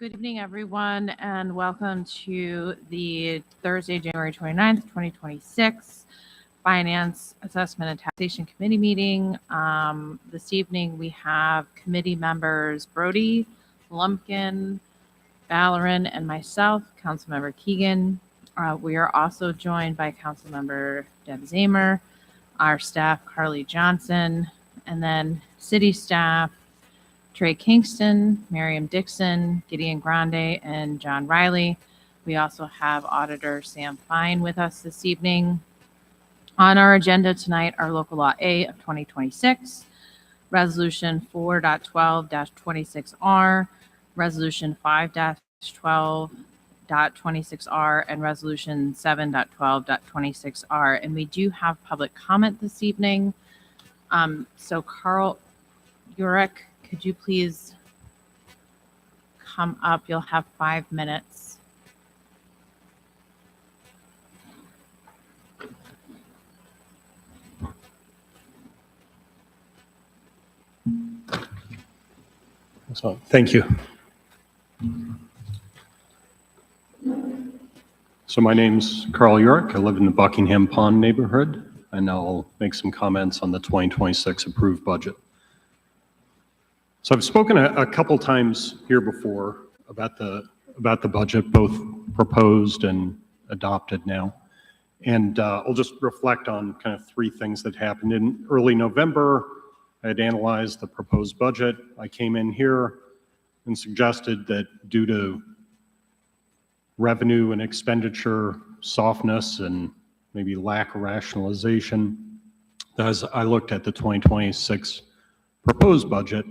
Good evening, everyone, and welcome to the Thursday, January 29th, 2026 Finance Assessment and Taxation Committee meeting. This evening, we have committee members Brody, Lumpkin, Valorant, and myself, Councilmember Keegan. We are also joined by Councilmember Deb Zamer, our staff, Carly Johnson, and then city staff, Trey Kingston, Miriam Dixon, Gideon Grande, and John Riley. We also have Auditor Sam Fine with us this evening. On our agenda tonight are Local Law A of 2026, Resolution 4.12-26R, Resolution 5-12.26R, and Resolution 7.12.26R. And we do have public comment this evening. So Carl Urich, could you please come up? You'll have 5 minutes. So, thank you. So my name's Carl Urich. I live in the Buckingham Pond neighborhood, and I'll make some comments on the 2026 approved budget. So I've spoken a couple times here before about the budget, both proposed and adopted now. And I'll just reflect on kind of 3 things that happened. In early November, I had analyzed the proposed budget. I came in here and suggested that due to revenue and expenditure softness and maybe lack of rationalization, as I looked at the 2026 proposed budget,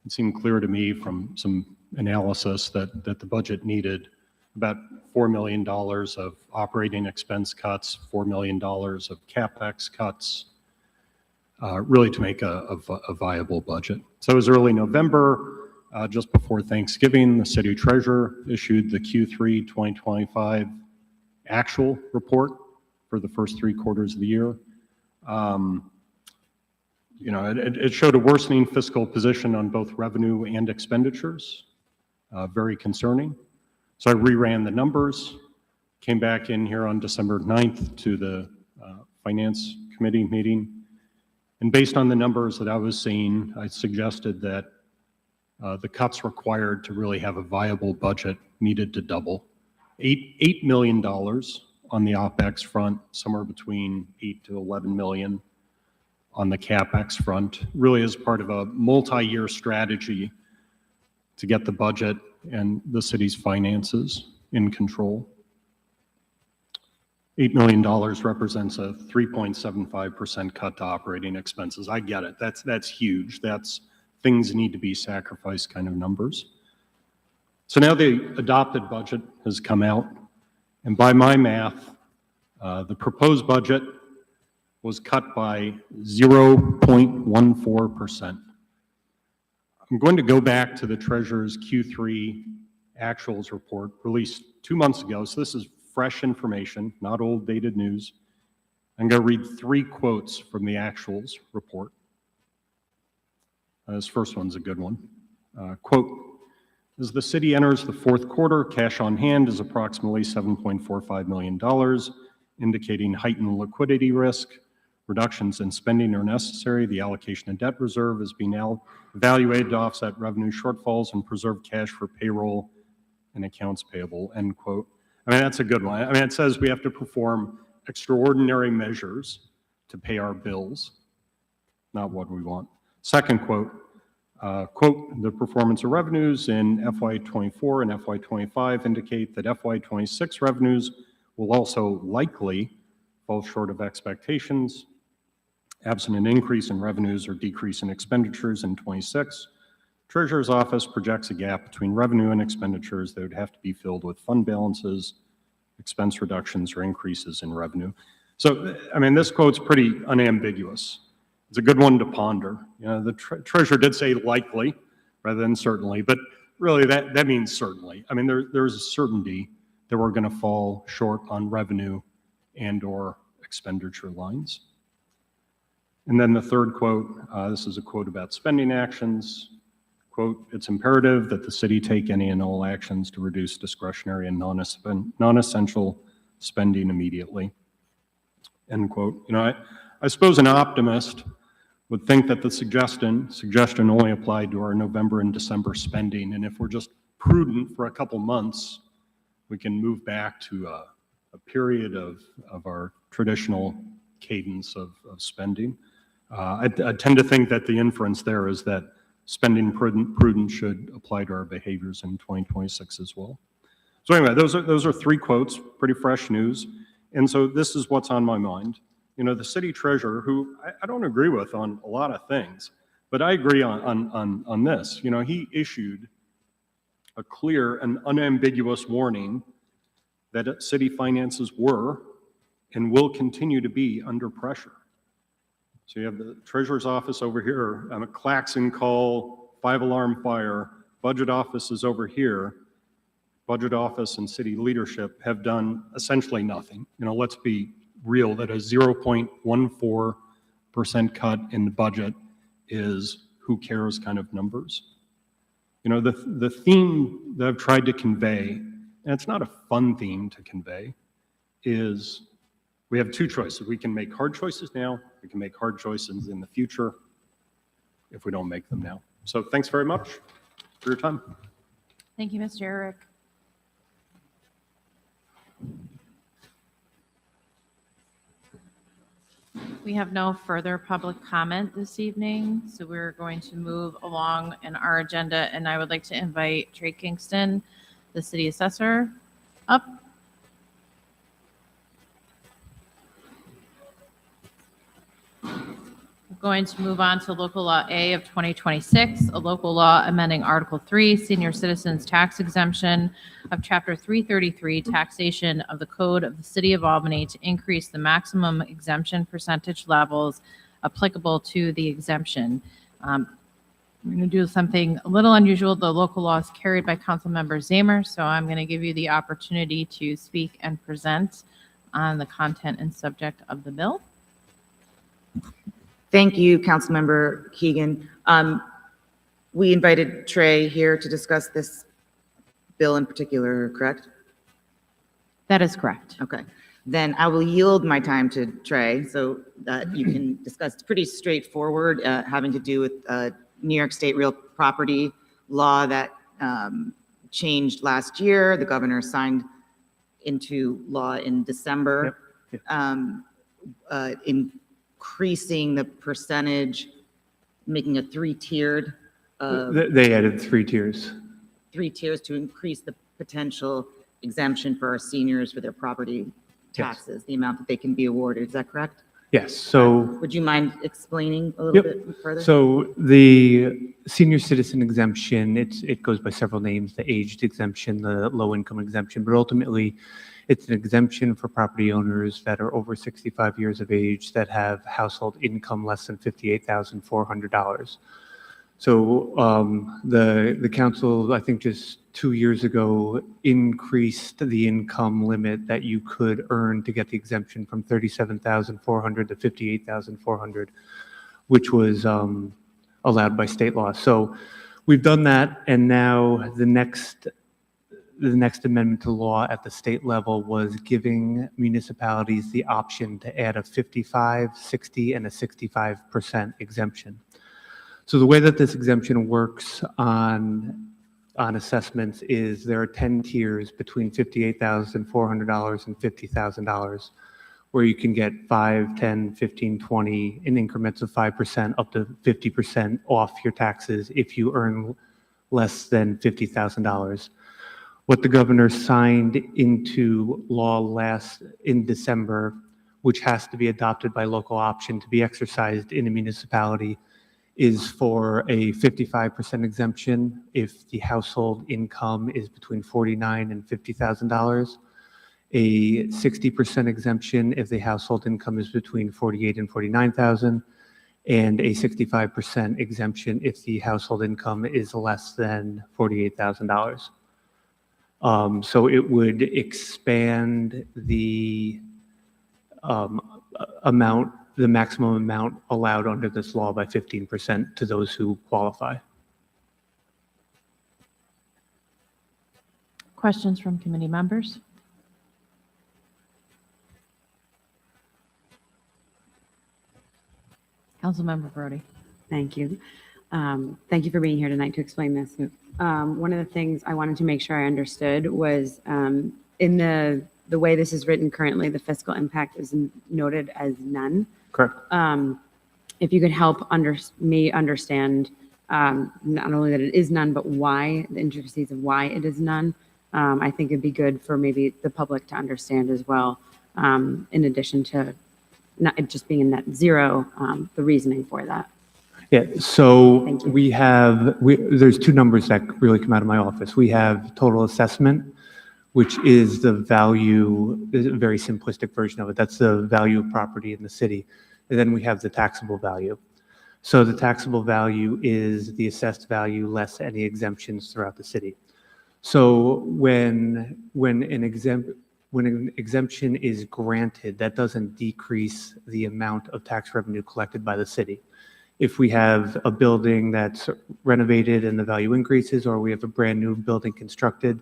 it seemed clear to me from some analysis that the budget needed about $4 million of operating expense cuts, $4 million of CapEx cuts, really to make a viable budget. So it was early November, just before Thanksgiving. The city treasurer issued the Q3 2025 actual report for the first 3 quarters of the year. It showed a worsening fiscal position on both revenue and expenditures, very concerning. So I reran the numbers, came back in here on December 9th to the Finance Committee meeting, and based on the numbers that I was seeing, I suggested that the cuts required to really have a viable budget needed to double. $8 million on the OpEx front, somewhere between 8 to 11 million on the CapEx front, really as part of a multi-year strategy to get the budget and the city's finances in control. $8 million represents a 3.75% cut to operating expenses. I get it. That's huge. That's things need to be sacrificed kind of numbers. So now the adopted budget has come out, and by my math, the proposed budget was cut by 0.14%. I'm going to go back to the Treasurer's Q3 actuals report released 2 months ago, so this is fresh information, not old dated news. I'm going to read 3 quotes from the actuals report. This first one's a good one. Quote, as the city enters the 4th quarter, cash on hand is approximately $7.45 million, indicating heightened liquidity risk. Reductions in spending are necessary. The allocation of debt reserve is being evaluated to offset revenue shortfalls and preserve cash for payroll and accounts payable, end quote. I mean, that's a good one. I mean, it says we have to perform extraordinary measures to pay our bills, not what we want. Second quote, quote, the performance of revenues in FY24 and FY25 indicate that FY26 revenues will also likely fall short of expectations. Absent an increase in revenues or decrease in expenditures in 26, Treasurer's Office projects a gap between revenue and expenditures that would have to be filled with fund balances, expense reductions, or increases in revenue. So, I mean, this quote's pretty unambiguous. It's a good one to ponder. You know, the Treasurer did say likely rather than certainly, but really that means certainly. I mean, there's a certainty that we're going to fall short on revenue and or expenditure lines. And then the third quote, this is a quote about spending actions. quote, "It's imperative that the city take any and all actions to reduce discretionary and non-essential spending immediately," end quote. I suppose an optimist would think that the suggestion only applied to our November and December spending, and if we're just prudent for a couple months, we can move back to a period of our traditional cadence of spending. I tend to think that the inference there is that spending prudence should apply to our behaviors in 2026 as well. So anyway, those are three quotes, pretty fresh news. And so this is what's on my mind. The city treasurer, who I don't agree with on a lot of things, but I agree on this. He issued a clear and unambiguous warning that city finances were and will continue to be under pressure. So you have the treasurer's office over here, a klaxon call, 5-alarm fire, budget office is over here. Budget office and city leadership have done essentially nothing. Let's be real, that a 0.14% cut in the budget is who cares kind of numbers. The theme that I've tried to convey, and it's not a fun theme to convey, is we have two choices. We can make hard choices now. We can make hard choices in the future if we don't make them now. So thanks very much for your time. Thank you, Mr. Eric. We have no further public comment this evening, so we're going to move along in our agenda, and I would like to invite Trey Kingston, the city assessor, up. We're going to move on to Local Law A of 2026, a local law amending Article 3, Senior Citizens Tax Exemption of Chapter 333, Taxation of the Code of the City of Albany to increase the maximum exemption percentage levels applicable to the exemption. We're going to do something a little unusual. The local law is carried by Councilmember Zamer, so I'm going to give you the opportunity to speak and present on the content and subject of the bill. Thank you, Councilmember Keegan. We invited Trey here to discuss this bill in particular, correct? That is correct. Okay. Then I will yield my time to Trey so that you can discuss. It's pretty straightforward, having to do with New York State real property law that changed last year. The governor signed into law in December. Yep. Increasing the percentage, making a three-tiered. They added 3 tiers. 3 tiers to increase the potential exemption for our seniors for their property taxes, the amount that they can be awarded. Is that correct? Yes. So, Would you mind explaining a little bit further? So the senior citizen exemption, it goes by several names: the aged exemption, the low income exemption, but ultimately it's an exemption for property owners that are over 65 years of age that have household income less than $58,400. So the council, I think just 2 years ago, increased the income limit that you could earn to get the exemption from $37,400 to $58,400, which was allowed by state law. So we've done that, and now the next amendment to law at the state level was giving municipalities the option to add a 55, 60, and a 65% exemption. So the way that this exemption works on assessments is there are 10 tiers between $58,400 and $50,000, where you can get 5, 10, 15, 20 in increments of 5% up to 50% off your taxes if you earn less than $50,000. What the governor signed into law in December, which has to be adopted by local option to be exercised in a municipality, is for a 55% exemption if the household income is between $49,000 and $50,000, a 60% exemption if the household income is between $48,000 and $49,000, and a 65% exemption if the household income is less than $48,000. So it would expand the maximum amount allowed under this law by 15% to those who qualify. Questions from committee members? Councilmember Brody. Thank you. Thank you for being here tonight to explain this. One of the things I wanted to make sure I understood was in the way this is written currently, the fiscal impact is noted as none. Correct. If you could help me understand not only that it is none, but why, the intricacies of why it is none, I think it'd be good for maybe the public to understand as well, in addition to not it just being a net zero, the reasoning for that. Yeah, so Thank you. there's two numbers that really come out of my office. We have total assessment, which is the value, is a very simplistic version of it. That's the value of property in the city. And then we have the taxable value. So the taxable value is the assessed value less any exemptions throughout the city. So when an exemption is granted, that doesn't decrease the amount of tax revenue collected by the city. If we have a building that's renovated and the value increases, or we have a brand new building constructed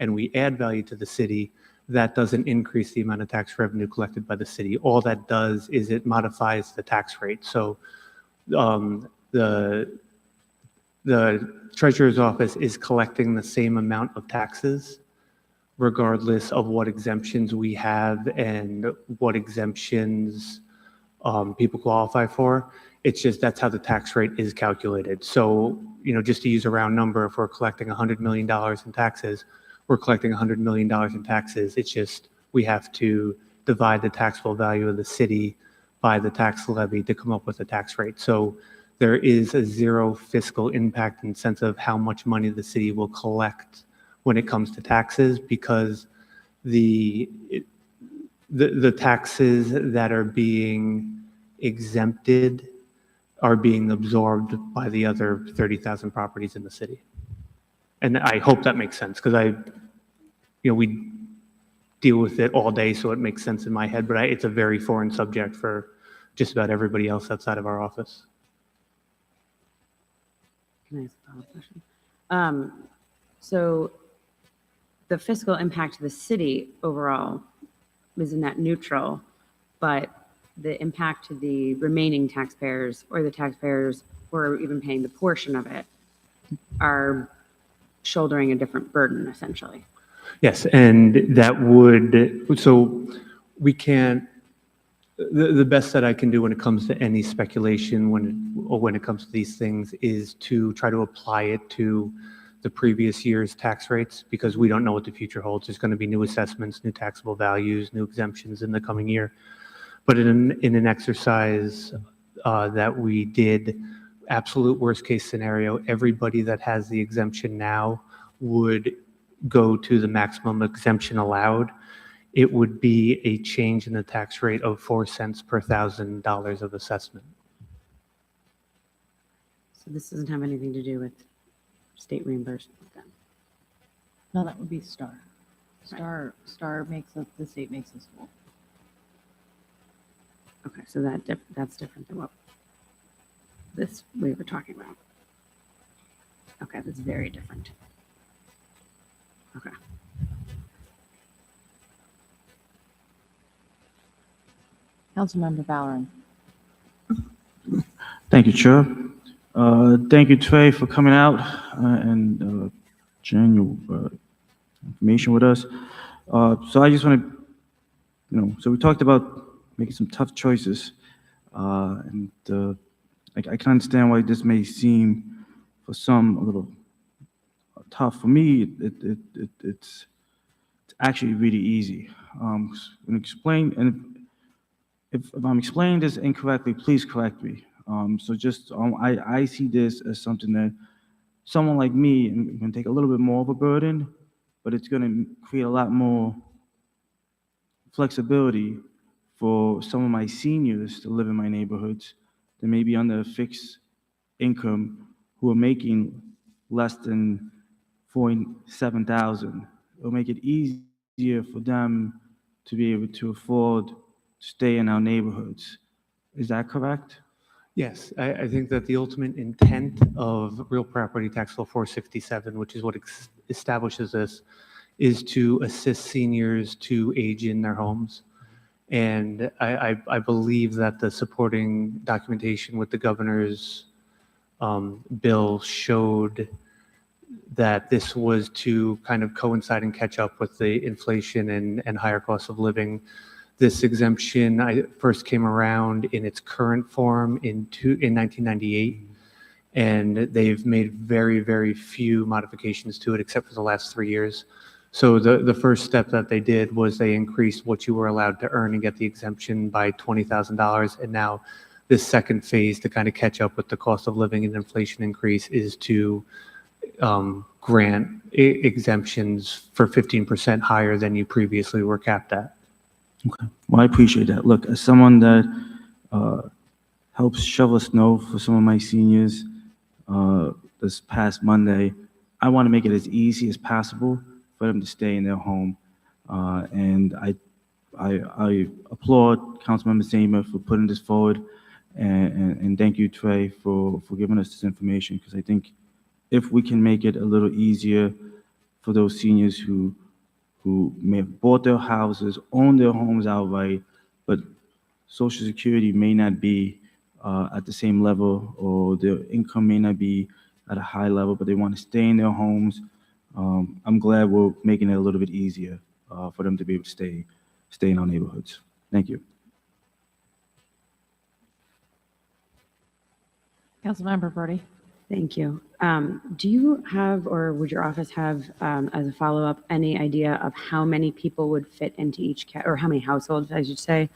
and we add value to the city, that doesn't increase the amount of tax revenue collected by the city. All that does is it modifies the tax rate. So the treasurer's office is collecting the same amount of taxes regardless of what exemptions we have and what exemptions people qualify for. It's just that's how the tax rate is calculated. So, just to use a round number, if we're collecting $100 million in taxes, we're collecting $100 million in taxes. It's just we have to divide the taxable value of the city by the tax levy to come up with a tax rate. So there is a zero fiscal impact in the sense of how much money the city will collect when it comes to taxes, because the taxes that are being exempted are being absorbed by the other 30,000 properties in the city. And I hope that makes sense, because we deal with it all day, so it makes sense in my head, but it's a very foreign subject for just about everybody else outside of our office. Can I ask a follow-up question? So the fiscal impact to the city overall is net neutral, but the impact to the remaining taxpayers, or the taxpayers who are even paying the portion of it, are shouldering a different burden, essentially. Yes, and so we can't, the best that I can do when it comes to any speculation when it comes to these things is to try to apply it to the previous year's tax rates, because we don't know what the future holds. There's going to be new assessments, new taxable values, new exemptions in the coming year. But in an exercise that we did, absolute worst case scenario, everybody that has the exemption now would go to the maximum exemption allowed. It would be a change in the tax rate of 4 cents per $1,000 of assessment. So this doesn't have anything to do with state reimbursement then? No, that would be STAR. STAR makes us, the state makes us whole. Okay, so that's different than what this we were talking about. Okay, that's very different. Okay. Councilmember Valorem. Thank you, Chair. Thank you, Trey, for coming out and sharing your information with us. So I just want to, so we talked about making some tough choices, and I can understand why this may seem for some a little tough. For me, it's actually really easy. Explain, and if I'm explaining this incorrectly, please correct me. So just I see this as something that someone like me can take a little bit more of a burden, but it's going to create a lot more flexibility for some of my seniors to live in my neighborhoods that may be under a fixed income, who are making less than $47,000. It'll make it easier for them to be able to afford to stay in our neighborhoods. Is that correct? Yes, I think that the ultimate intent of Real Property Tax Law 467, which is what establishes this, is to assist seniors to age in their homes. And I believe that the supporting documentation with the governor's bill showed that this was to kind of coincide and catch up with the inflation and higher cost of living. This exemption first came around in its current form in 1998, and they've made very, very few modifications to it except for the last 3 years. So the first step that they did was they increased what you were allowed to earn and get the exemption by $20,000. And now this second phase to kind of catch up with the cost of living and inflation increase is to grant exemptions for 15% higher than you previously were capped at. Okay. Well, I appreciate that. Look, as someone that helps shovel snow for some of my seniors this past Monday, I want to make it as easy as possible for them to stay in their home. And I applaud Councilmember Zamer for putting this forward, and thank you, Trey, for giving us this information, because I think if we can make it a little easier for those seniors who may have bought their houses, own their homes outright, but Social Security may not be at the same level, or their income may not be at a high level, but they want to stay in their homes. I'm glad we're making it a little bit easier for them to be able to stay in our neighborhoods. Thank you. Councilmember Brody. Thank you. Do you have, or would your office have, as a follow-up, any idea of how many people would fit into each, or how many households, I should say,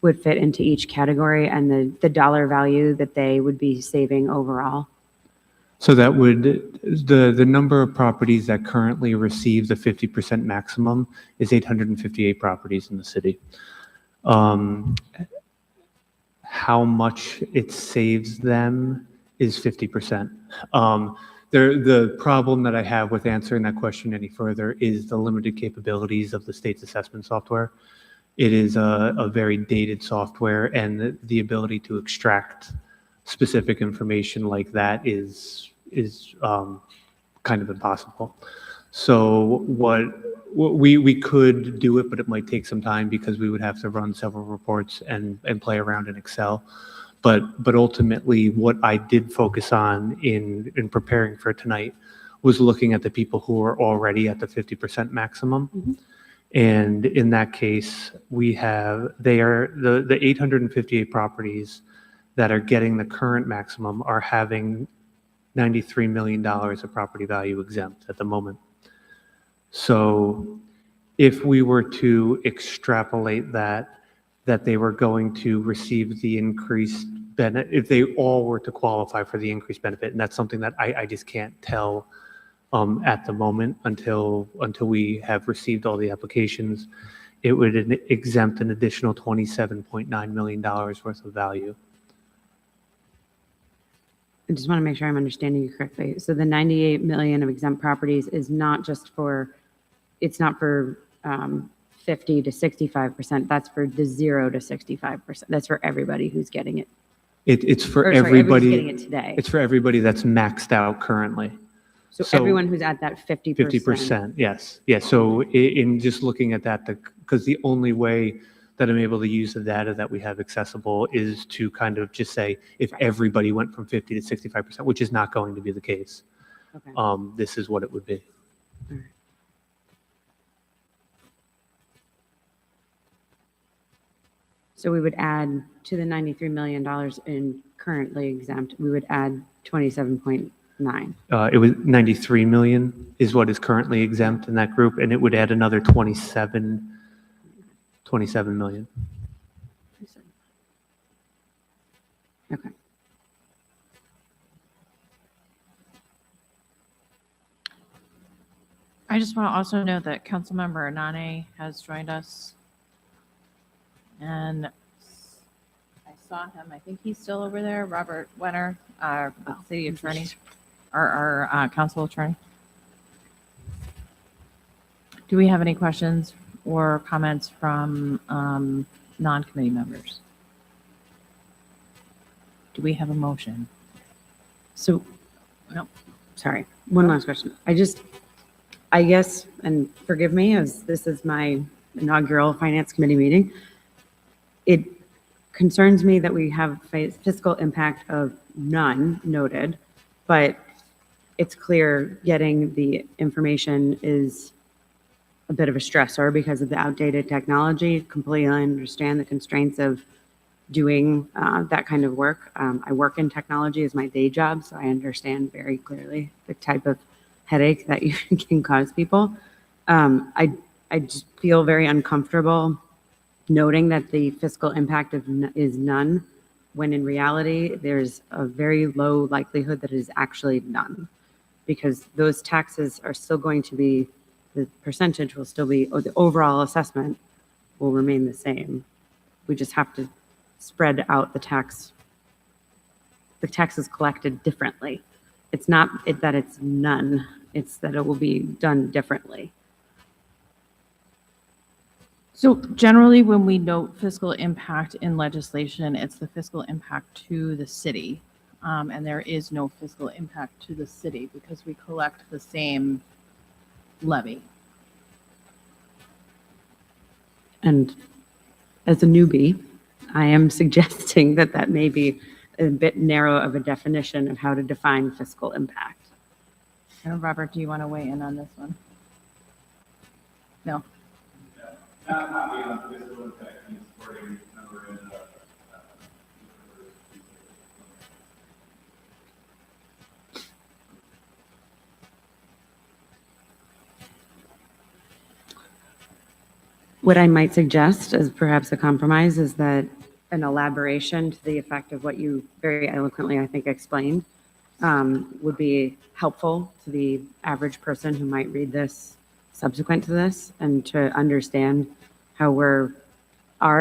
would fit into each category, and the dollar value that they would be saving overall? So that would, the number of properties that currently receive the 50% maximum is 858 properties in the city. How much it saves them is 50%. The problem that I have with answering that question any further is the limited capabilities of the state's assessment software. It is a very dated software, and the ability to extract specific information like that is kind of impossible. So we could do it, but it might take some time because we would have to run several reports and play around in Excel. But ultimately, what I did focus on in preparing for tonight was looking at the people who are already at the 50% maximum. Mm-hmm. And in that case, they are the 858 properties that are getting the current maximum are having $93 million of property value exempt at the moment. So if we were to extrapolate that they were going to receive the increased benefit, if they all were to qualify for the increased benefit, and that's something that I just can't tell at the moment until we have received all the applications, it would exempt an additional $27.9 million worth of value. I just want to make sure I'm understanding you correctly. So the 98 million of exempt properties is not just for, it's not for 50 to 65%. That's for the 0 to 65%. That's for everybody who's getting it. It's for Or, sorry, everybody. everybody's getting it today. It's for everybody that's maxed out currently. So everyone who's at that 50%. 50%, yes. Yeah, so in just looking at that, because the only way that I'm able to use the data that we have accessible is to kind of just say, if everybody went from 50 to 65%, which is not going to be the case, Okay. this is what it would be. All right. So we would add to the $93 million in currently exempt, we would add 27.9. It was 93 million is what is currently exempt in that group, and it would add another 27 million. Okay. I just want to also note that Councilmember Anane has joined us. And I saw him, I think he's still over there, Robert Wenner, our city attorney, our council attorney. Do we have any questions or comments from non-committee members? Do we have a motion? So, No. sorry, one last question. I guess, and forgive me, as this is my inaugural Finance Committee meeting, it concerns me that we have fiscal impact of none noted, but it's clear getting the information is a bit of a stressor because of the outdated technology. Completely understand the constraints of doing that kind of work. I work in technology as my day job, so I understand very clearly the type of headache that you can cause people. I just feel very uncomfortable noting that the fiscal impact is none, when in reality, there's a very low likelihood that it is actually none, because those taxes are still going to be, the percentage will still be, or the overall assessment will remain the same. We just have to spread out the taxes collected differently. It's not that it's none, it's that it will be done differently. So generally, when we note fiscal impact in legislation, it's the fiscal impact to the city. And there is no fiscal impact to the city because we collect the same levy. And as a newbie, I am suggesting that that may be a bit narrow of a definition of how to define fiscal impact. And Robert, do you want to weigh in on this one? No. Not beyond fiscal impact, and supporting number in What I might suggest as perhaps a compromise is that an elaboration to the effect of what you very eloquently, I think, explained would be helpful to the average person who might read this subsequent to this, and to understand how are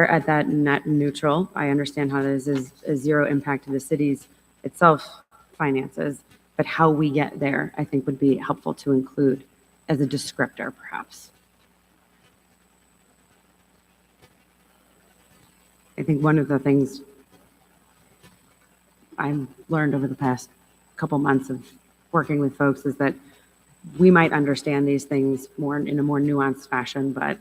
at that net neutral. I understand how this is a zero impact to the city's itself finances, but how we get there, I think, would be helpful to include as a descriptor, perhaps. I think one of the things I've learned over the past couple months of working with folks is that we might understand these things more in a more nuanced fashion, but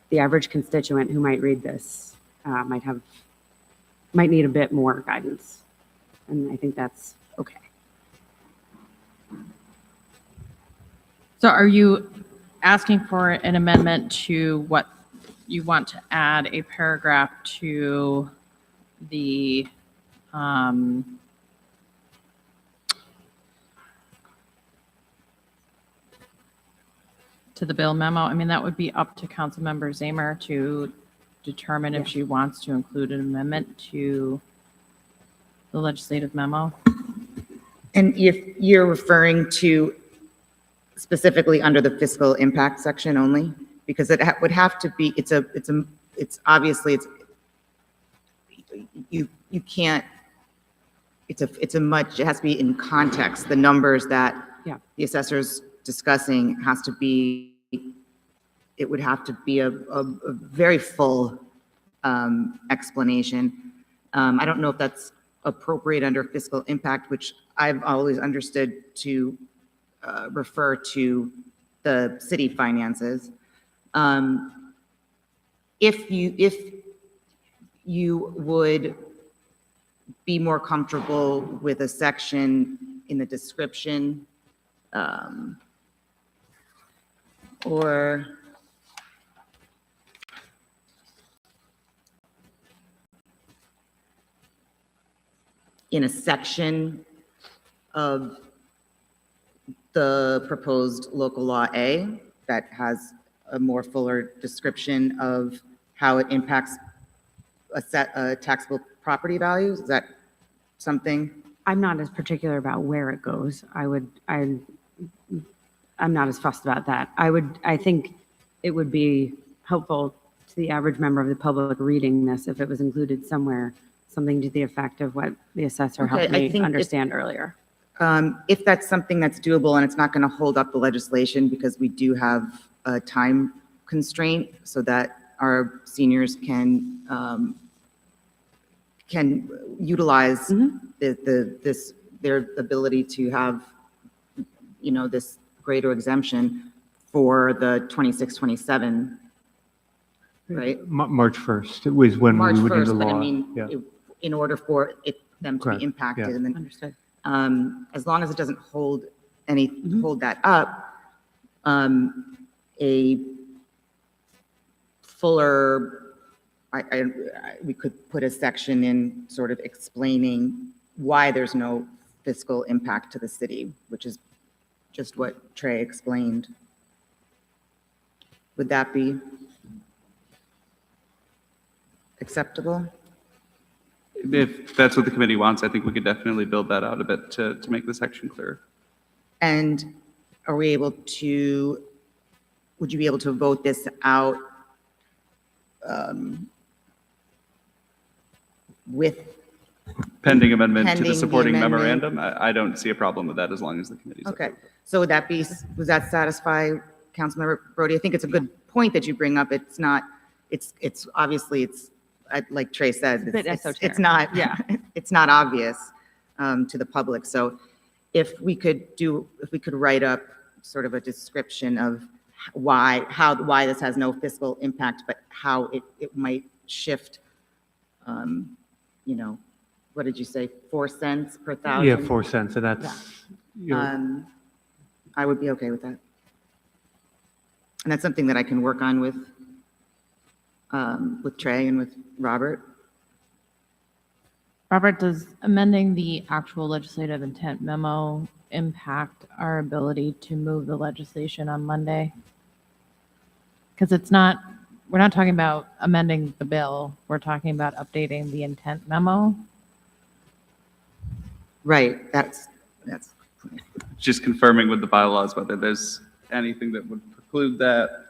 the average constituent who might read this might need a bit more guidance. And I think that's okay. So are you asking for an amendment to what you want to add a paragraph to the bill memo? I mean, that would be up to Councilmember Zamer to determine if she wants to include an amendment to the legislative memo. And if you're referring to specifically under the fiscal impact section only, because it would have to be, it's obviously, you can't, it has to be in context. The numbers that the assessor's discussing has to be, it would have to be a very full explanation. I don't know if that's appropriate under fiscal impact, which I've always understood to refer to the city finances. If you would be more comfortable with a section in the description, or in a section of the proposed local law A that has a more fuller description of how it impacts taxable property values? Is that something? I'm not as particular about where it goes. I'm not as fussed about that. I think it would be helpful to the average member of the public reading this if it was included somewhere, something to the effect of what the assessor helped me understand earlier. If that's something that's doable and it's not going to hold up the legislation, because we do have a time constraint so that our seniors can utilize their ability to have, this greater exemption for the 26, 27, right? March 1st was when March we would need the 1st, but I law. mean, Yeah. in order for them to Correct, be impacted, yeah. and then, Understood. as long as it doesn't hold that up, a fuller, we could put a section in sort of explaining why there's no fiscal impact to the city, which is just what Trey explained. Would that be acceptable? If that's what the committee wants, I think we could definitely build that out a bit to make the section clearer. And are we able to, would you be able to vote this out with, Pending amendment to Pending the the supporting amendment. memorandum, I don't see a problem with that as long as the committee's okay. okay. So would that be, does that satisfy Councilmember Brody? I think it's a good point that you bring up. It's not, it's obviously, like Trey said, a bit it's esoteric. not, Yeah. it's not obvious to the public. So if we could write up sort of a description of why this has no fiscal impact, but how it might shift, what did you say, 4 cents per thousand? Yeah, 4 cents, and that's, you know, I would be okay with that. And that's something that I can work on with Trey and with Robert. Robert, does amending the actual legislative intent memo impact our ability to move the legislation on Monday? Because we're not talking about amending the bill. We're talking about updating the intent memo. Right, that's, Just confirming with the bylaws whether there's anything that would preclude that.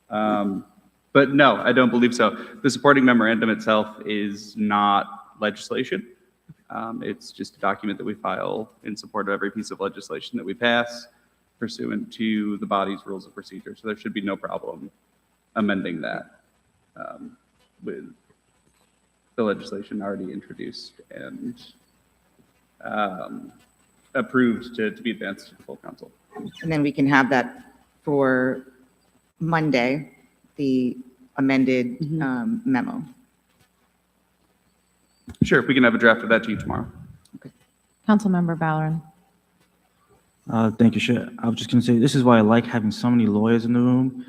But no, I don't believe so. The supporting memorandum itself is not legislation. It's just a document that we file in support of every piece of legislation that we pass pursuant to the body's rules of procedure. So there should be no problem amending that with the legislation already introduced and approved to be advanced to the full council. and then we can have that for Monday, the amended memo. Sure, we can have a draft of that to you tomorrow. Councilmember Ballerin. Thank you, Chair. I was just going to say, this is why I like having so many lawyers in the room.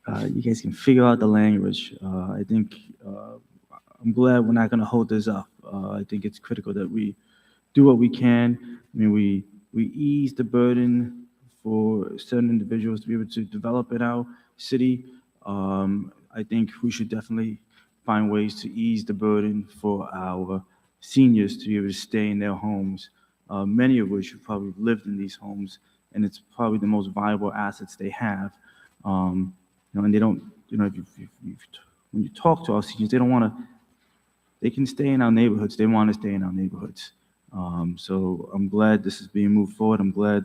You guys can figure out the language. I think I'm glad we're not going to hold this up. I think it's critical that we do what we can. I mean, we ease the burden for certain individuals to be able to develop in our city. I think we should definitely find ways to ease the burden for our seniors to be able to stay in their homes, many of which have probably lived in these homes, and it's probably the most valuable assets they have. And they don't, when you talk to our seniors, they don't want to, they can stay in our neighborhoods. They want to stay in our neighborhoods. So I'm glad this is being moved forward. I'm glad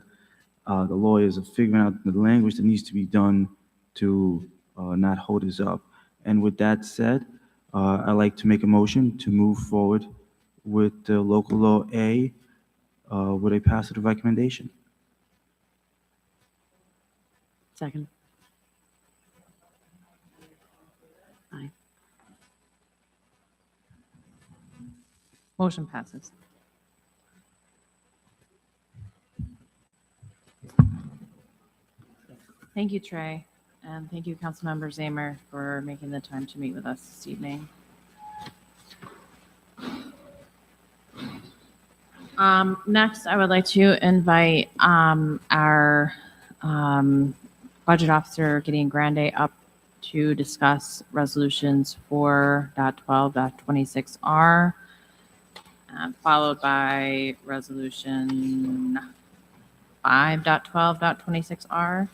the lawyers are figuring out the language that needs to be done to not hold us up. And with that said, I'd like to make a motion to move forward with the local law A with a positive recommendation. Second. Aye. Motion passes. Thank you, Trey, and thank you, Councilmember Zamer, for making the time to meet with us this evening. Next, I would like to invite our budget officer, Gideon Grande, up to discuss resolutions 4.12.26R, followed by resolution 5.12.26R.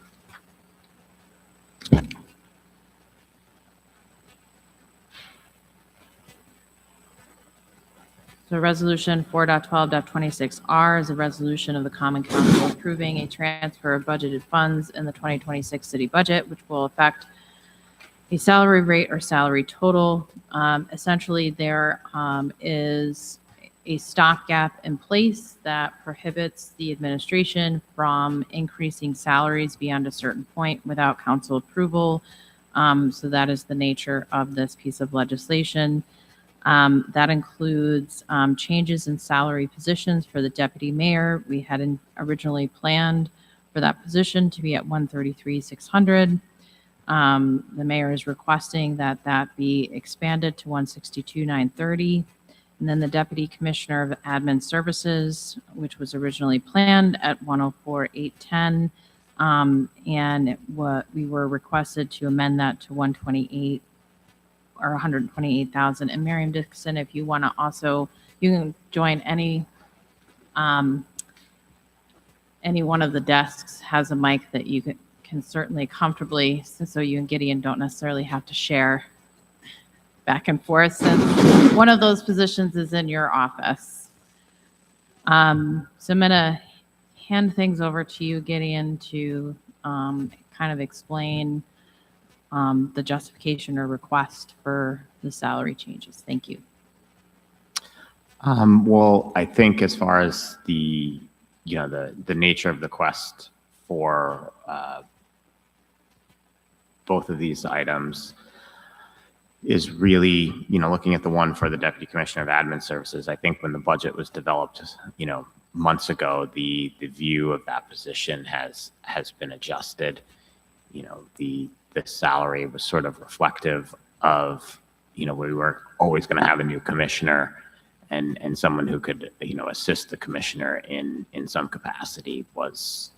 So resolution 4.12.26R is a resolution of the Common Council approving a transfer of budgeted funds in the 2026 city budget, which will affect a salary rate or salary total. Essentially, there is a stopgap in place that prohibits the administration from increasing salaries beyond a certain point without council approval. So that is the nature of this piece of legislation. That includes changes in salary positions for the deputy mayor. We had originally planned for that position to be at $133,600. The mayor is requesting that that be expanded to $162,930. And then the Deputy Commissioner of Admin Services, which was originally planned at $104,810. And we were requested to amend that to $128,000 or $128,000. And Miriam Dixon, if you want to also, you can join any one of the desks has a mic that you can certainly comfortably, so you and Gideon don't necessarily have to share back and forth, since one of those positions is in your office. So I'm going to hand things over to you, Gideon, to kind of explain the justification or request for the salary changes. Thank you. Well, I think as far as the nature of the request for both of these items is really, looking at the one for the Deputy Commissioner of Admin Services. I think when the budget was developed, months ago, the view of that position has been adjusted. The salary was sort of reflective of, we were always going to have a new commissioner, and someone who could, assist the commissioner in some capacity was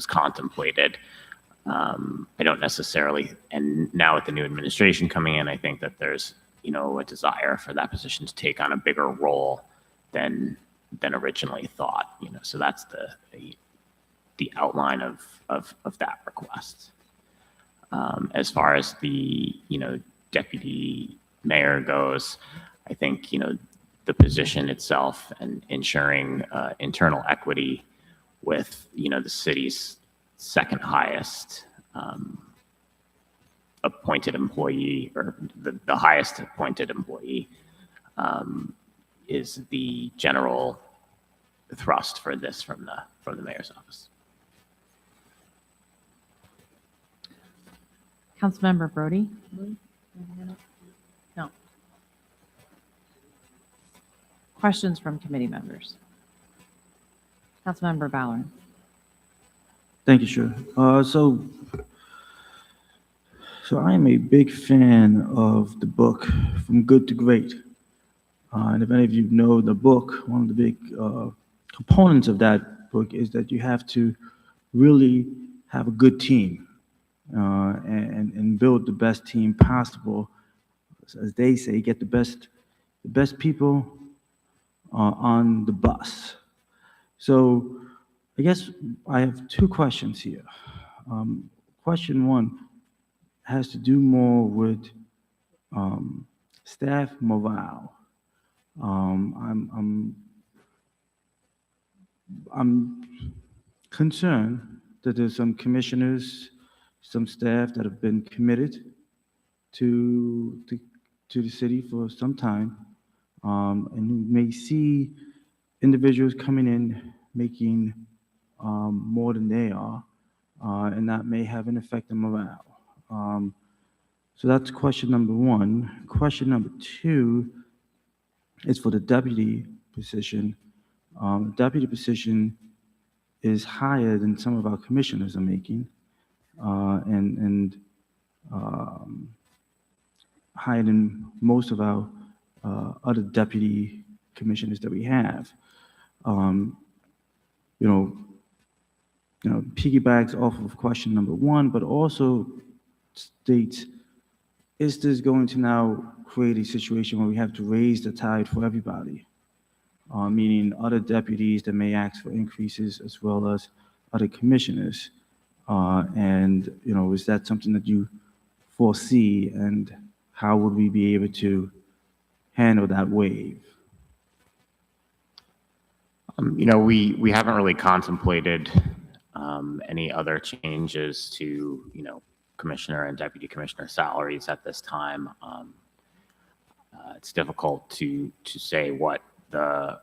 contemplated. I don't necessarily, and now with the new administration coming in, I think that there's, a desire for that position to take on a bigger role than originally thought. So that's the outline of that request. As far as the, deputy mayor goes, I think, the position itself and ensuring internal equity with, the city's second highest appointed employee, or the highest appointed employee, is the general thrust for this from the mayor's office. Councilmember Brody? No. Questions from committee members? Councilmember Ballard. Thank you, Chair. So I am a big fan of the book From Good to Great. And if any of you know the book, one of the big components of that book is that you have to really have a good team and build the best team possible. As they say, get the best people on the bus. So I guess I have two questions here. Question one has to do more with staff morale. I'm concerned that there's some commissioners, some staff that have been committed to the city for some time, and who may see individuals coming in making more than they are, and that may have an effect on morale. So that's question number one. Question number two is for the deputy position. Deputy position is higher than some of our commissioners are making, and higher than most of our other deputy commissioners that we have. Piggybacks off of question number one, but also states, is this going to now create a situation where we have to raise the tide for everybody? Meaning other deputies that may ask for increases as well as other commissioners. And, is that something that you foresee, and how would we be able to handle that wave? We haven't really contemplated any other changes to, commissioner and deputy commissioner salaries at this time. It's difficult to say what the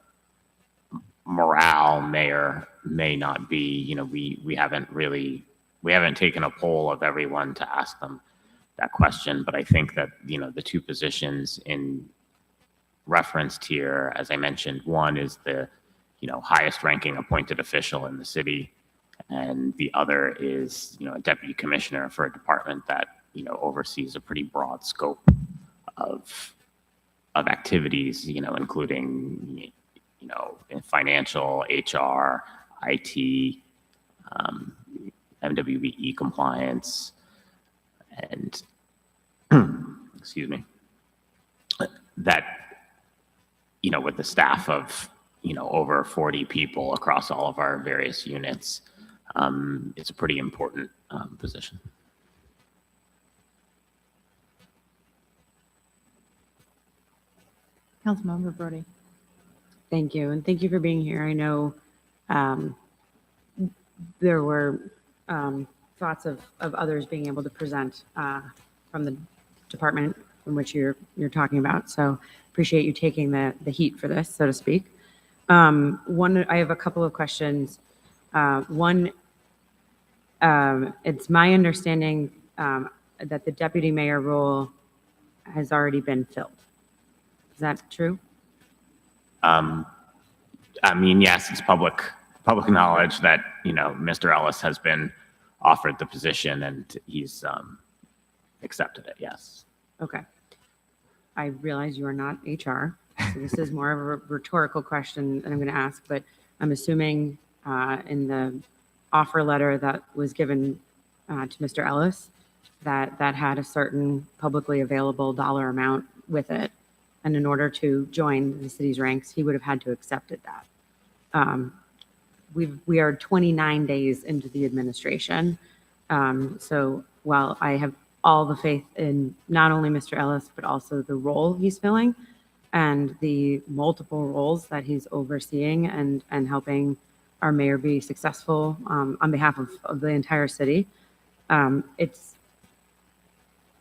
morale may not be, we haven't taken a poll of everyone to ask them that question, but I think that, the two positions in referenced here, as I mentioned, one is the, highest ranking appointed official in the city, and the other is, a deputy commissioner for a department that, oversees a pretty broad scope of activities, including, in financial, HR, IT, MWBE compliance, and excuse me, that, with the staff of, over 40 people across all of our various units, it's a pretty important position. Councilmember Brody. Thank you, and thank you for being here. I know there were thoughts of others being able to present from the department from which you're talking about. So appreciate you taking the heat for this, so to speak. I have a couple of questions. One, it's my understanding that the deputy mayor role has already been filled. Is that true? Yes, it's public knowledge that, Mr. Ellis has been offered the position and he's accepted it, yes. Okay. I realize you are not HR, so this is more of a rhetorical question that I'm going to ask, but I'm assuming in the offer letter that was given to Mr. Ellis that had a certain publicly available dollar amount with it. And in order to join the city's ranks, he would have had to accepted that. We are 29 days into the administration. So while I have all the faith in not only Mr. Ellis, but also the role he's filling and the multiple roles that he's overseeing and helping our mayor be successful on behalf of the entire city,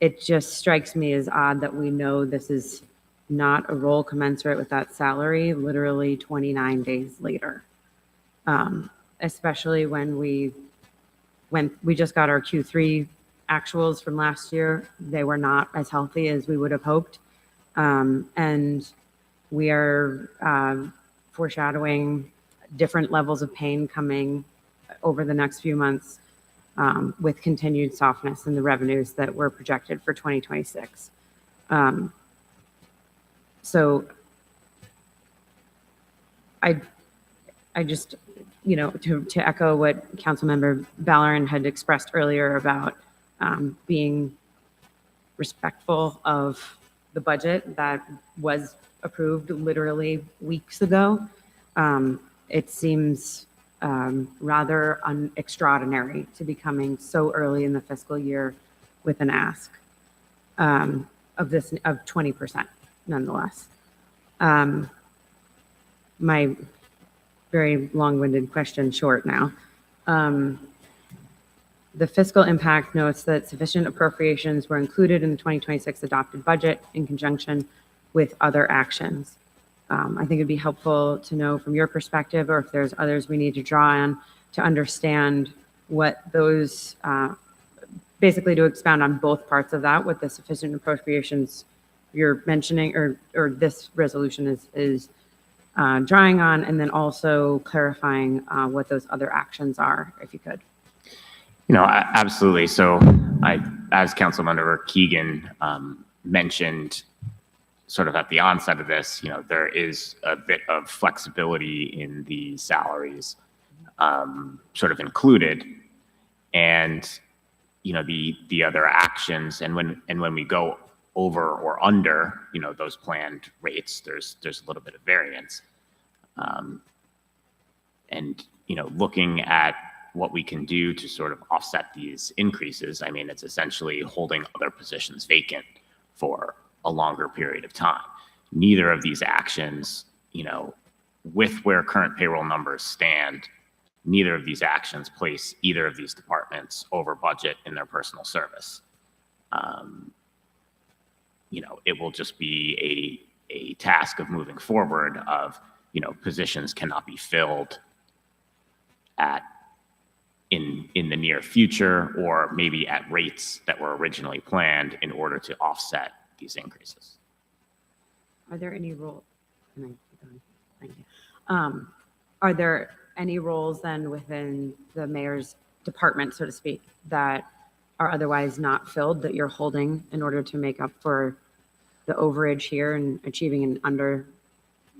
it just strikes me as odd that we know this is not a role commensurate with that salary literally 29 days later. Especially when we just got our Q3 actuals from last year. They were not as healthy as we would have hoped. And we are foreshadowing different levels of pain coming over the next few months with continued softness in the revenues that were projected for 2026. So I just, to echo what Councilmember Ballerin had expressed earlier about being respectful of the budget that was approved literally weeks ago, it seems rather extraordinary to be coming so early in the fiscal year with an ask of 20%. Nonetheless, my very long-winded question short now. The fiscal impact notes that sufficient appropriations were included in the 2026 adopted budget in conjunction with other actions. I think it'd be helpful to know from your perspective, or if there's others we need to draw on to understand what those, basically to expound on both parts of that, what the sufficient appropriations you're mentioning or this resolution is drawing on, and then also clarifying what those other actions are, if you could. Absolutely. So as Councilmember Keegan mentioned sort of at the onset of this, there is a bit of flexibility in the salaries sort of included. And, the other actions, and when we go over or under, those planned rates, there's a little bit of variance. And, looking at what we can do to sort of offset these increases, it's essentially holding other positions vacant for a longer period of time. Neither of these actions, with where current payroll numbers stand, neither of these actions place either of these departments over budget in their personal service. It will just be a task of moving forward of, positions cannot be filled in the near future, or maybe at rates that were originally planned in order to offset these increases. Are there any roles? Thank you. Are there any roles then within the mayor's department, so to speak, that are otherwise not filled that you're holding in order to make up for the overage here and achieving an under?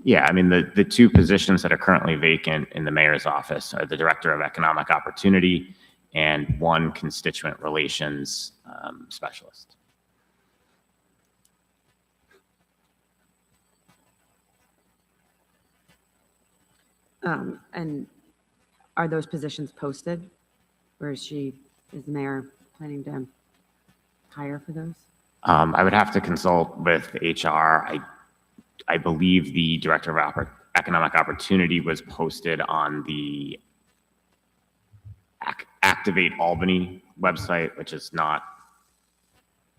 Yeah, I mean, the two positions that are currently vacant in the mayor's office are the Director of Economic Opportunity and one Constituent Relations Specialist. And are those positions posted? Or is the mayor planning to hire for those? I would have to consult with HR. I believe the Director of Economic Opportunity was posted on the Activate Albany website, which is not,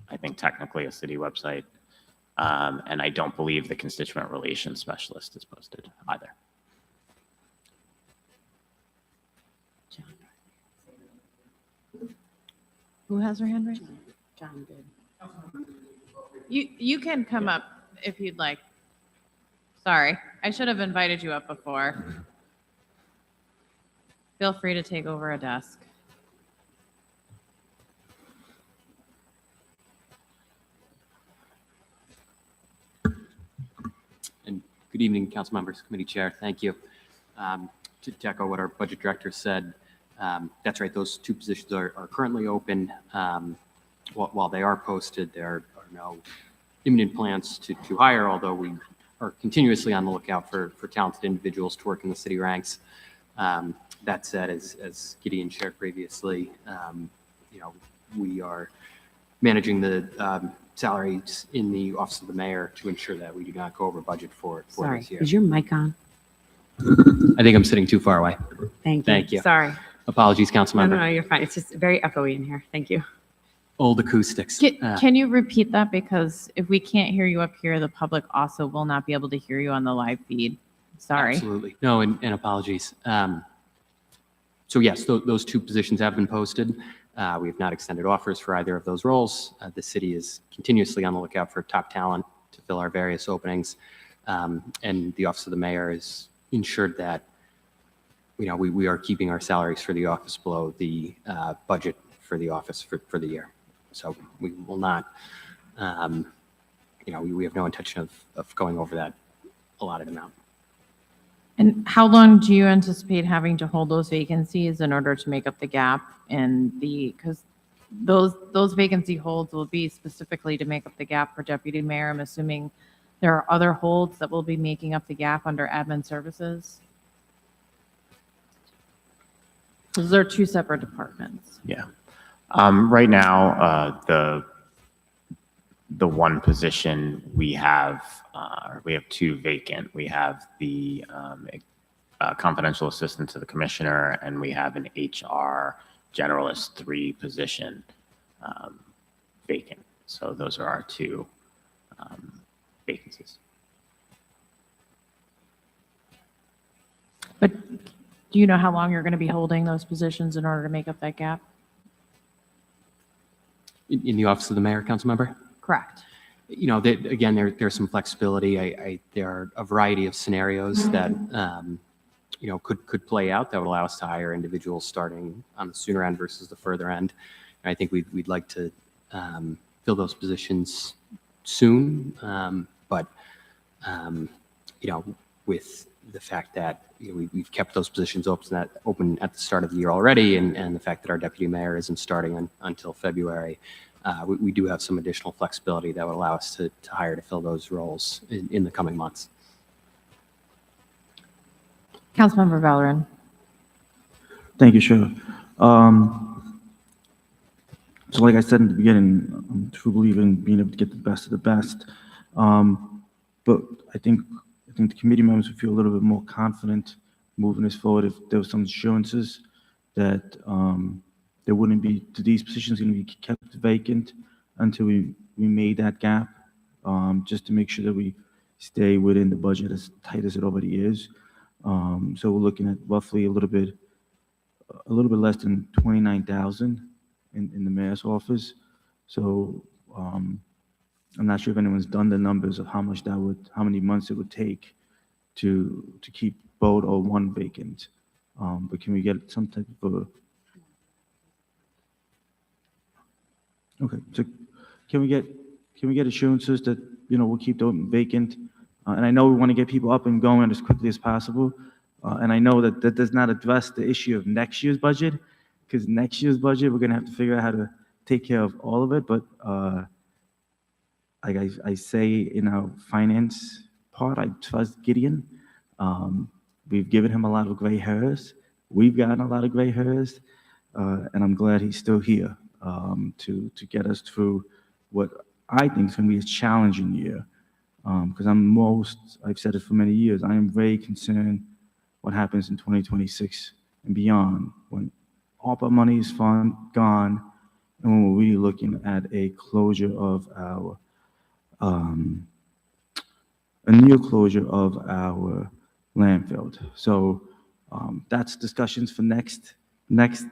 I think, technically a city website. And I don't believe the Constituent Relations Specialist is posted either. Who has their hand raised? John did. You can come up if you'd like. Sorry, I should have invited you up before. Feel free to take over a desk. And good evening, council members, committee chair. Thank you. To echo what our budget director said, that's right. Those two positions are currently open. While they are posted, there are no imminent plans to hire, although we are continuously on the lookout for talented individuals to work in the city ranks. That said, as Gideon shared previously, we are managing the salaries in the office of the mayor to ensure that we do not go over budget for Sorry, this year. is your mic on? I think I'm sitting too far away. Thank you. Thank you. Sorry. Apologies, council No, member. no, you're fine. It's just very echoey in here. Thank you. Old acoustics. Can you repeat that? Because if we can't hear you up here, the public also will not be able to hear you on the live feed. Sorry. Absolutely. No, and apologies. So yes, those two positions have been posted. We have not extended offers for either of those roles. The city is continuously on the lookout for top talent to fill our various openings. And the office of the mayor is ensured that, we are keeping our salaries for the office below the budget for the office for the year. So we will not, we have no intention of going over that allotted amount. And how long do you anticipate having to hold those vacancies in order to make up the gap because those vacancy holds will be specifically to make up the gap for deputy mayor. I'm assuming there are other holds that will be making up the gap under admin services. Those are two separate departments. Yeah. Right now, the one position we have two vacant. We have the confidential assistant to the commissioner, and we have an HR generalist 3 position vacant. So those are our two vacancies. But do you know how long you're going to be holding those positions in order to make up that gap? In the office of the mayor, council member? Correct. Again, there's some flexibility. There are a variety of scenarios that, could play out that would allow us to hire individuals starting on the sooner end versus the further end. And I think we'd like to fill those positions soon. But with the fact that we've kept those positions open at the start of the year already, and the fact that our deputy mayor isn't starting until February, we do have some additional flexibility that would allow us to hire to fill those roles in the coming months. Councilmember Vallerin. Thank you, Chair. So like I said in the beginning, I'm a true believer in being able to get the best of the best. But I think the committee members would feel a little bit more confident moving this forward if there was some assurances that there wouldn't be, these positions going to be kept vacant until we made that gap, just to make sure that we stay within the budget as tight as it already is. So we're looking at roughly a little bit less than 29,000 in the mayor's office. So I'm not sure if anyone's done the numbers of how many months it would take to keep both or one vacant. But can we get some type of okay, so can we get assurances that, we'll keep them vacant? And I know we want to get people up and going as quickly as possible. And I know that does not address the issue of next year's budget, because next year's budget, we're going to have to figure out how to take care of all of it. But like I say in our finance part, I trust Gideon. We've given him a lot of gray hairs. We've gotten a lot of gray hairs. And I'm glad he's still here to get us through what I think is going to be a challenging year. Because I've said it for many years, I am very concerned what happens in 2026 and beyond, when ARPA money is gone, and when we're really looking at a closure of a near closure of our landfill. So that's discussions for next 8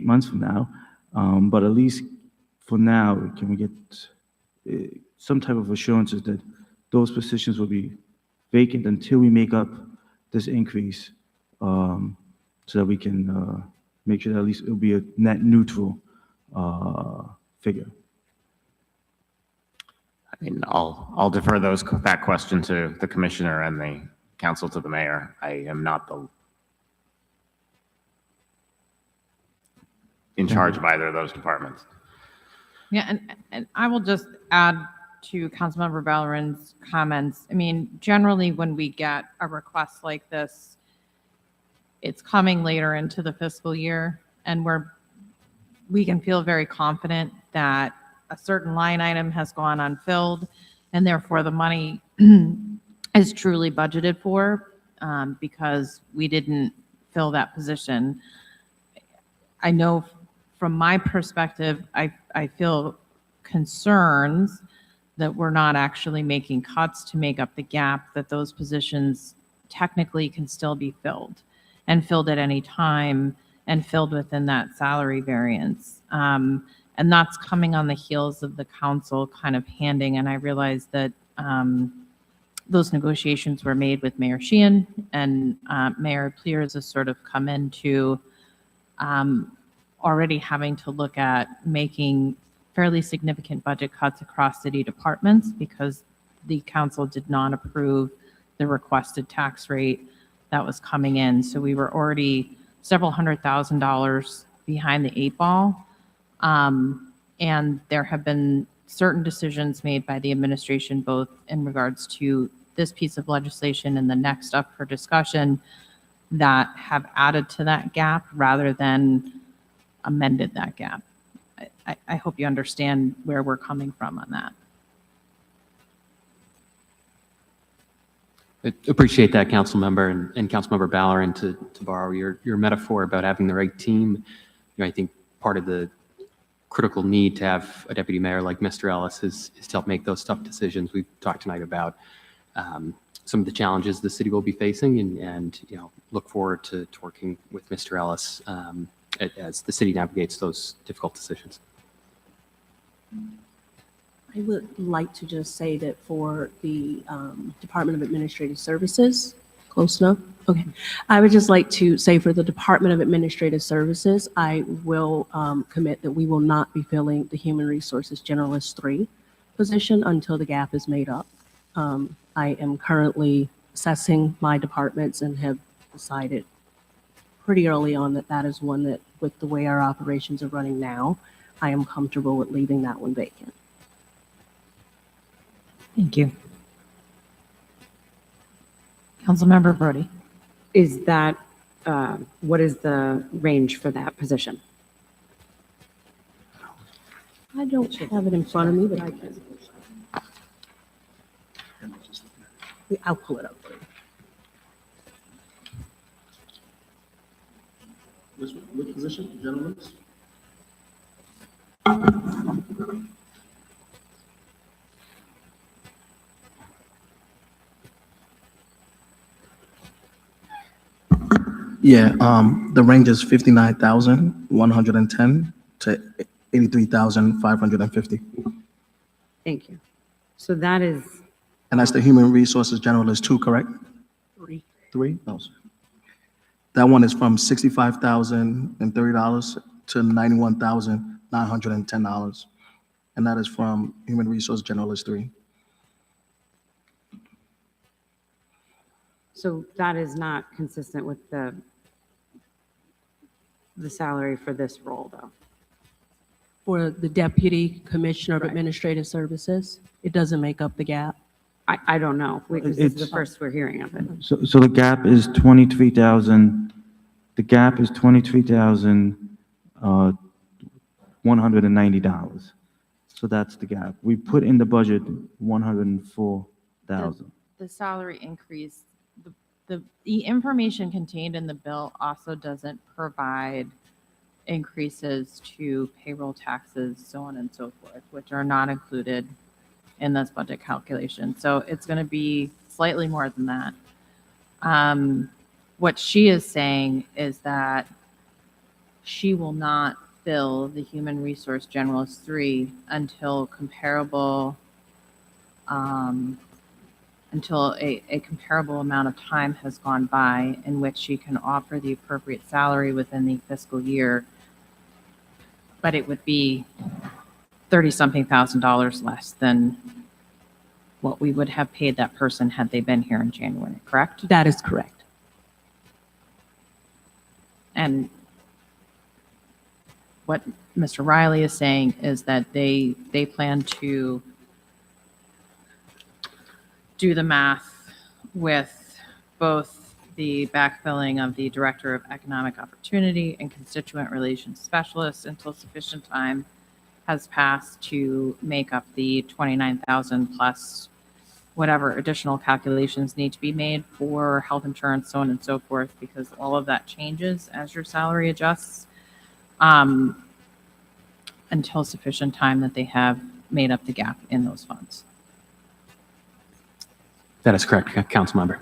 months from now. But at least for now, can we get some type of assurances that those positions will be vacant until we make up this increase, so that we can make sure that at least it'll be a net neutral figure. I mean, I'll defer that question to the commissioner and the council to the mayor. I am not in charge of either of those departments. Yeah, and I will just add to Councilmember Ballerin's comments. I mean, generally, when we get a request like this, it's coming later into the fiscal year, and we can feel very confident that a certain line item has gone unfilled, and therefore the money is truly budgeted for, because we didn't fill that position. I know from my perspective, I feel concerns that we're not actually making cuts to make up the gap, that those positions technically can still be filled, and filled at any time, and filled within that salary variance. And that's coming on the heels of the council kind of handing, and I realize that those negotiations were made with Mayor Sheehan, and Mayor Pliers has sort of come into already having to look at making fairly significant budget cuts across city departments, because the council did not approve the requested tax rate that was coming in. So we were already several $100,000 behind the 8 ball. And there have been certain decisions made by the administration, both in regards to this piece of legislation and the next up for discussion, that have added to that gap rather than amended that gap. I hope you understand where we're coming from on that. I appreciate that, council member, and council member Ballerin, to borrow your metaphor about having the right team. I think part of the critical need to have a deputy mayor like Mr. Ellis is to help make those tough decisions. We've talked tonight about some of the challenges the city will be facing, and look forward to working with Mr. Ellis as the city navigates those difficult decisions. I would like to just say that for the Department of Administrative Services, close enough? Okay. I would just like to say for the Department of Administrative Services, I will commit that we will not be filling the Human Resources Generalist 3 position until the gap is made up. I am currently assessing my departments and have decided pretty early on that that is one that, with the way our operations are running now, I am comfortable with leaving that one vacant. Thank you. Councilmember Brody. Is that, what is the range for that position? I don't have it in front of me, but I can. I'll pull it up for you. Which position, gentlemen? Yeah, the range is 59,110 to 83,550. Thank you. So that is, And that's the Human Resources Generalist 2, correct? 3. 3? No, sir. That one is from $65,030 to $91,910. And that is from Human Resource Generalist 3. so that is not consistent with the salary for this role, though. For the Deputy Commissioner of Right. Administrative Services, it doesn't make up the gap. I don't know, because this is the It's- first we're hearing of it. So the gap is 23,000, the gap is $23,190. So that's the gap. We put in the budget 104,000. The salary increase, the information contained in the bill also doesn't provide increases to payroll taxes, so on and so forth, which are not included in this budget calculation. So it's going to be slightly more than that. What she is saying is that she will not fill the Human Resource Generalist 3 until comparable, until a comparable amount of time has gone by in which she can offer the appropriate salary within the fiscal year. But it would be 30-something thousand dollars less than what we would have paid that person had they been here in January, correct? That is correct. And what Mr. Riley is saying is that they plan to do the math with both the backfilling of the Director of Economic Opportunity and Constituent Relations Specialist until sufficient time has passed to make up the 29,000 plus whatever additional calculations need to be made for health insurance, so on and so forth, because all of that changes as your salary adjusts, until sufficient time that they have made up the gap in those funds. That is correct, council member.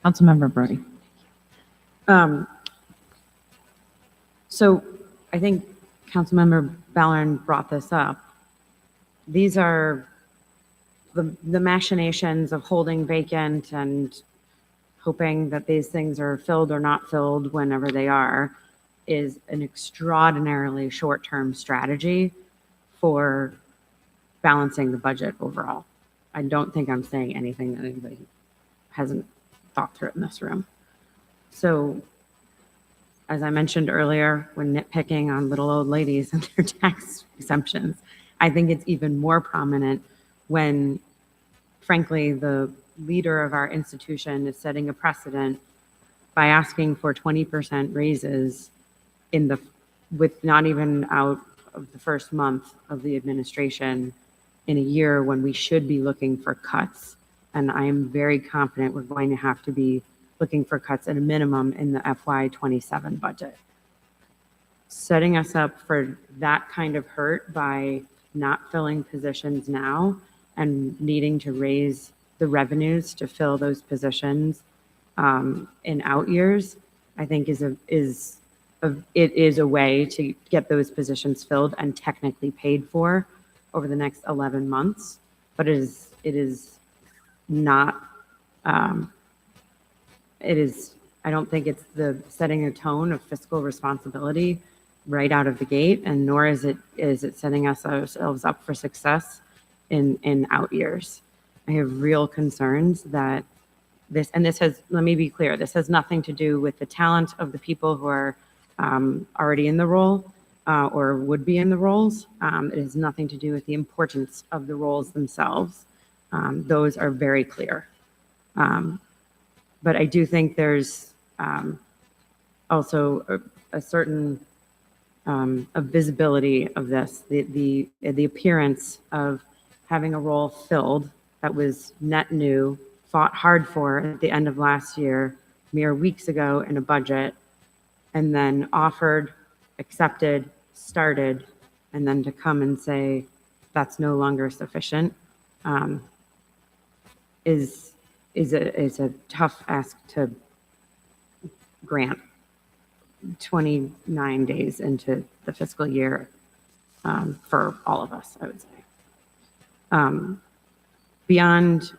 Councilmember Brody. So I think Councilmember Ballard brought this up. These are the machinations of holding vacant and hoping that these things are filled or not filled whenever they are is an extraordinarily short-term strategy for balancing the budget overall. I don't think I'm saying anything that anybody hasn't thought through in this room. So as I mentioned earlier, when nitpicking on little old ladies and their tax exemptions, I think it's even more prominent when, frankly, the leader of our institution is setting a precedent by asking for 20% raises with not even out of the first month of the administration in a year when we should be looking for cuts. And I am very confident we're going to have to be looking for cuts at a minimum in the FY27 budget. Setting us up for that kind of hurt by not filling positions now and needing to raise the revenues to fill those positions in out years, I think it is a way to get those positions filled and technically paid for over the next 11 months. But it is not, I don't think it's the setting a tone of fiscal responsibility right out of the gate, and nor is it setting ourselves up for success in out years. I have real concerns that let me be clear, this has nothing to do with the talent of the people who are already in the role or would be in the roles. It has nothing to do with the importance of the roles themselves. Those are very clear. But I do think there's also a certain a visibility of this, the appearance of having a role filled that was net new, fought hard for at the end of last year, mere weeks ago in a budget, and then offered, accepted, started, and then to come and say, that's no longer sufficient, is a tough ask to grant 29 days into the fiscal year for all of us, I would say. Beyond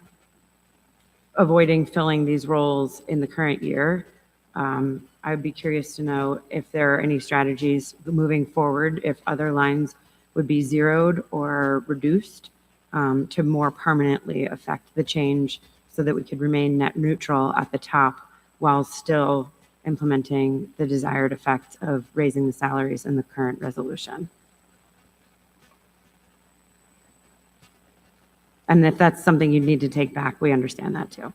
avoiding filling these roles in the current year, I would be curious to know if there are any strategies moving forward, if other lines would be zeroed or reduced to more permanently affect the change so that we could remain net neutral at the top while still implementing the desired effects of raising the salaries in the current resolution. And if that's something you need to take back, we understand that too.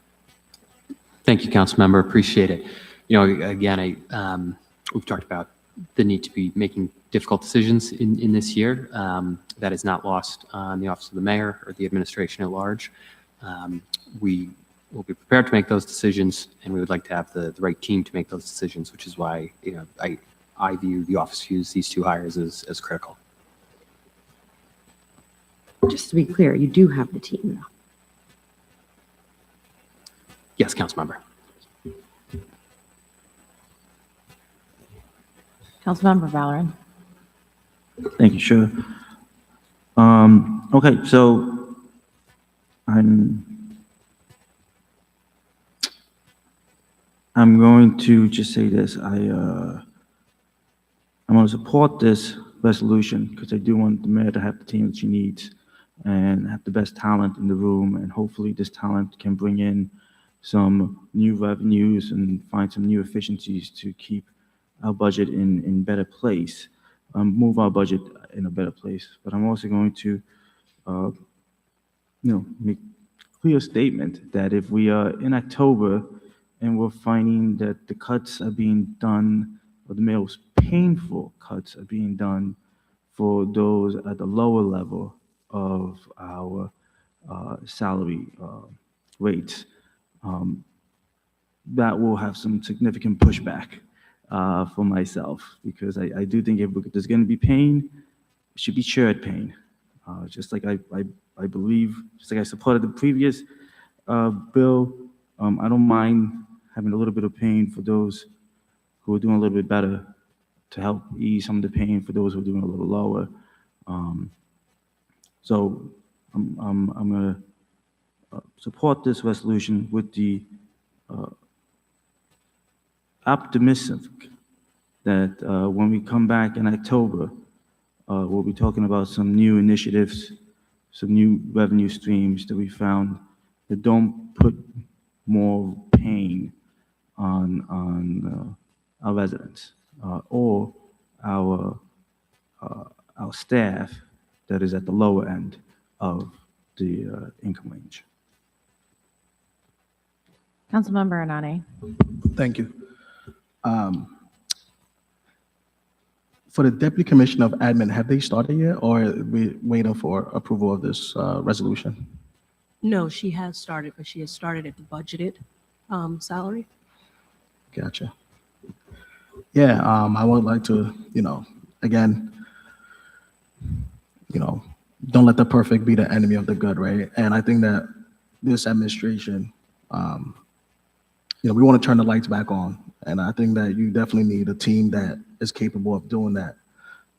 Thank you, Councilmember. Appreciate it. You know, again, we've talked about the need to be making difficult decisions in this year. That is not lost on the Office of the Mayor or the administration at large. We will be prepared to make those decisions, and we would like to have the right team to make those decisions, which is why, you know, I view, the office views these two hires as critical. Just to be clear, you do have the team though. Yes, Councilmember. Councilmember Valorem. Thank you, sure. Okay, so I'm going to just say this. I'm going to support this resolution because I do want the mayor to have the team that she needs and have the best talent in the room, and hopefully this talent can bring in some new revenues and find some new efficiencies to keep our budget in better place, move our budget in a better place. But I'm also going to, make a clear statement that if we are in October and we're finding that the cuts are being done, or the most painful cuts are being done for those at the lower level of our salary rates, that will have some significant pushback for myself, because I do think if there's going to be pain, it should be shared pain. Just like I believe, just like I supported the previous bill, I don't mind having a little bit of pain for those who are doing a little bit better to help ease some of the pain for those who are doing a little lower. So I'm going to support this resolution with the optimistic that when we come back in October, we'll be talking about some new initiatives, some new revenue streams that we found that don't put more pain on our residents or our staff that is at the lower end of the income range. Councilmember Anani. Thank you. For the Deputy Commissioner of Admin, have they started yet, or are we waiting for approval of this resolution? No, she has started, but she has started at the budgeted salary. Gotcha. Yeah, I would like to, again, don't let the perfect be the enemy of the good, right? And I think that this administration, we want to turn the lights back on. And I think that you definitely need a team that is capable of doing that.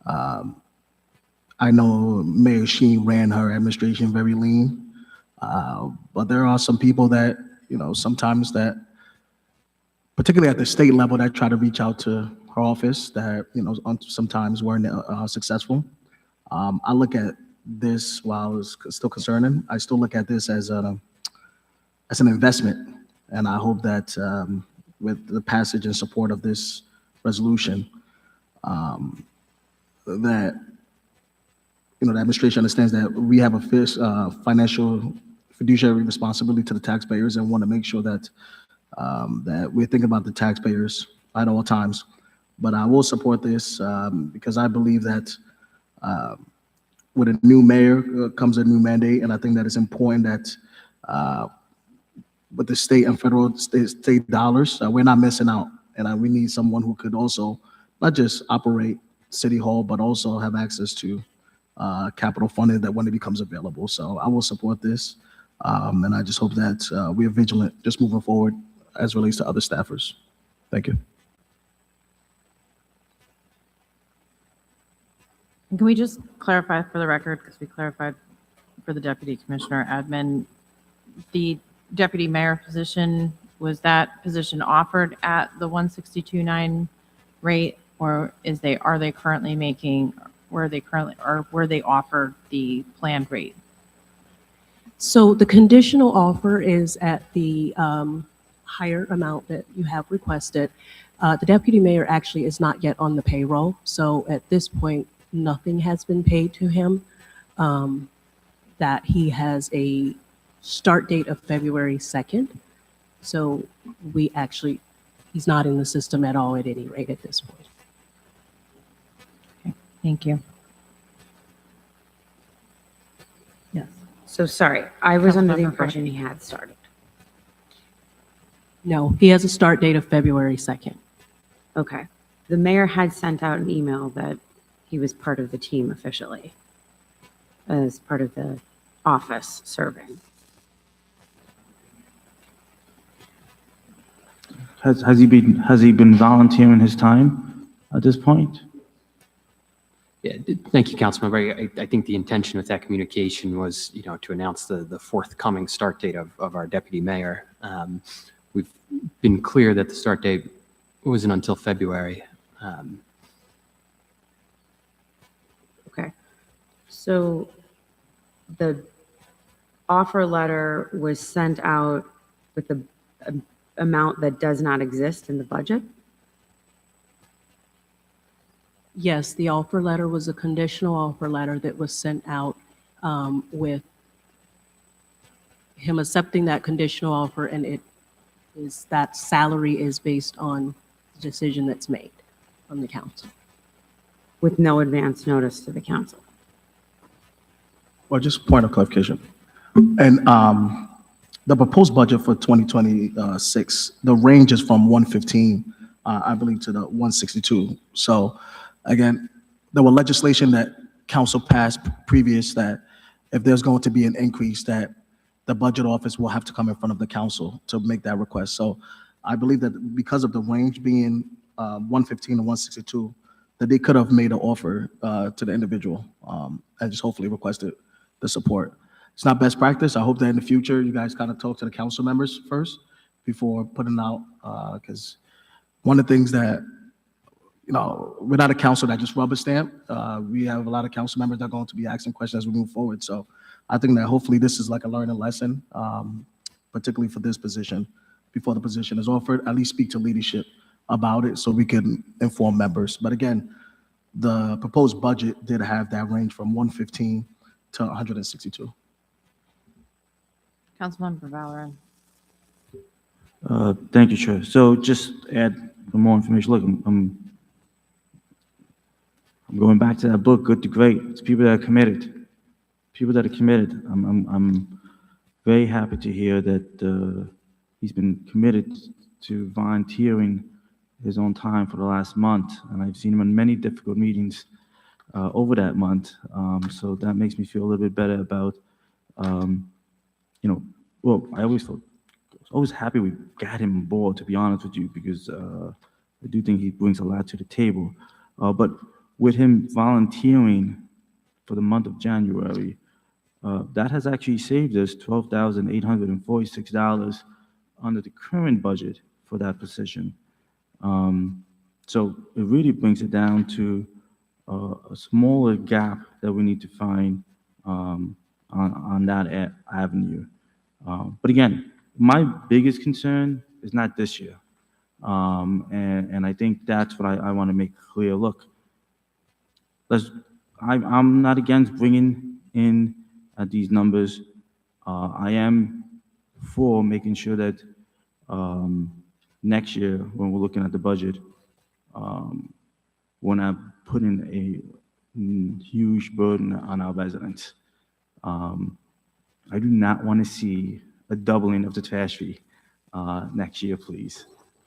I know Mayor Sheen ran her administration very lean, but there are some people that, sometimes that, particularly at the state level, that try to reach out to her office that, sometimes weren't successful. I look at this, while it's still concerning, I still look at this as an investment. And I hope that with the passage and support of this resolution, that the administration understands that we have a financial fiduciary responsibility to the taxpayers, and want to make sure that that we're thinking about the taxpayers at all times. But I will support this because I believe that with a new mayor comes a new mandate, and I think that it's important that with the state and federal state dollars, we're not missing out. And we need someone who could also not just operate City Hall, but also have access to capital funding that when it becomes available. So I will support this. And I just hope that we are vigilant just moving forward as relates to other staffers. Thank you. And can we just clarify for the record, because we clarified for the deputy commissioner admin, the deputy mayor position, was that position offered at the 162.9 rate, or are they currently making, were they offered the planned rate? So the conditional offer is at the higher amount that you have requested. The deputy mayor actually is not yet on the payroll. So at this point, nothing has been paid to him. That he has a start date of February 2nd. So he's not in the system at all at any rate at this point. Okay, thank you. Yes. So sorry, I was under the Councilmember impression he had started. No, he has a start date of February 2nd. Okay. The mayor had sent out an email that he was part of the team officially, as part of the office serving. Has he been volunteering his time at this point? Yeah, thank you, Councilmember. I think the intention with that communication was, to announce the forthcoming start date of our deputy mayor. We've been clear that the start date wasn't until February. Okay. So the offer letter was sent out with the amount that does not exist in the budget? Yes, the offer letter was a conditional offer letter that was sent out with him accepting that conditional offer, and that salary is based on the decision that's made from the council. With no advance notice to the council? Well, just point of clarification. And the proposed budget for 2026, the range is from 115, I believe, to the 162. So again, there were legislation that council passed previous that if there's going to be an increase, that the budget office will have to come in front of the council to make that request. So I believe that because of the range being 115 to 162, that they could have made an offer to the individual and just hopefully requested the support. It's not best practice. I hope that in the future, you guys kind of talk to the council members first before putting out, because one of the things that, we're not a council that just rubber stamp. We have a lot of council members that are going to be asking questions as we move forward. So I think that hopefully this is like a learning lesson, particularly for this position. Before the position is offered, at least speak to leadership about it so we can inform members. But again, the proposed budget did have that range from 115 to 162. Councilmember Valorem. Thank you, Chair. So just add for more information. Look, I'm going back to that book, Good to Great. It's people that are committed. People that are committed. I'm very happy to hear that he's been committed to volunteering his own time for the last month, and I've seen him in many difficult meetings over that month. So that makes me feel a little bit better about, well, I was always happy we got him on board, to be honest with you, because I do think he brings a lot to the table. But with him volunteering for the month of January, that has actually saved us $12,846 under the current budget for that position. So it really brings it down to a smaller gap that we need to find on that avenue. But again, my biggest concern is not this year. And I think that's what I want to make clear. Look, I'm not against bringing in these numbers. I am for making sure that next year, when we're looking at the budget, we're not putting a huge burden on our residents. I do not want to see a doubling of the trash fee next year, please.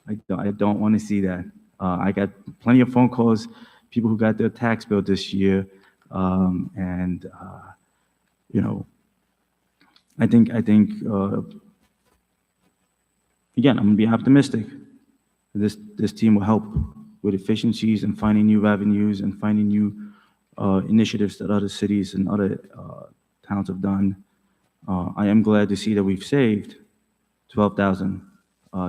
I don't want to see that. I got plenty of phone calls, people who got their tax bill this year And, you know, I think, again, I'm gonna be optimistic. This team will help with efficiencies and finding new revenues and finding new initiatives that other cities and other towns have done. I am glad to see that we've saved 12,000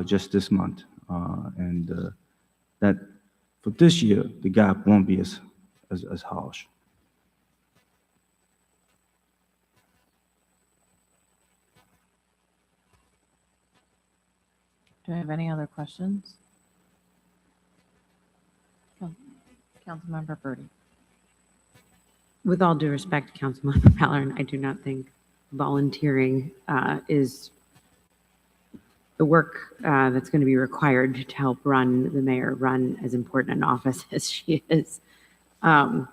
just this month, and that for this year the gap won't be as harsh. Do I have any other questions? Councilmember Birdie. With all due respect, Councilmember Halloran, I do not think volunteering is the work that's going to be required to help run the mayor run as important an office as she is. In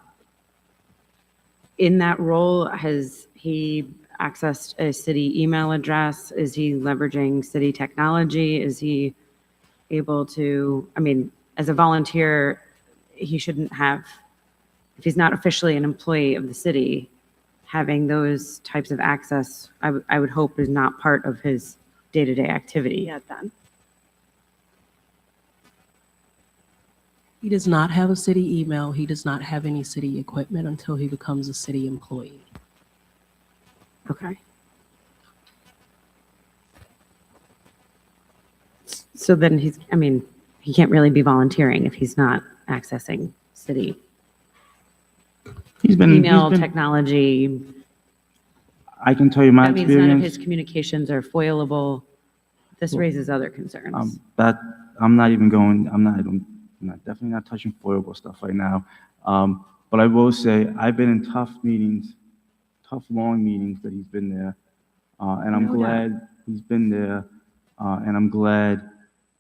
that role, has he accessed a city email address? Is he leveraging city technology? Is he able to, I mean, as a volunteer, he shouldn't have, if he's not officially an employee of the city, having those types of access, I would hope is not part of his day-to-day activity yet then. He does not have a city email. He does not have any city equipment until he becomes a city employee. Okay. So then he's, I mean, he can't really be volunteering if he's not accessing city email technology. I can tell you my That means none of his experience. communications are foilable. This raises other concerns. That I'm not even going. I'm not definitely not touching foilable stuff right now. But I will say I've been in tough meetings, tough long meetings that he's been there, and I'm glad he's been there, and I'm glad.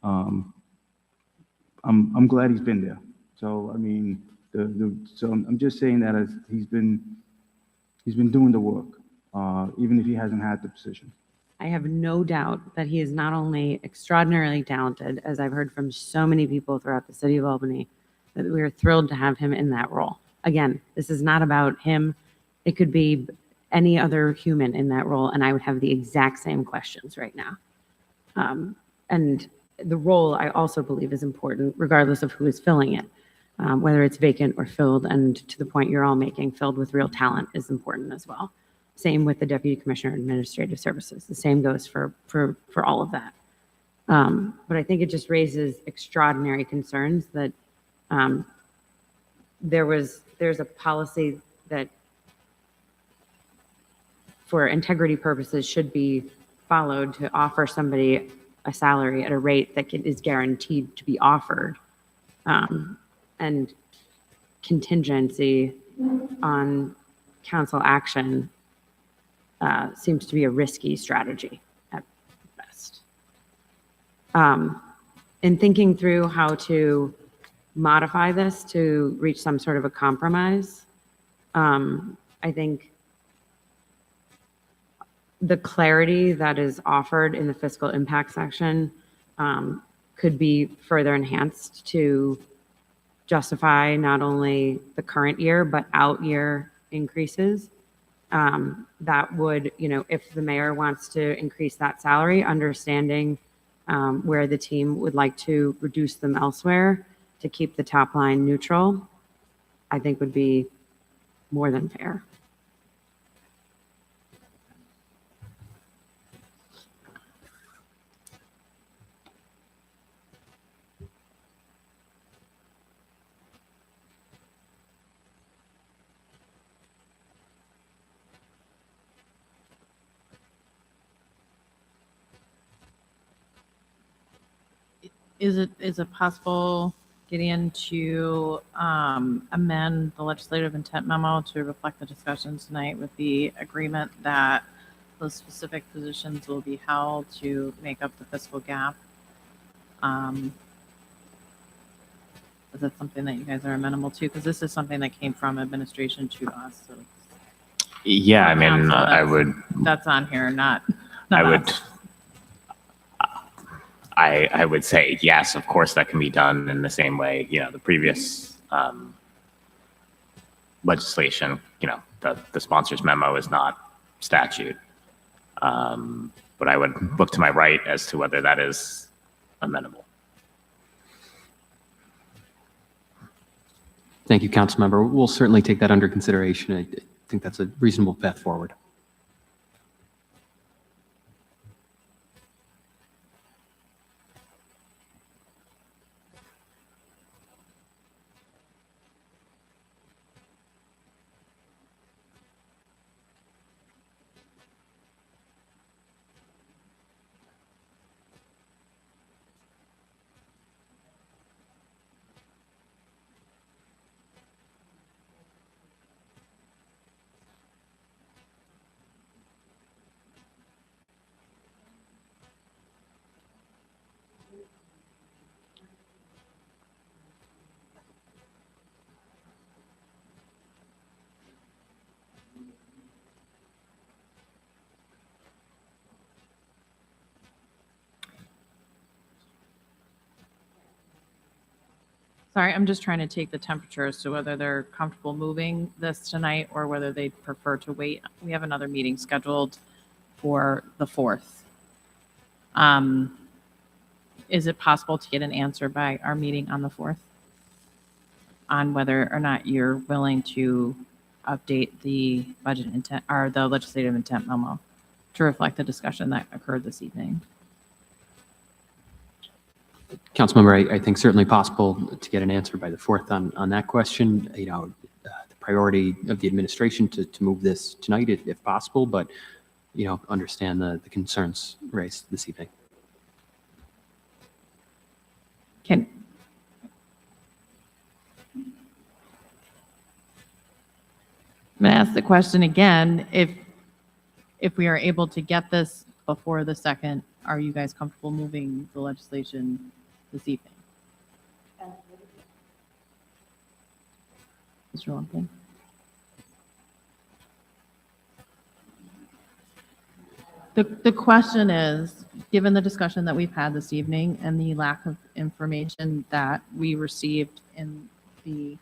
I'm glad he's been there. So I mean, so I'm just saying that as he's been doing the work, even if he hasn't had the position. I have no doubt that he is not only extraordinarily talented, as I've heard from so many people throughout the city of Albany, that we are thrilled to have him in that role. Again, this is not about him. It could be any other human in that role, and I would have the exact same questions right now. And the role, I also believe, is important, regardless of who is filling it, whether it's vacant or filled, and to the point you're all making, filled with real talent is important as well. Same with the Deputy Commissioner of Administrative Services. The same goes for all of that. But I think it just raises extraordinary concerns that there's a policy that for integrity purposes should be followed to offer somebody a salary at a rate that is guaranteed to be offered, and contingency on council action seems to be a risky strategy at best. In thinking through how to modify this to reach some sort of a compromise, I think the clarity that is offered in the fiscal impact section could be further enhanced to justify not only the current year, but out year increases. That would, if the mayor wants to increase that salary, understanding where the team would like to reduce them elsewhere to keep the top line neutral, I think would be more than fair. Is it possible, Gideon, to amend the legislative intent memo to reflect the discussions tonight with the agreement that those specific positions will be held to make up the fiscal gap? Is that something that you guys are amenable to? Because this is something that came from administration to us. So Yeah, I mean, council, I would. That's on here, not I would. us. I would say yes, of course that can be done in the same way, the previous legislation, the sponsor's memo is not statute. But I would look to my right as to whether that is amenable. Thank you, Councilmember. We'll certainly take that under consideration. I think that's a reasonable path forward. Sorry, I'm just trying to take the temperature as to whether they're comfortable moving this tonight or whether they prefer to wait. We have another meeting scheduled for the 4th. Is it possible to get an answer by our meeting on the 4th on whether or not you're willing to update the budget intent or the legislative intent memo to reflect the discussion that occurred this evening? Councilmember, I think certainly possible to get an answer by the 4th on that question. The priority of the administration to move this tonight if possible, but understand the concerns raised this evening. I'm going to ask the question again. If we are able to get this before the 2nd, are you guys comfortable moving the legislation this evening? Mr. Lumpkin? The question is, given the discussion that we've had this evening and the lack of information that we received in the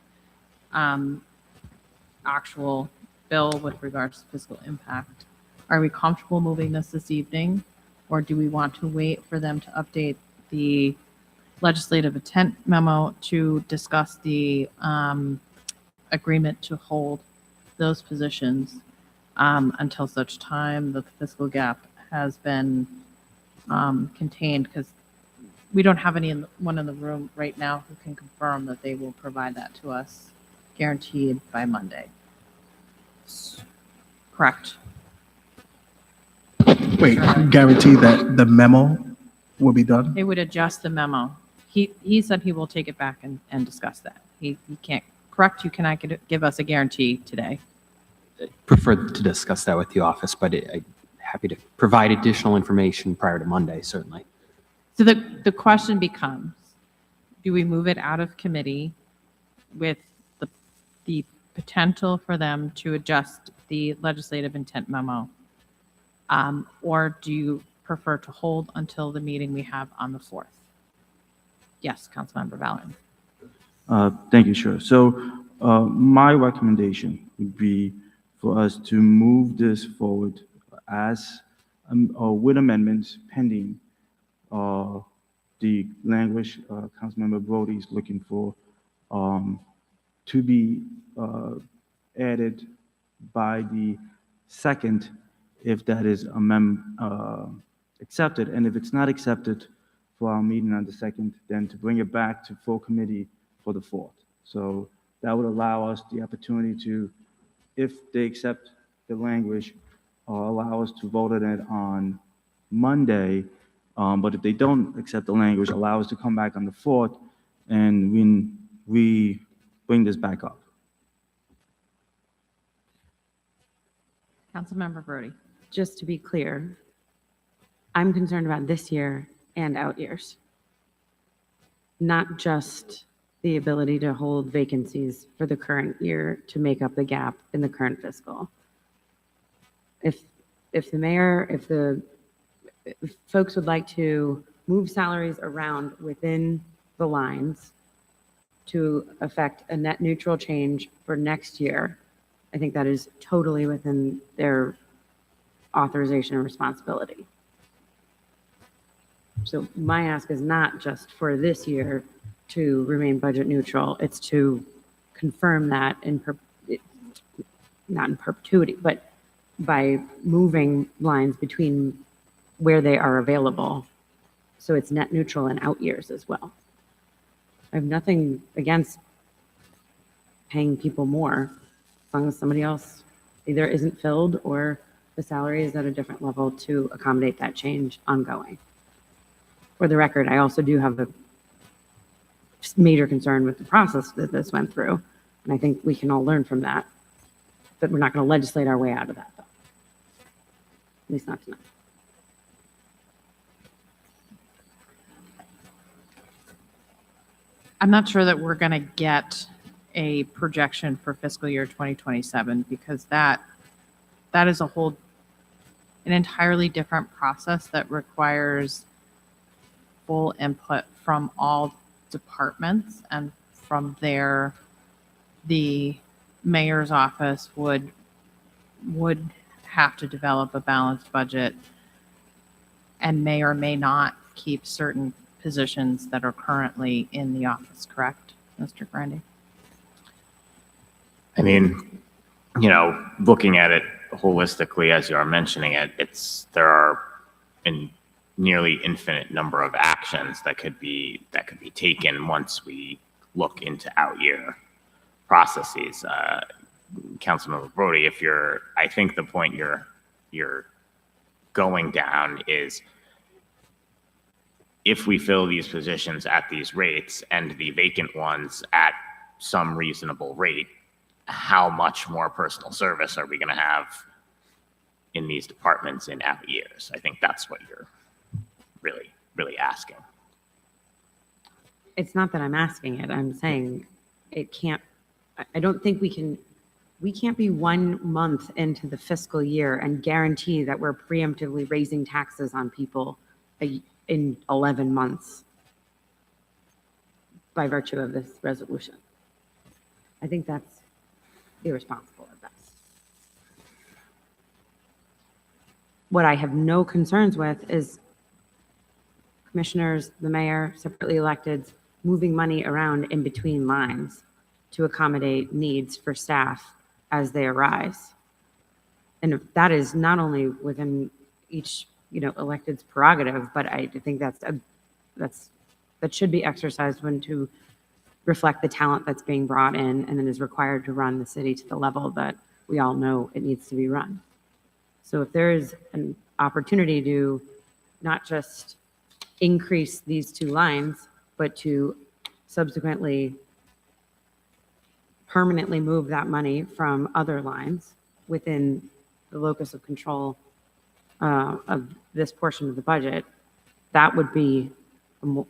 actual bill with regards to fiscal impact, are we comfortable moving this evening, or do we want to wait for them to update the legislative intent memo to discuss the agreement to hold those positions until such time that the fiscal gap has been contained? Because we don't have anyone in the room right now who can confirm that they will provide that to us guaranteed by Monday. Correct. Wait, guarantee that the memo will be done? They would adjust the memo. He said he will take it back and discuss that. He can't, correct, you cannot give us a guarantee today. Prefer to discuss that with the office, but I'm happy to provide additional information prior to Monday, certainly. So the question becomes, do we move it out of committee with the potential for them to adjust the legislative intent memo? Or do you prefer to hold until the meeting we have on the 4th? Yes, Councilmember Valen. Thank you, sure. So my recommendation would be for us to move this forward as with amendments pending the language Councilmember Brody is looking for to be added by the 2nd, if that is accepted. And if it's not accepted for our meeting on the 2nd, then to bring it back to full committee for the 4th. So that would allow us the opportunity to, if they accept the language, allow us to vote on it on Monday. But if they don't accept the language, allow us to come back on the 4th and we bring this back up. Councilmember Brody. Just to be clear, I'm concerned about this year and out years, not just the ability to hold vacancies for the current year to make up the gap in the current fiscal. If the mayor, if folks would like to move salaries around within the lines to affect a net neutral change for next year, I think that is totally within their authorization and responsibility. So my ask is not just for this year to remain budget neutral, it's to confirm that not in perpetuity, but by moving lines between where they are available. So it's net neutral in out years as well. I have nothing against paying people more as long as somebody else either isn't filled or the salary is at a different level to accommodate that change ongoing. For the record, I also do have a major concern with the process that this went through. And I think we can all learn from that, but we're not going to legislate our way out of that, though. At least not tonight. I'm not sure that we're going to get a projection for fiscal year 2027 because that is an entirely different process that requires full input from all departments, and from there, the mayor's office would have to develop a balanced budget and may or may not keep certain positions that are currently in the office, correct, Mr. Grundy? I mean, you know, looking at it holistically as you are mentioning it, there are a nearly infinite number of actions that could be taken once we look into out year processes. Councilmember Brody, I think the point you're going down is, if we fill these positions at these rates and the vacant ones at some reasonable rate, how much more personal service are we going to have in these departments in out years? I think that's what you're really asking. It's not that I'm asking it. I'm saying it can't, I don't think we can't be 1 month into the fiscal year and guarantee that we're preemptively raising taxes on people in 11 months by virtue of this resolution. I think that's irresponsible at best. What I have no concerns with is commissioners, the mayor, separately electeds, moving money around in between lines to accommodate needs for staff as they arise. And if that is not only within each, elected's prerogative, but I think that should be exercised when to reflect the talent that's being brought in and then is required to run the city to the level that we all know it needs to be run. So if there is an opportunity to not just increase these two lines, but to subsequently permanently move that money from other lines within the locus of control of this portion of the budget, that would be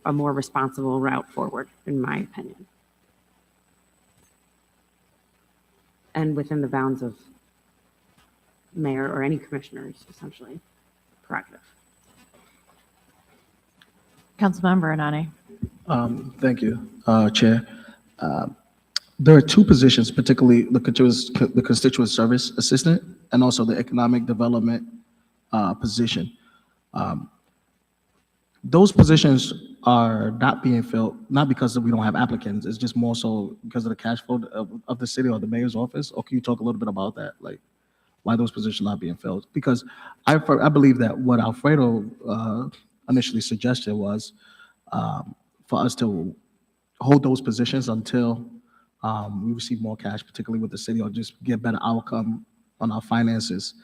a more responsible route forward, in my opinion. And within the bounds of mayor or any commissioners, essentially, prerogative. Councilmember Anani. Thank you, Chair. There are two positions, particularly the constituent service assistant and also the economic development position. Those positions are not being filled, not because we don't have applicants, it's just more so because of the cash flow of the city or the mayor's office. Or can you talk a little bit about that? Like, why those positions are not being filled? Because I believe that what Alfredo initially suggested was for us to hold those positions until we receive more cash, particularly with the city, or just get better outcome on our finances.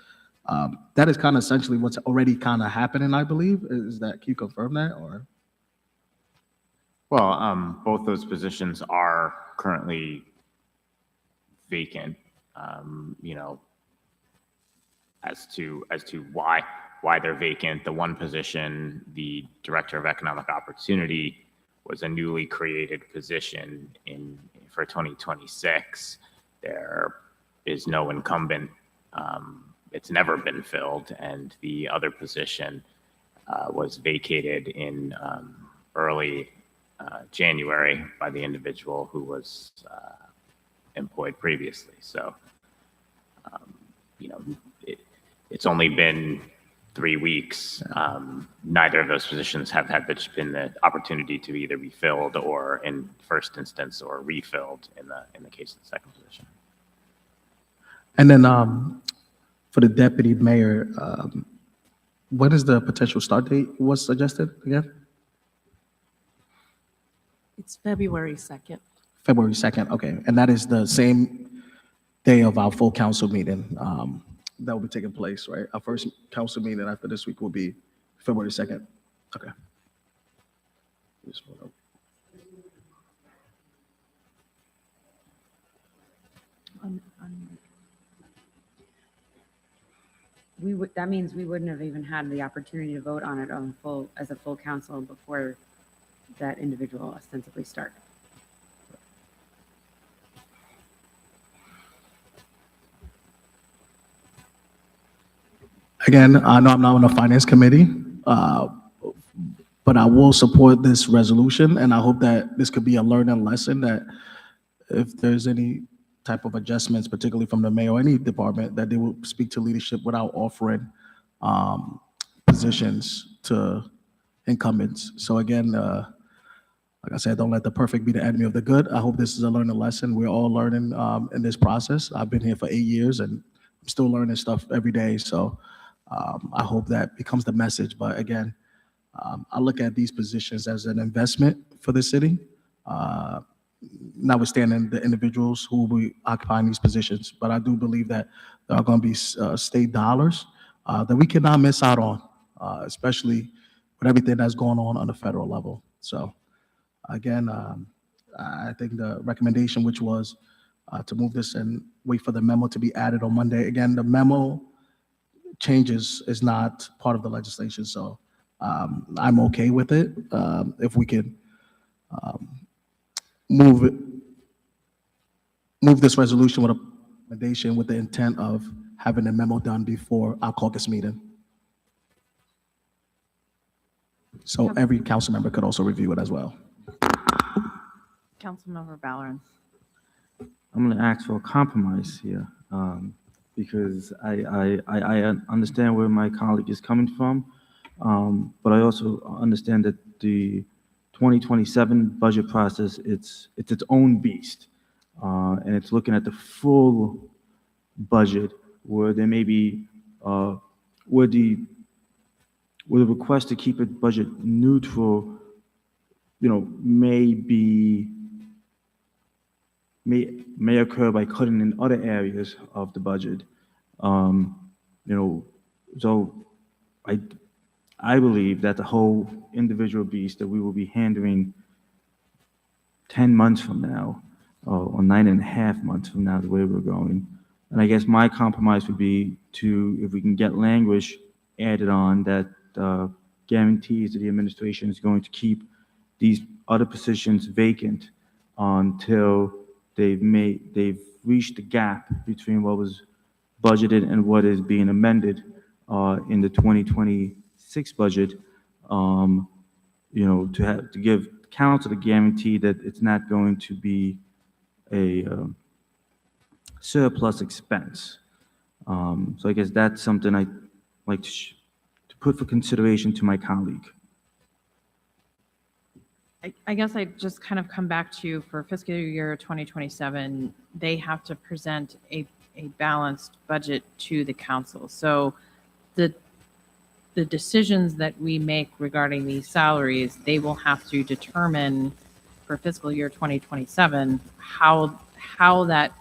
That is kind of essentially what's already kind of happening, I believe. Is that, can you confirm that, or? Well, both those positions are currently vacant. As to why they're vacant, the one position, the Director of Economic Opportunity, was a newly created position for 2026. There is no incumbent. It's never been filled, and the other position was vacated in early January by the individual who was employed previously. So, you know, it's only been 3 weeks. Neither of those positions have been the opportunity to either be filled or, in first instance, or refilled in the case of the second position. And then for the deputy mayor, when is the potential start date was suggested again? It's February 2nd. February 2nd, okay. And that is the same day of our full council meeting that will be taking place, right? Our first council meeting after this week will be February 2nd. Okay. Just wanna- That means we wouldn't have even had the opportunity to vote on it as a full council before that individual ostensibly started. Again, I know I'm not on the finance committee, but I will support this resolution, and I hope that this could be a learning lesson that if there's any type of adjustments, particularly from the mayor or any department, that they will speak to leadership without offering positions to incumbents. So again, like I said, don't let the perfect be the enemy of the good. I hope this is a learning lesson. We're all learning in this process. I've been here for 8 years, and I'm still learning stuff every day. So I hope that becomes the message. But again, I look at these positions as an investment for the city, notwithstanding the individuals who will be occupying these positions. But I do believe that there are going to be state dollars that we cannot miss out on, especially with everything that's going on the federal level. So again, I think the recommendation, which was to move this and wait for the memo to be added on Monday. Again, the memo changes is not part of the legislation, so I'm okay with it. If we could move this resolution with a recommendation with the intent of having a memo done before our caucus meeting. So every council member could also review it as well. Councilmember Ballerin. I'm going to ask for a compromise here because I understand where my colleague is coming from, but I also understand that the 2027 budget process, it's its own beast, and it's looking at the full budget where there may be where the request to keep it budget neutral, you know, may occur by cutting in other areas of the budget. You know, so I believe that the whole individual beast that we will be handling 10 months from now, or 9.5 months from now, the way we're going. And I guess my compromise would be to, if we can get language added on that guarantees that the administration is going to keep these other positions vacant until they've reached the gap between what was budgeted and what is being amended in the 2026 budget. You know, to give council the guarantee that it's not going to be a surplus expense. So I guess that's something I'd like to put for consideration to my colleague. I guess I just kind of come back to, for fiscal year 2027, they have to present a balanced budget to the council. So the decisions that we make regarding these salaries, they will have to determine for fiscal year 2027 how that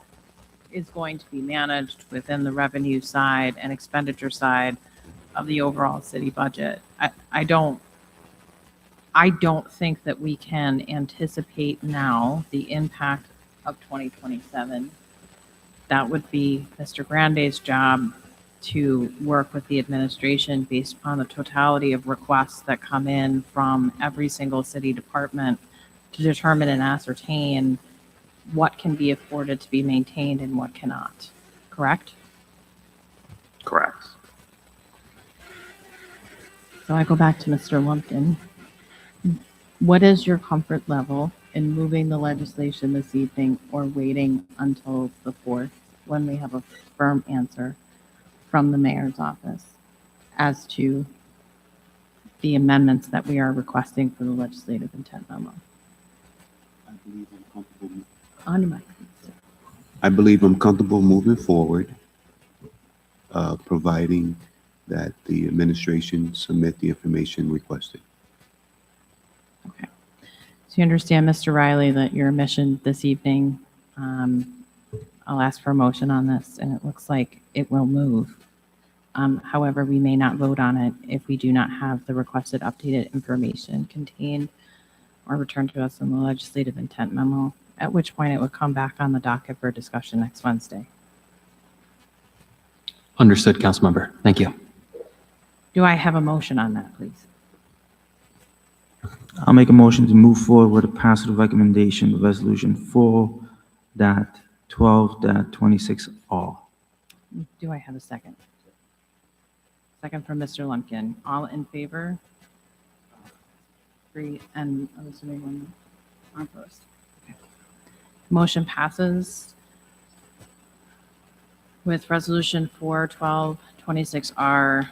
is going to be managed within the revenue side and expenditure side of the overall city budget. I don't think that we can anticipate now the impact of 2027. That would be Mr. Grande's job to work with the administration based upon the totality of requests that come in from every single city department to determine and ascertain what can be afforded to be maintained and what cannot. Correct? Correct. So I go back to Mr. Lumpkin. What is your comfort level in moving the legislation this evening or waiting until the 4th when we have a firm answer from the mayor's office as to the amendments that we are requesting for the legislative intent memo? I believe I'm comfortable. On your mic. I believe I'm comfortable moving forward, providing that the administration submit the information requested. Okay. So you understand, Mr. Riley, that your mission this evening, I'll ask for a motion on this, and it looks like it will move. However, we may not vote on it if we do not have the requested updated information contained or returned to us in the legislative intent memo, at which point it would come back on the docket for discussion next Wednesday. Understood, Councilmember. Thank you. Do I have a motion on that, please? I'll make a motion to move forward with a positive recommendation of Resolution 4-12-26R. Do I have a second? Second from Mr. Lumpkin. All in favor? 3, and I'm assuming 1 opposed. Okay. Motion passes with Resolution 4-12-26R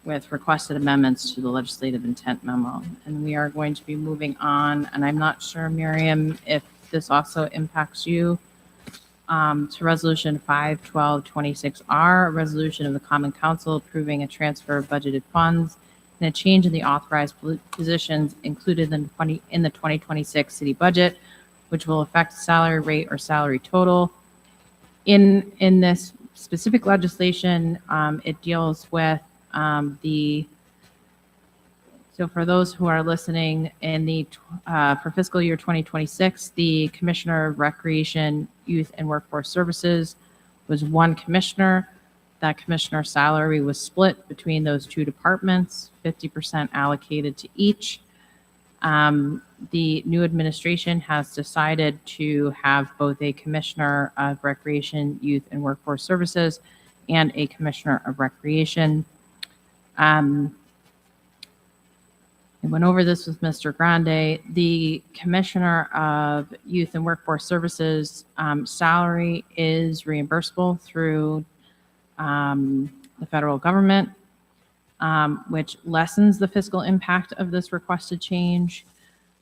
with requested amendments to the legislative intent memo. And we are going to be moving on, and I'm not sure, Miriam, if this also impacts you, to Resolution 5-12-26R, a resolution of the Common Council approving a transfer of budgeted funds and a change in the authorized positions included in the 2026 city budget, which will affect salary rate or salary total. In this specific legislation, it deals with so for those who are listening, for fiscal year 2026, the Commissioner of Recreation, Youth, and Workforce Services was 1 commissioner. That commissioner's salary was split between those 2 departments, 50% allocated to each. The new administration has decided to have both a Commissioner of Recreation, Youth, and Workforce Services and a Commissioner of Recreation. I went over this with Mr. Grande. The Commissioner of Youth and Workforce Services salary is reimbursable through the federal government, which lessens the fiscal impact of this requested change.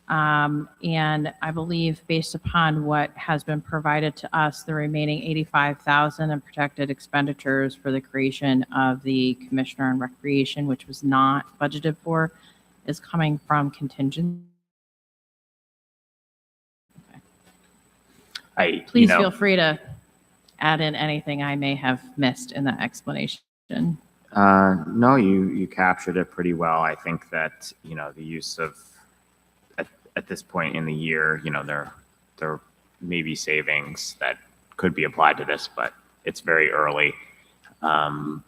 And I believe, based upon what has been provided to us, the remaining $85,000 in protected expenditures for the creation of the Commissioner on Recreation, which was not budgeted for, is coming from contingent. Okay. Please feel free to add in anything I may have missed in that explanation. No, you captured it pretty well. I think that, the use of, at this point in the year, there may be savings that could be applied to this, but it's very early. So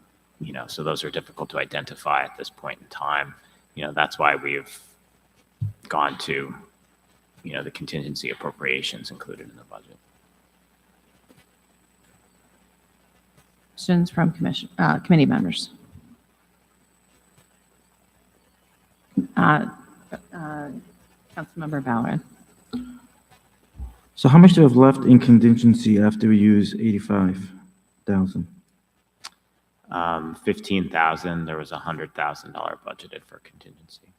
those are difficult to identify at this point in time. That's why we've gone to, the contingency appropriations included in the budget. Questions from committee members? Councilmember Ballard. So how much do we have left in contingency after we use 85,000? 15,000. There was $100,000 budgeted for contingency.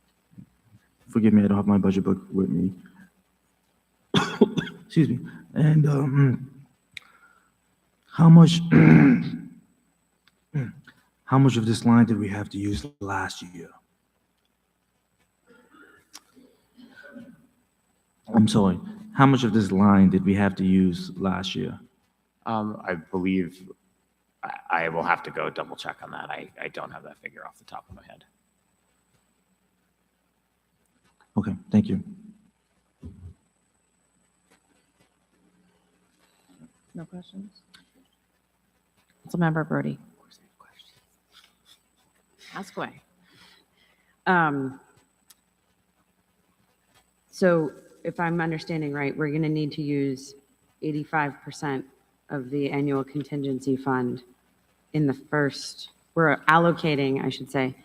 Forgive me, I don't have my budget book with me. Excuse me. And how much of this line did we have to use last year? I'm sorry. How much of this line did we have to use last year? I believe I will have to go double check on that. I don't have that figure off the top of my head. Okay, thank you. No questions? Councilmember Brody. Ask away. So if I'm understanding right, we're going to need to use 85% of the annual contingency fund in the first, we're allocating, I should say,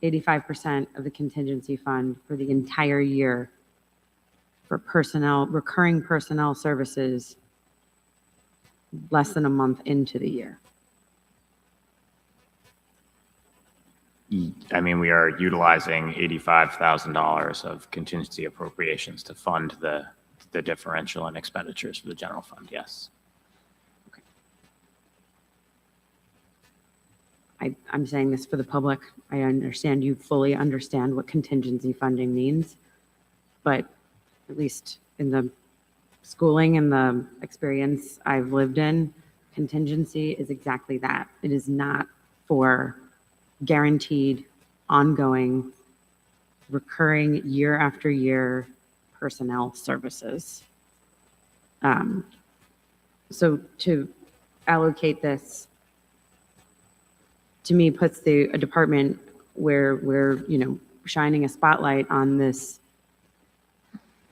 85% of the contingency fund for the entire year for personnel, recurring personnel services less than a month into the year? I mean, we are utilizing $85,000 of contingency appropriations to fund the differential in expenditures for the general fund, yes. I'm saying this for the public. I understand you fully understand what contingency funding means, but at least in the schooling and the experience I've lived in, contingency is exactly that. It is not for guaranteed, ongoing, recurring year after year personnel services. So to allocate this, to me, puts a department where we're, shining a spotlight on this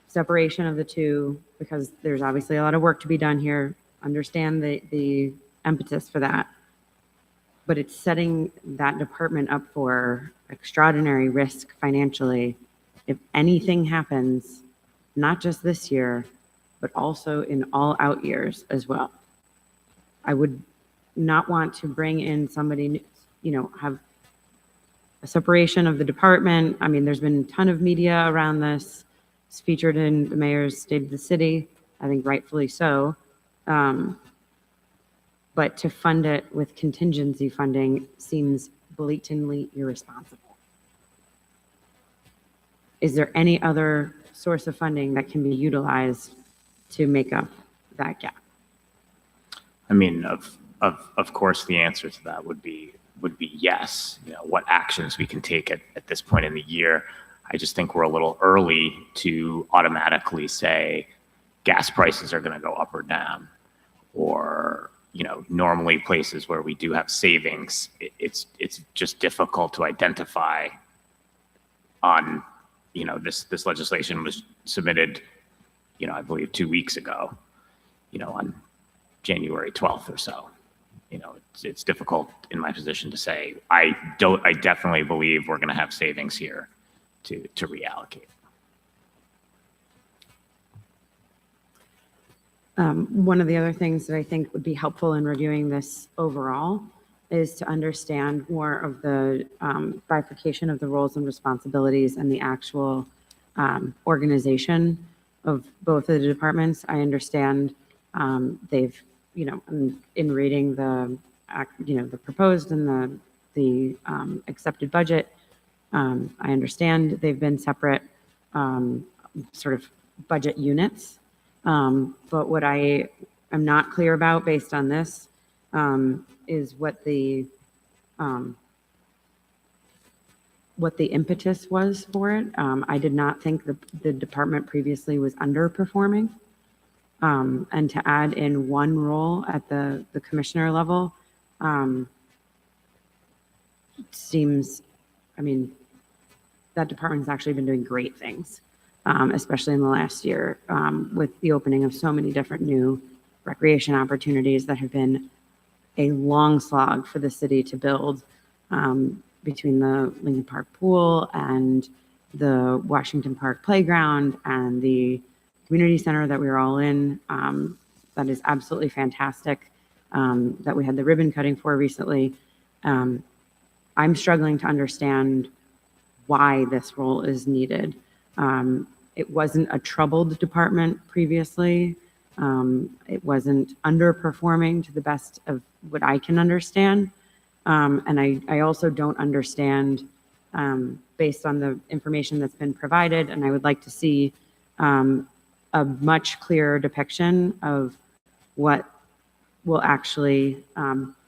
separation of the two, because there's obviously a lot of work to be done here. Understand the impetus for that. But it's setting that department up for extraordinary risk financially if anything happens, not just this year, but also in all out years as well. I would not want to bring in somebody, have a separation of the department. I mean, there's been a ton of media around this. It's featured in the mayor's State of the City, I think rightfully so. But to fund it with contingency funding seems blatantly irresponsible. Is there any other source of funding that can be utilized to make up that gap? I mean, of course, the answer to that would be yes. What actions we can take at this point in the year. I just think we're a little early to automatically say gas prices are going to go up or down, or normally places where we do have savings, it's just difficult to identify on, this legislation was submitted, I believe 2 weeks ago, on January 12th or so. It's difficult in my position to say. I definitely believe we're going to have savings here to reallocate. One of the other things that I think would be helpful in reviewing this overall is to understand more of the bifurcation of the roles and responsibilities and the actual organization of both of the departments. I understand they've, in reading the proposed and the accepted budget, I understand they've been separate sort of budget units. But what I am not clear about based on this is what the impetus was for it. I did not think the department previously was underperforming. And to add in one role at the commissioner level seems, that department's actually been doing great things. Especially in the last year, with the opening of so many different new recreation opportunities that have been a long slog for the city to build, between the Lincoln Park pool and the Washington Park playground and the community center that we were all in. That is absolutely fantastic, that we had the ribbon cutting for recently. I'm struggling to understand why this role is needed. It wasn't a troubled department previously. It wasn't underperforming to the best of what I can understand. And I also don't understand, based on the information that's been provided, and I would like to see a much clearer depiction of what will actually,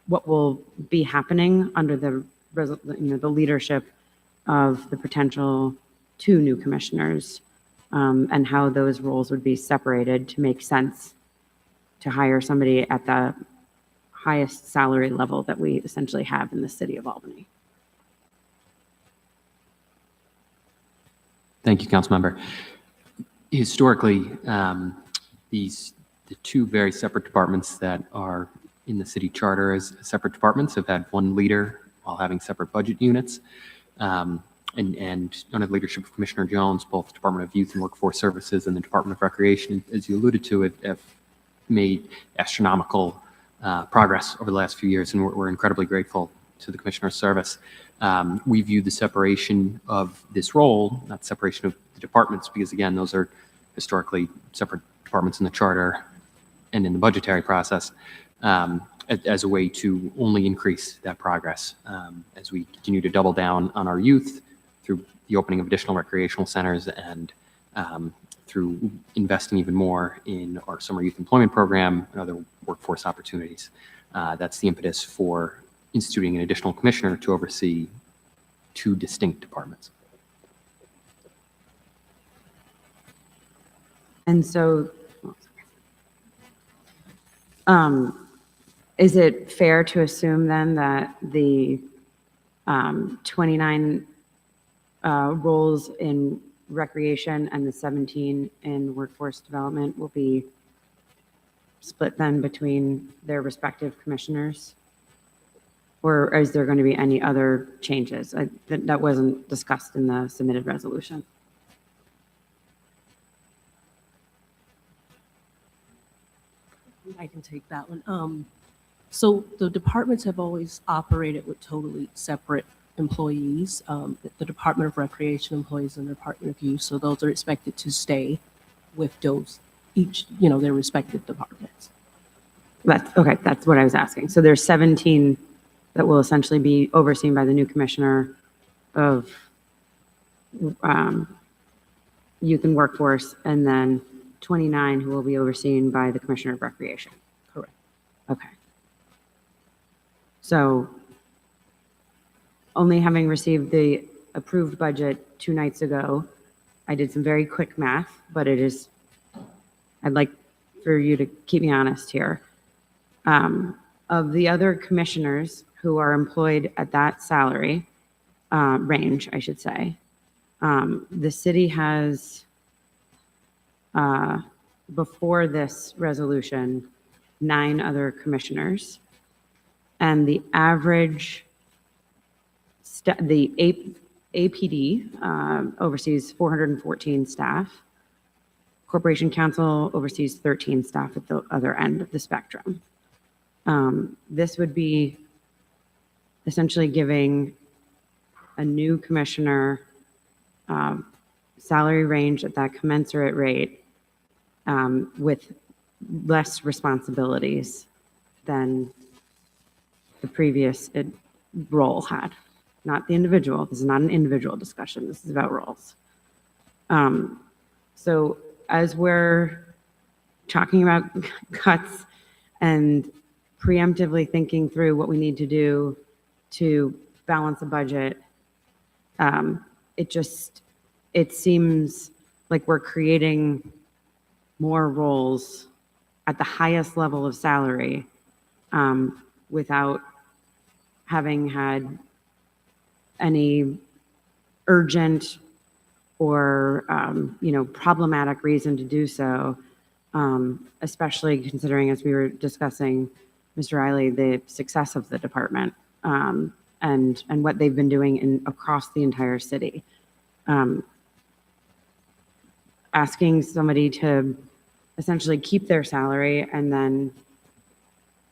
what will be happening under the leadership of the potential 2 new commissioners, and how those roles would be separated to make sense to hire somebody at the highest salary level that we essentially have in the city of Albany. Thank you, Councilmember. Historically, the 2 very separate departments that are in the city charter as separate departments have had one leader while having separate budget units. and under the leadership of Commissioner Jones, both the Department of Youth and Workforce Services and the Department of Recreation, as you alluded to, have made astronomical progress over the last few years, and we're incredibly grateful to the Commissioner's service. We view the separation of this role, not the separation of the departments, because again, those are historically separate departments in the charter and in the budgetary process, as a way to only increase that progress as we continue to double down on our youth through the opening of additional recreational centers and through investing even more in our summer youth employment program and other workforce opportunities. That's the impetus for instituting an additional commissioner to oversee 2 distinct departments. And so, is it fair to assume then that the 29 roles in recreation and the 17 in workforce development will be split then between their respective commissioners? Or is there going to be any other changes? That wasn't discussed in the submitted resolution. I can take that one. So the departments have always operated with totally separate employees, the Department of Recreation employees and the Department of Youth. So those are expected to stay with those, each, their respective departments. That's okay. That's what I was asking. So there's 17 that will essentially be overseen by the new commissioner of youth and workforce, and then 29 who will be overseen by the commissioner of recreation. Correct. Okay. So only having received the approved budget 2 nights ago, I did some very quick math, but I'd like for you to keep me honest here. Of the other commissioners who are employed at that salary range, I should say, the city has, before this resolution, 9 other commissioners, and the average, the APD oversees 414 staff. Corporation Counsel oversees 13 staff at the other end of the spectrum. This would be essentially giving a new commissioner salary range at that commensurate rate with less responsibilities than the previous role had. Not the individual. This is not an individual discussion. This is about roles. So as we're talking about cuts and preemptively thinking through what we need to do to balance a budget, it seems like we're creating more roles at the highest level of salary without having had any urgent or problematic reason to do so, especially considering, as we were discussing, Mr. Riley, the success of the department and what they've been doing across the entire city. Asking somebody to essentially keep their salary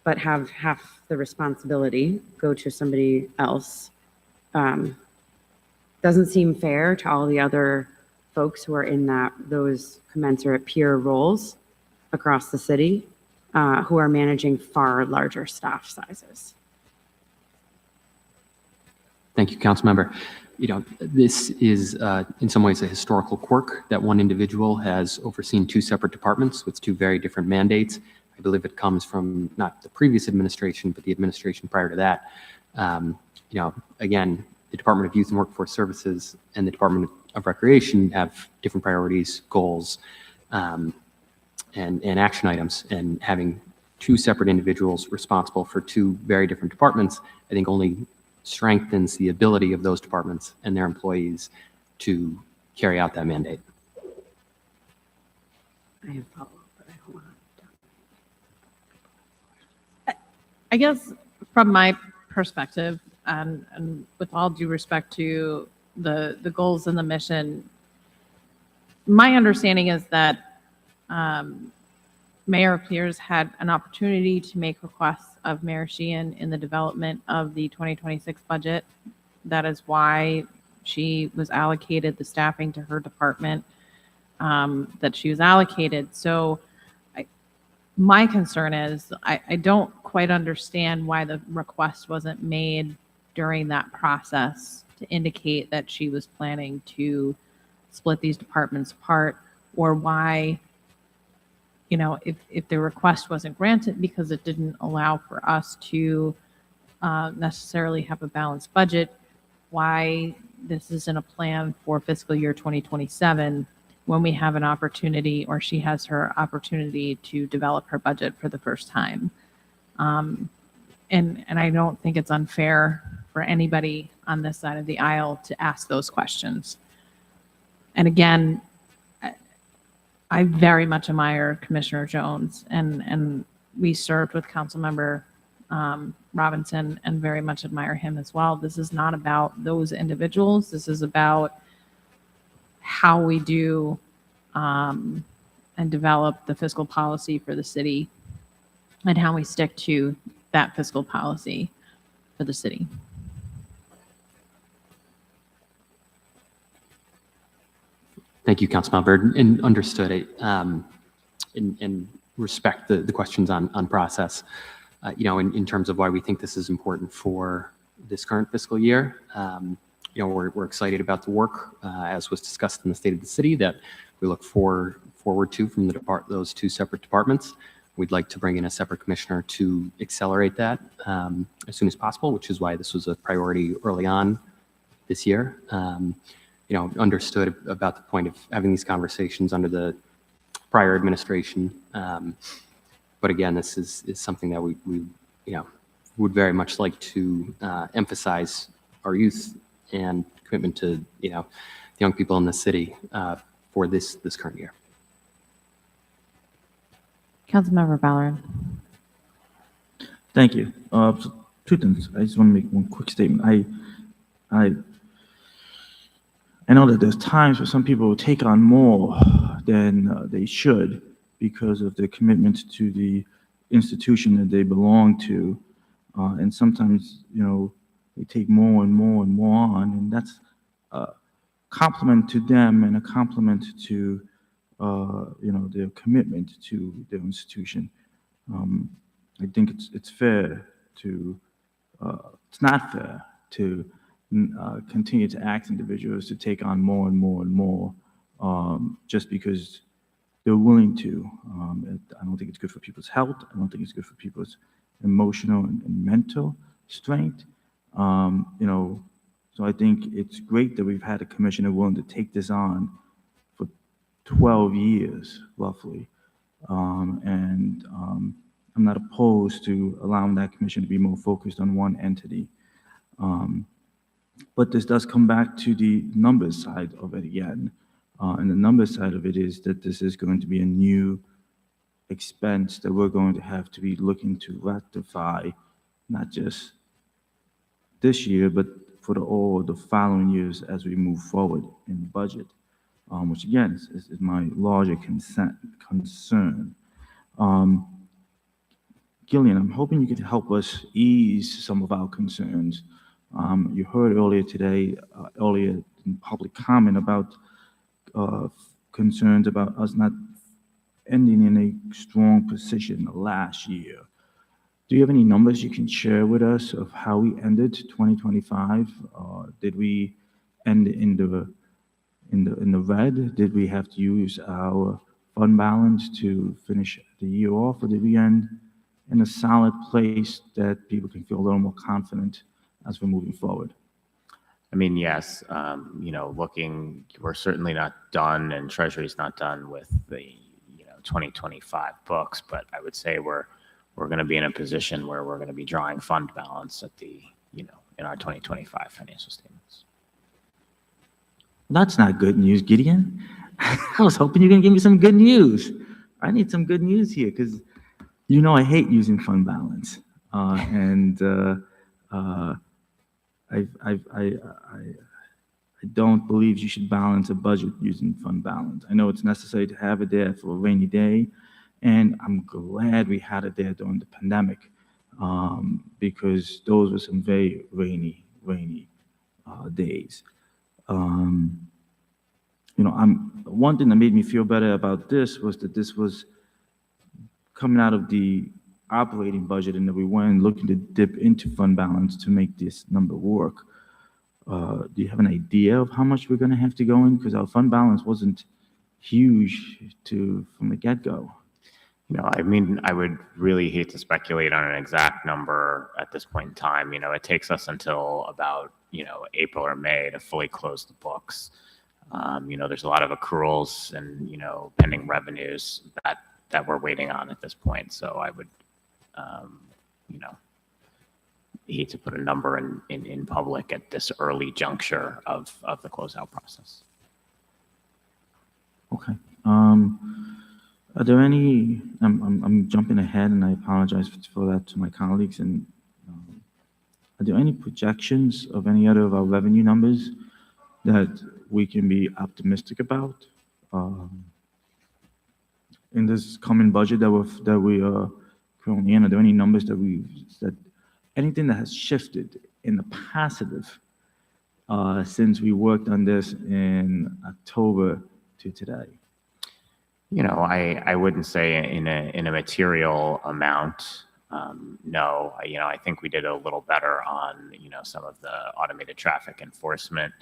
but have half the responsibility go to somebody else doesn't seem fair to all the other folks who are in those commensurate peer roles across the city who are managing far larger staff sizes. Thank you, Councilmember. This is in some ways a historical quirk that one individual has overseen 2 separate departments with 2 very different mandates. I believe it comes from not the previous administration, but the administration prior to that. Again, the Department of Youth and Workforce Services and the Department of Recreation have different priorities, goals, and action items. And having 2 separate individuals responsible for 2 very different departments, I think only strengthens the ability of those departments and their employees to carry out that mandate. I have follow-up, but I don't want to. I guess from my perspective, and with all due respect to the goals and the mission. My understanding is that Mayor Peters had an opportunity to make requests of Mayor Sheehan in the development of the 2026 budget. That is why she was allocated the staffing to her department that she was allocated. So my concern is I don't quite understand why the request wasn't made during that process to indicate that she was planning to split these departments apart, or why, if the request wasn't granted because it didn't allow for us to necessarily have a balanced budget, why this isn't a plan for fiscal year 2027 when we have an opportunity, or she has her opportunity to develop her budget for the first time. And I don't think it's unfair for anybody on this side of the aisle to ask those questions. And again, I very much admire Commissioner Jones, and we served with Councilmember Robinson and very much admire him as well. This is not about those individuals. This is about how we do and develop the fiscal policy for the city and how we stick to that fiscal policy for the city. Thank you, Councilmember, and understood it, and respect the questions on process. In terms of why we think this is important for this current fiscal year, we're excited about the work, as was discussed in the State of the City, that we look forward to from those two separate departments. We'd like to bring in a separate commissioner to accelerate that as soon as possible, which is why this was a priority early on this year. Understood about the point of having these conversations under the prior administration. But again, this is something that we would very much like to emphasize our youth and commitment to, the young people in the city for this current year. Councilmember Ballard. Thank you. So two things. I just want to make one quick statement. I know that there's times where some people will take on more than they should because of their commitment to the institution that they belong to. And sometimes, they take more and more and more on, and that's a compliment to them and a compliment to, their commitment to their institution. I think it's fair to, it's not fair to continue to ask individuals to take on more and more and more just because they're willing to. I don't think it's good for people's health. I don't think it's good for people's emotional and mental strength. So I think it's great that we've had a commissioner willing to take this on for 12 years, roughly. I'm not opposed to allowing that commission to be more focused on one entity. But this does come back to the numbers side of it again. And the numbers side of it is that this is going to be a new expense that we're going to have to be looking to rectify, not just this year, but for all the following years as we move forward in the budget, which again is my larger concern. Gillian, I'm hoping you could help us ease some of our concerns. You heard earlier today, earlier in public comment about concerns about us not ending in a strong position last year. Do you have any numbers you can share with us of how we ended 2025? Did we end in the red? Did we have to use our fund balance to finish the year off, or did we end in a solid place that people can feel a little more confident as we're moving forward? I mean, yes, we're certainly not done, and Treasury's not done with the 2025 books, but I would say we're going to be in a position where we're going to be drawing fund balance at the in our 2025 financial statements. That's not good news, Gideon. I was hoping you're going to give me some good news. I need some good news here because I hate using fund balance, I don't believe you should balance a budget using fund balance. I know it's necessary to have it there for a rainy day, and I'm glad we had it there during the pandemic, because those were some very rainy days. One thing that made me feel better about this was that this was coming out of the operating budget, and that we weren't looking to dip into fund balance to make this number work. Do you have an idea of how much we're going to have to go in? Because our fund balance wasn't huge from the get-go. I mean, I would really hate to speculate on an exact number at this point in time. It takes us until about, April or May to fully close the books. There's a lot of accruals and, pending revenues that we're waiting on at this point. So I would, hate to put a number in public at this early juncture of the closeout process. Okay. Are there any, I'm jumping ahead and I apologize for that to my colleagues. And are there any projections of any other of our revenue numbers that we can be optimistic about in this coming budget that we are currently in? Are there any numbers that anything that has shifted in the positive since we worked on this in October to today? I wouldn't say in a material amount. No, I think we did a little better on, some of the automated traffic enforcement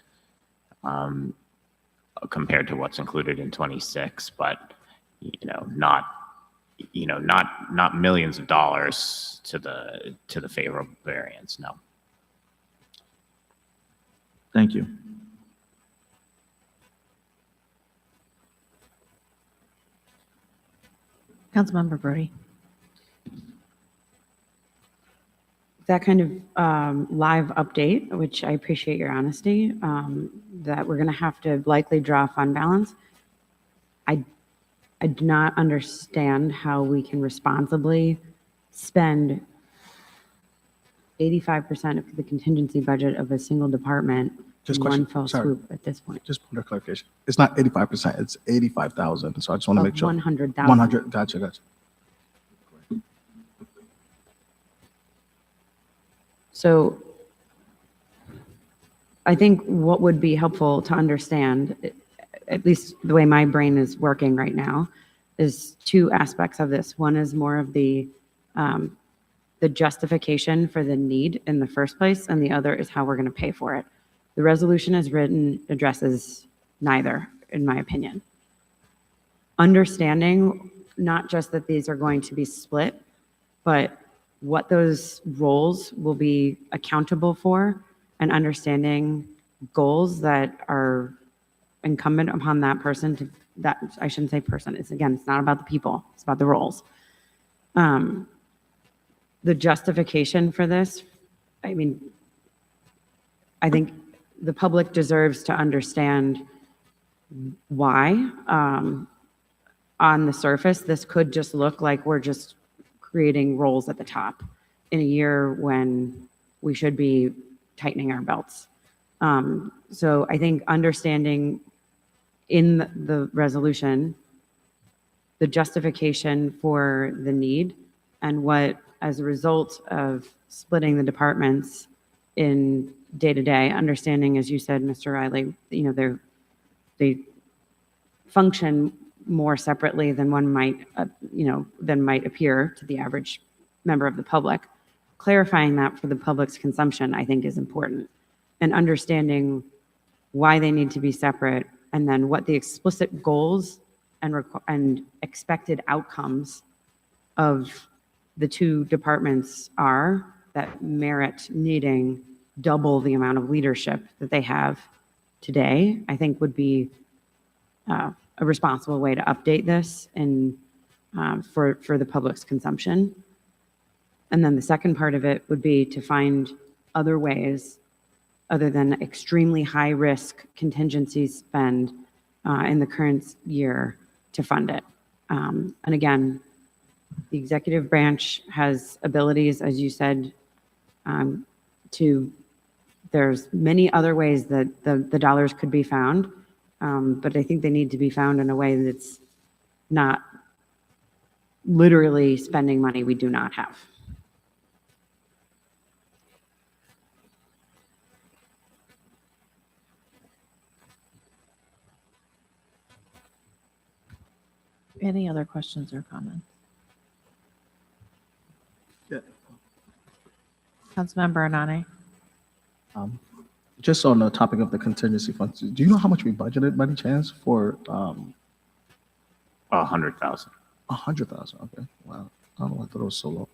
compared to what's included in 26, but, not millions of dollars to the favorable variance. No. Thank you. Councilmember Brody. That kind of live update, which I appreciate your honesty, that we're going to have to likely draw fund balance. I do not understand how we can responsibly spend 85% of the contingency budget of a single department in one fell swoop at this point. Just point of clarification. It's not 85%, it's 85,000. So I just want to make sure. 100,000. 100, gotcha. So I think what would be helpful to understand, at least the way my brain is working right now, is two aspects of this. One is more of the justification for the need in the first place, and the other is how we're going to pay for it. The resolution as written addresses neither, in my opinion. Understanding not just that these are going to be split, but what those roles will be accountable for, and understanding goals that are incumbent upon that person to, that I shouldn't say person, it's not about the people, it's about the roles. The justification for this, I think the public deserves to understand why. On the surface, this could just look like we're just creating roles at the top in a year when we should be tightening our belts. So I think understanding in the resolution, the justification for the need, and what, as a result of splitting the departments in day-to-day, understanding, as you said, Mr. Riley, they function more separately than one might, than might appear to the average member of the public. Clarifying that for the public's consumption, I think, is important, and understanding why they need to be separate, and then what the explicit goals and expected outcomes of the two departments are that merit needing double the amount of leadership that they have today, I think would be a responsible way to update this and for the public's consumption. And then the second part of it would be to find other ways other than extremely high risk contingency spend in the current year to fund it. And again, the executive branch has abilities, as you said, to there's many other ways that the dollars could be found, but I think they need to be found in a way that's not literally spending money we do not have. Any other questions or comments? Yeah. Councilmember Anane? Just on the topic of the contingency funds, do you know how much we budgeted by any chance for 100,000. 100,000? Okay, wow. I don't know, I thought it was so low.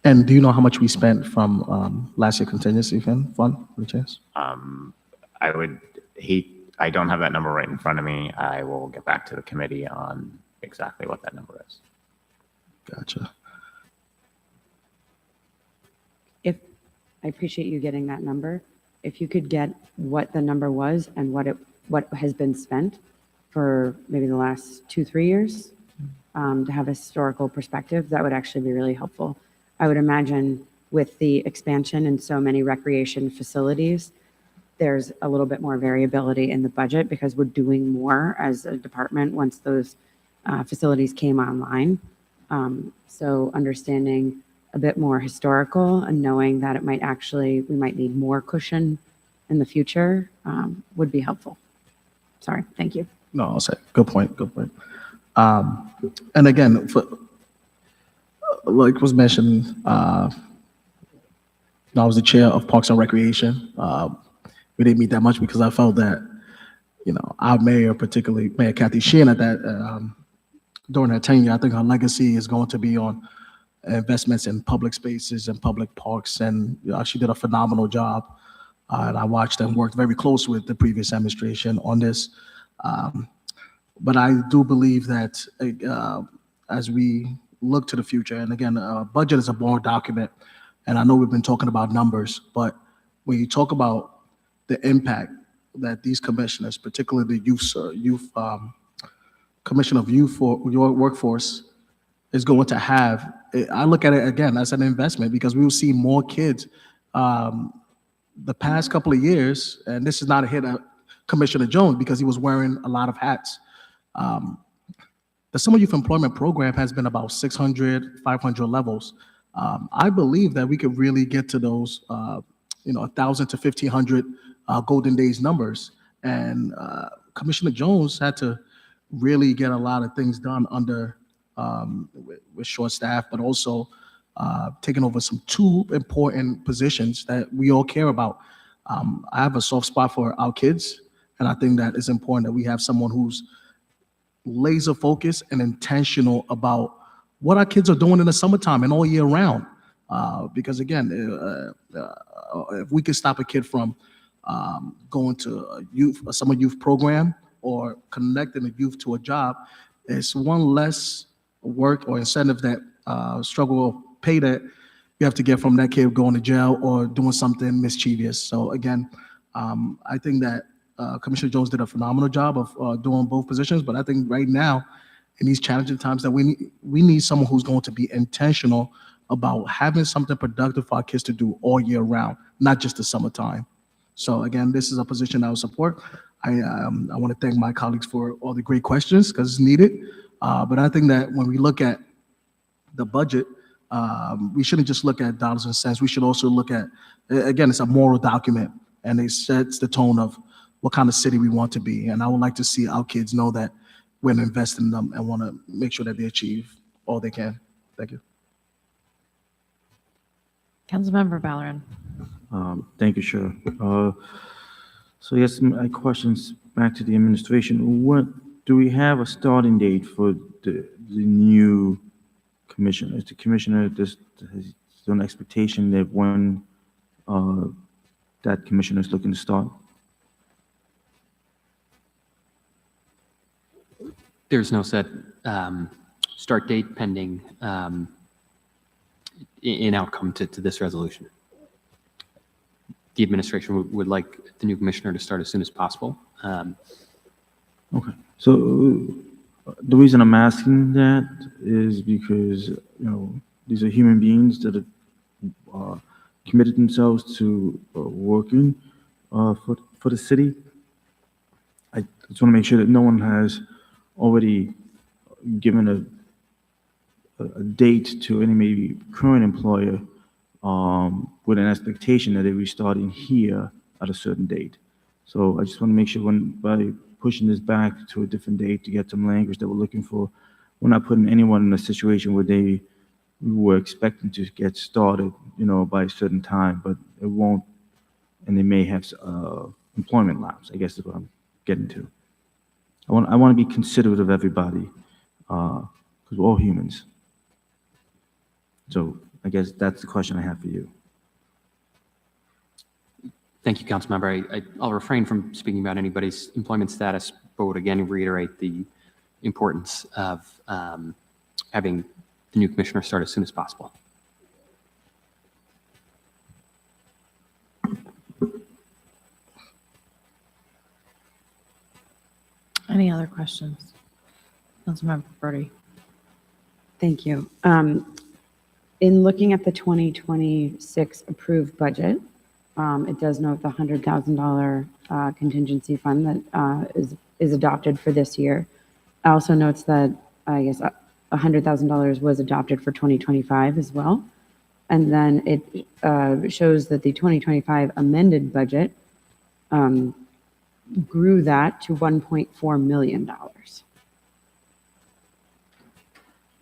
And do you know how much we spent from last year contingency fund, by any chance? I would hate, I don't have that number right in front of me. I will get back to the committee on exactly what that number is. Gotcha. If, I appreciate you getting that number. If you could get what the number was and what has been spent for maybe the last 2-3 years, to have a historical perspective, that would actually be really helpful. I would imagine with the expansion in so many recreation facilities, there's a little bit more variability in the budget because we're doing more as a department once those facilities came online. So understanding a bit more historical and knowing that it might actually, we might need more cushion in the future would be helpful. Sorry, thank you. No, I'll say, good point, good point. And again, like was mentioned, I was the chair of Parks and Recreation. We didn't meet that much because I felt that, our mayor, particularly Mayor Kathy Sheehan at that, during her tenure, I think her legacy is going to be on investments in public spaces and public parks. And she did a phenomenal job. And I watched and worked very close with the previous administration on this. But I do believe that as we look to the future, and again, budget is a board document, and I know we've been talking about numbers, but when you talk about the impact that these commissioners, particularly the Commission of Youth for your workforce, is going to have, I look at it again as an investment because we will see more kids the past couple of years, and this is not a hit at Commissioner Jones because he was wearing a lot of hats. The Summer Youth Employment Program has been about 600, 500 levels. I believe that we could really get to those, 1,000 to 1,500 Golden Days numbers. And Commissioner Jones had to really get a lot of things done under with short staff, but also taking over two important positions that we all care about. I have a soft spot for our kids, and I think that it's important that we have someone who's laser focused and intentional about what our kids are doing in the summertime and all year round. Because again, if we could stop a kid from going to a summer youth program or connecting a youth to a job, it's one less work or incentive that struggle or pay that you have to get from that kid going to jail or doing something mischievous. So again, I think that Commissioner Jones did a phenomenal job of doing both positions, but I think right now, in these challenging times, that we need someone who's going to be intentional about having something productive for our kids to do all year round, not just the summertime. So again, this is a position I will support. I want to thank my colleagues for all the great questions because it's needed. But I think that when we look at the budget, we shouldn't just look at dollars and cents. We should also look at, again, it's a moral document, and it sets the tone of what kind of city we want to be. And I would like to see our kids know that we're investing in them and want to make sure that they achieve all they can. Thank you. Councilmember Ballerin. Thank you, Chair. So yes, my questions back to the administration. What do we have a starting date for the new commissioner? Is the commissioner has an expectation that when that commissioner is looking to start? There's no set start date pending in outcome to this resolution. The administration would like the new commissioner to start as soon as possible. Okay. So the reason I'm asking that is because, these are human beings that are committed themselves to working for the city. I just want to make sure that no one has already given a date to any maybe current employer with an expectation that they will be starting here at a certain date. So I just want to make sure by pushing this back to a different date to get some language that we're looking for, we're not putting anyone in a situation where they were expecting to get started, by a certain time, but it won't, and they may have employment lapse, I guess is what I'm getting to. I want to be considerate of everybody, because we're all humans. So I guess that's the question I have for you. Thank you, Councilmember. I'll refrain from speaking about anybody's employment status, but would again reiterate the importance of having the new commissioner start as soon as possible. Any other questions? Councilmember Brody. Thank you. In looking at the 2026 approved budget, it does note the $100,000 contingency fund that is adopted for this year. It also notes that, I guess, $100,000 was adopted for 2025 as well. And then it shows that the 2025 amended budget grew that to $1.4 million.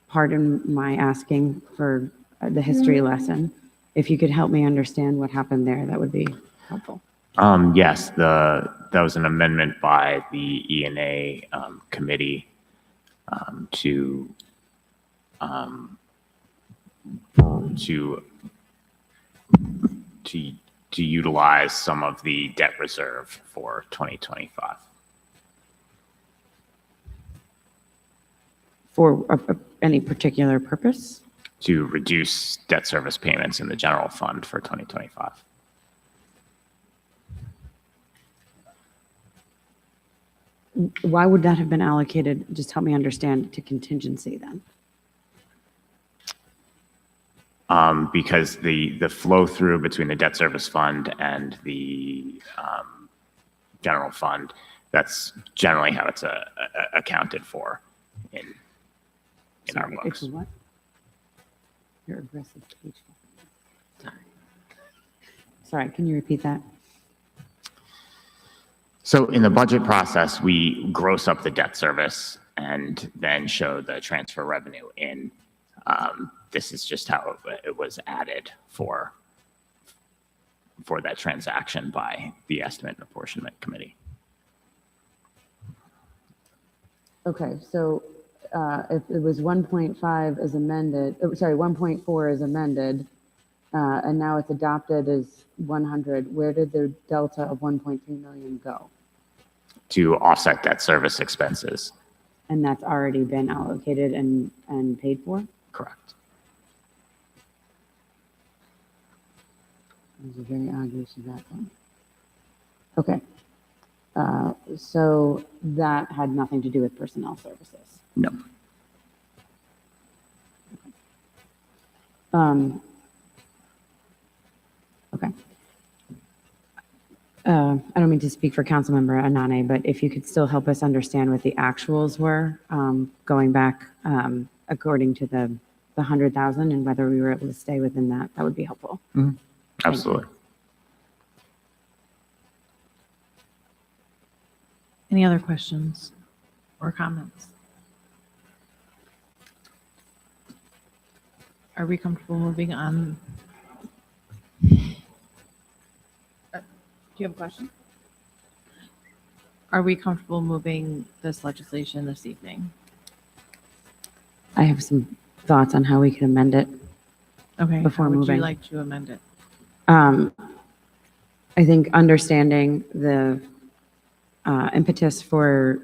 Pardon my asking for the history lesson. If you could help me understand what happened there, that would be helpful. Yes, that was an amendment by the E&A committee to utilize some of the debt reserve for 2025. For any particular purpose? To reduce debt service payments in the general fund for 2025. Why would that have been allocated, just help me understand, to contingency then? Because the flow through between the debt service fund and the general fund, that's generally how it's accounted for in our books. It's what? Your aggressive page. Sorry, can you repeat that? So in the budget process, we gross up the debt service and then show the transfer revenue in. This is just how it was added for that transaction by the Estimate and Apportionment Committee. Okay, so if it was 1.5 as amended, 1.4 is amended, and now it's adopted as 100, where did the delta of 1.3 million go? To offset debt service expenses. And that's already been allocated and paid for? Correct. There's a very odd use of that one. Okay. So that had nothing to do with personnel services? No. Okay. I don't mean to speak for Councilmember Anane, but if you could still help us understand what the actuals were, going back according to the 100,000 and whether we were able to stay within that, that would be helpful. Mm-hmm. Absolutely. Any other questions or comments? Are we comfortable moving on? Do you have a question? Are we comfortable moving this legislation this evening? I have some thoughts on how we can amend it. Okay. Before how would moving. you like to amend it? I think understanding the impetus for,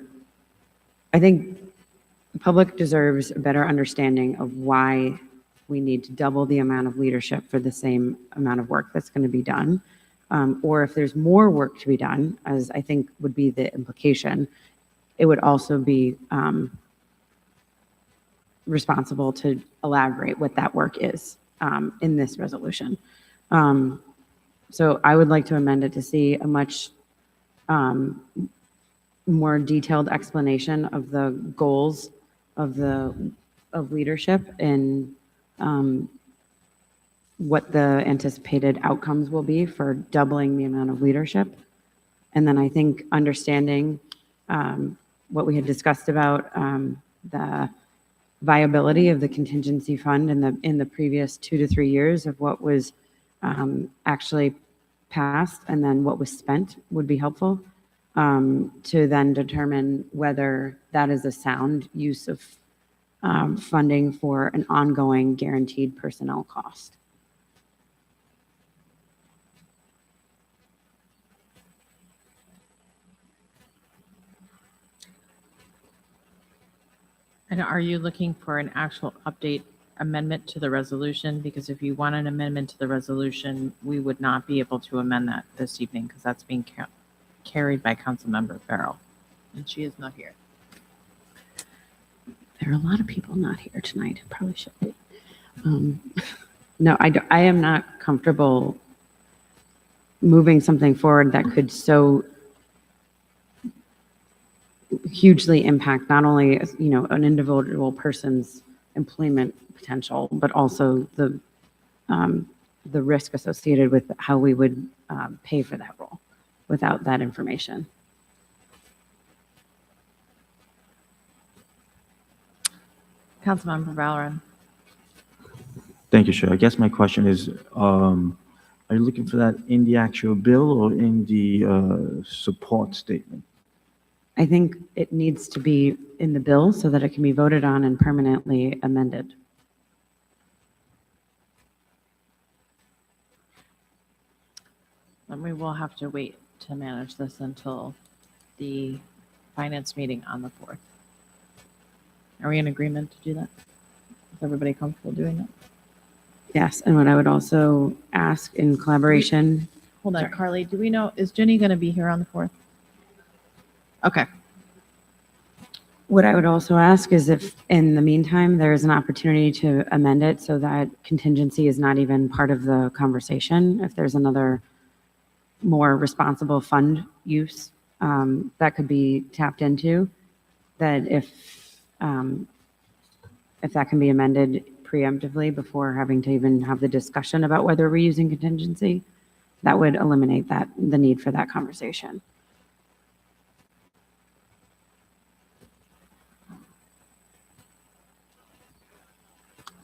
I think the public deserves a better understanding of why we need to double the amount of leadership for the same amount of work that's going to be done. Or if there's more work to be done, as I think would be the implication, it would also be responsible to elaborate what that work is in this resolution. So I would like to amend it to see a much more detailed explanation of the goals of leadership and what the anticipated outcomes will be for doubling the amount of leadership. And then I think understanding what we had discussed about the viability of the contingency fund in the previous 2 to 3 years of what was actually passed and then what was spent would be helpful to then determine whether that is a sound use of funding for an ongoing guaranteed personnel cost. And are you looking for an actual update amendment to the resolution? Because if you want an amendment to the resolution, we would not be able to amend that this evening because that's being carried by Councilmember Farrell, and she is not here. There are a lot of people not here tonight. Probably should be. No, I am not comfortable moving something forward that could so hugely impact not only an individual person's employment potential, but also the risk associated with how we would pay for that role without that information. Councilmember Valorem. Thank you, Chair. I guess my question is, are you looking for that in the actual bill or in the support statement? I think it needs to be in the bill so that it can be voted on and permanently amended. And we will have to wait to manage this until the finance meeting on the 4th. Are we in agreement to do that? Is everybody comfortable doing that? Yes, and what I would also ask in collaboration. Hold on, Sorry. Carly, do we know, is Jenny going to be here on the 4th? Okay. What I would also ask is if in the meantime, there is an opportunity to amend it so that contingency is not even part of the conversation. If there's another more responsible fund use that could be tapped into, that if that can be amended preemptively before having to even have the discussion about whether we're using contingency, that would eliminate the need for that conversation.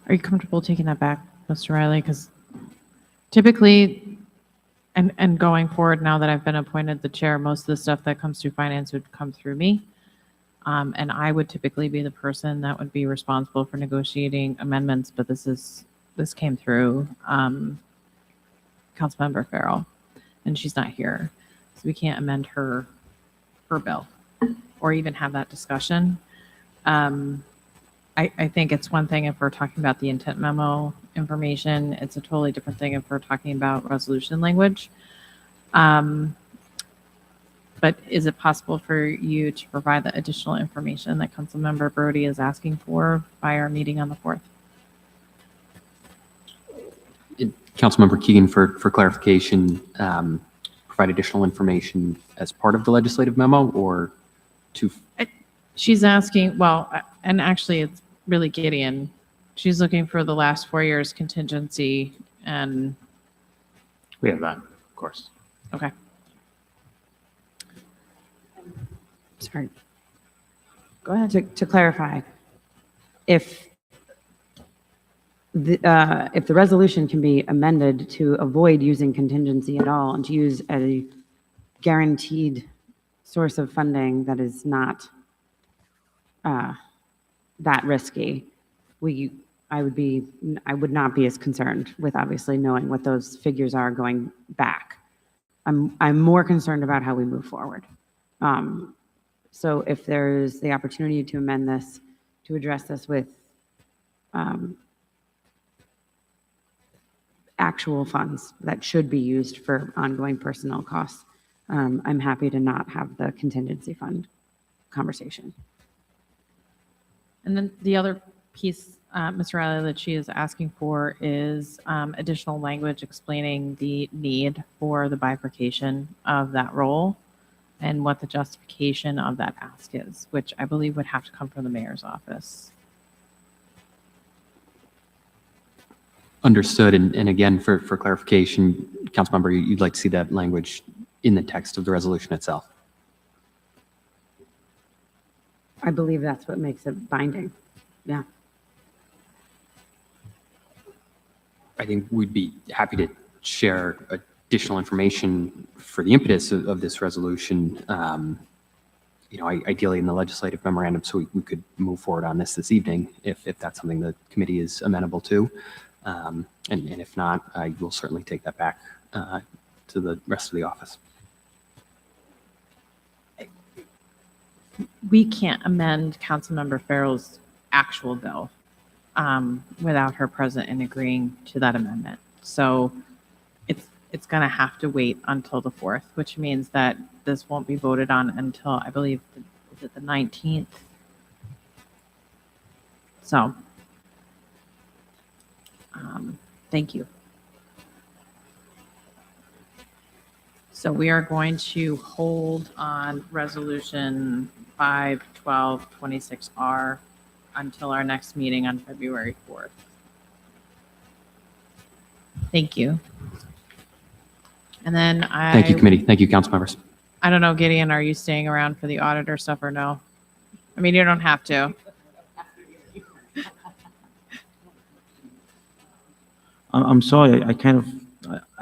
Are you comfortable taking that back, Mr. Riley? Because typically, and going forward, now that I've been appointed the chair, most of the stuff that comes through finance would come through me. And I would typically be the person that would be responsible for negotiating amendments, but this came through Councilmember Farrell, and she's not here. So we can't amend her bill or even have that discussion. I think it's one thing if we're talking about the intent memo information. It's a totally different thing if we're talking about resolution language. But is it possible for you to provide the additional information that Councilmember Brody is asking for by our meeting on the 4th? Councilmember Keegan, for clarification, provide additional information as part of the legislative memo or to? She's asking, well, and actually it's really Gideon. She's looking for the last 4 years contingency and. We have that, of course. Okay. Sorry. Go ahead. To clarify, if the resolution can be amended to avoid using contingency at all and to use a guaranteed source of funding that is not that risky, I would not be as concerned with obviously knowing what those figures are going back. I'm more concerned about how we move forward. So if there's the opportunity to amend this, to address this with actual funds that should be used for ongoing personnel costs, I'm happy to not have the contingency fund conversation. And then the other piece Ms. Riley, that she is asking for is additional language explaining the need for the bifurcation of that role and what the justification of that ask is, which I believe would have to come from the mayor's office. Understood. And again, for clarification, Councilmember, you'd like to see that language in the text of the resolution itself. I believe that's what makes it binding. Yeah. I think we'd be happy to share additional information for the impetus of this resolution, ideally in the legislative memorandum, so we could move forward on this evening if that's something the committee is amenable to. And if not, I will certainly take that back to the rest of the office. We can't amend Councilmember Farrell's actual bill without her present and agreeing to that amendment. So it's going to have to wait until the 4th, which means that this won't be voted on until, I believe, is it the 19th? So, thank you. So we are going to hold on resolution 5/12/26R until our next meeting on February 4th. Thank you. And then Thank you, committee. Thank you, council members. I don't know, Gideon, are you staying around for the auditor stuff or no? I mean, you don't have to. I'm sorry, I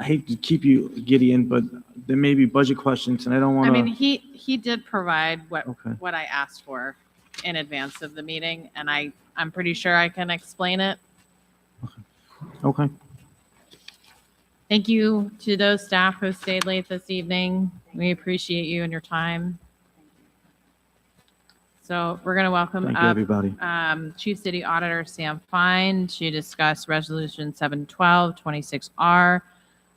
hate to keep you, Gideon, but there may be budget questions and I don't want I to. mean, he did provide Okay. what I asked for in advance of the meeting, and I'm pretty sure I can explain it. Okay. Thank you to those staff who stayed late this evening. We appreciate you and your time. So we're going to welcome Thank you, up everybody. Chief City Auditor Sam Fine to discuss Resolution 7/12/26R,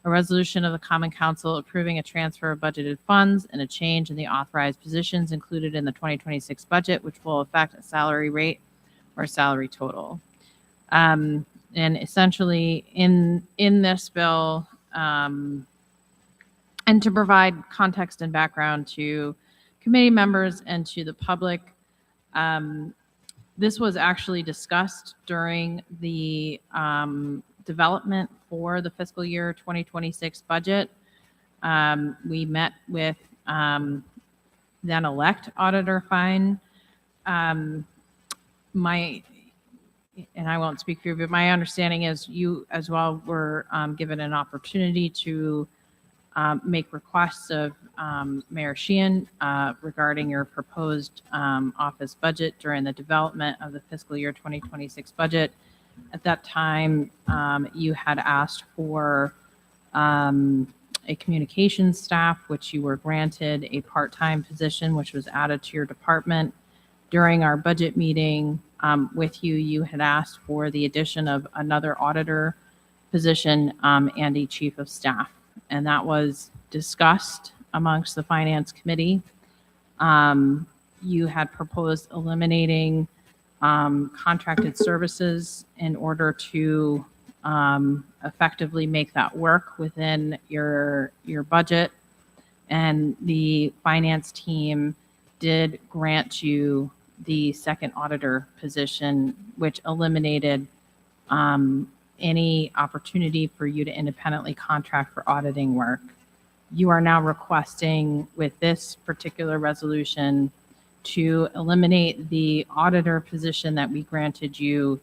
a resolution of the Common Council approving a transfer of budgeted funds and a change in the authorized positions included in the 2026 budget, which will affect a salary rate or salary total. And essentially in this bill, and to provide context and background to committee members and to the public, this was actually discussed during the development for the fiscal year 2026 budget. We met with then-elect Auditor Fine. And I won't speak for you, but my understanding is you as well were given an opportunity to make requests of Mayor Sheehan regarding your proposed office budget during the development of the fiscal year 2026 budget. At that time, you had asked for a communications staff, which you were granted a part-time position, which was added to your department. During our budget meeting with you, you had asked for the addition of another auditor position and a chief of staff. And that was discussed amongst the finance committee. You had proposed eliminating contracted services in order to effectively make that work within your budget. And the finance team did grant you the second auditor position, which eliminated any opportunity for you to independently contract for auditing work. You are now requesting with this particular resolution to eliminate the auditor position that we granted you,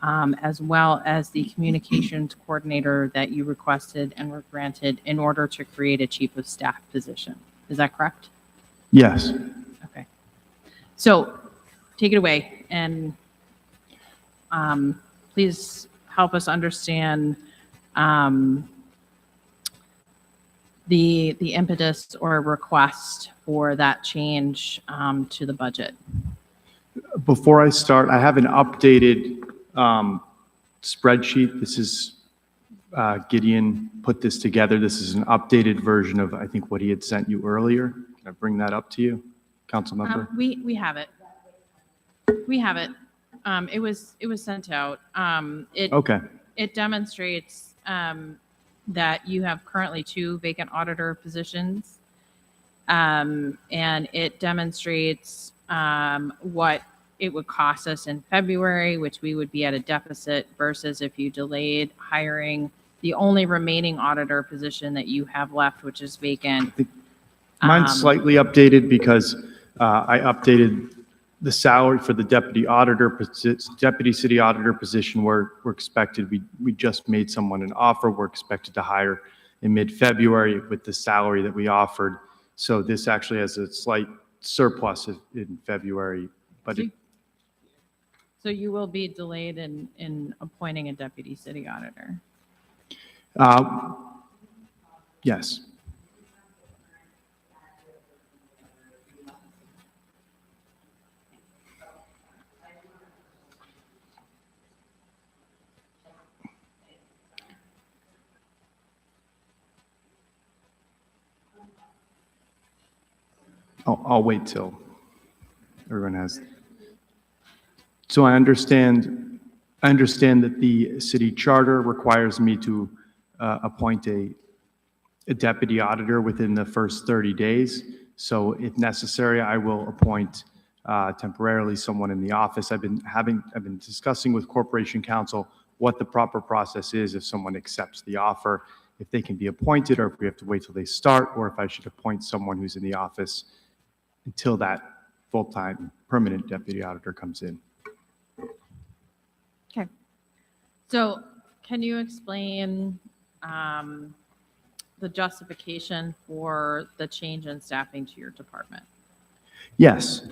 as well as the communications coordinator that you requested and were granted in order to create a chief of staff position. Is that correct? Yes. Okay. So take it away and please help us understand the impetus or request for that change to the budget. Before I start, I have an updated spreadsheet. This is Gideon put this together. This is an updated version of, I think, what he had sent you earlier. Can I bring that up to you, council member? We have it. We have it. It was sent out. Okay. It demonstrates that you have currently 2 vacant auditor positions. And it demonstrates what it would cost us in February, which we would be at a deficit, versus if you delayed hiring the only remaining auditor position that you have left, which is vacant. Mine's slightly updated because I updated the salary for the deputy city auditor position. We're expected, we just made someone an offer. We're expected to hire in mid-February with the salary that we offered. So this actually has a slight surplus in February, but So you will be delayed in appointing a deputy city auditor. yes. I'll wait till everyone has. So I understand that the city charter requires me to appoint a deputy auditor within the first 30 days. So if necessary, I will appoint temporarily someone in the office. I've been discussing with Corporation Counsel what the proper process is if someone accepts the offer, if they can be appointed, or if we have to wait till they start, or if I should appoint someone who's in the office until that full-time permanent deputy auditor comes in. Okay. So can you explain the justification for the change in staffing to your department? Yes.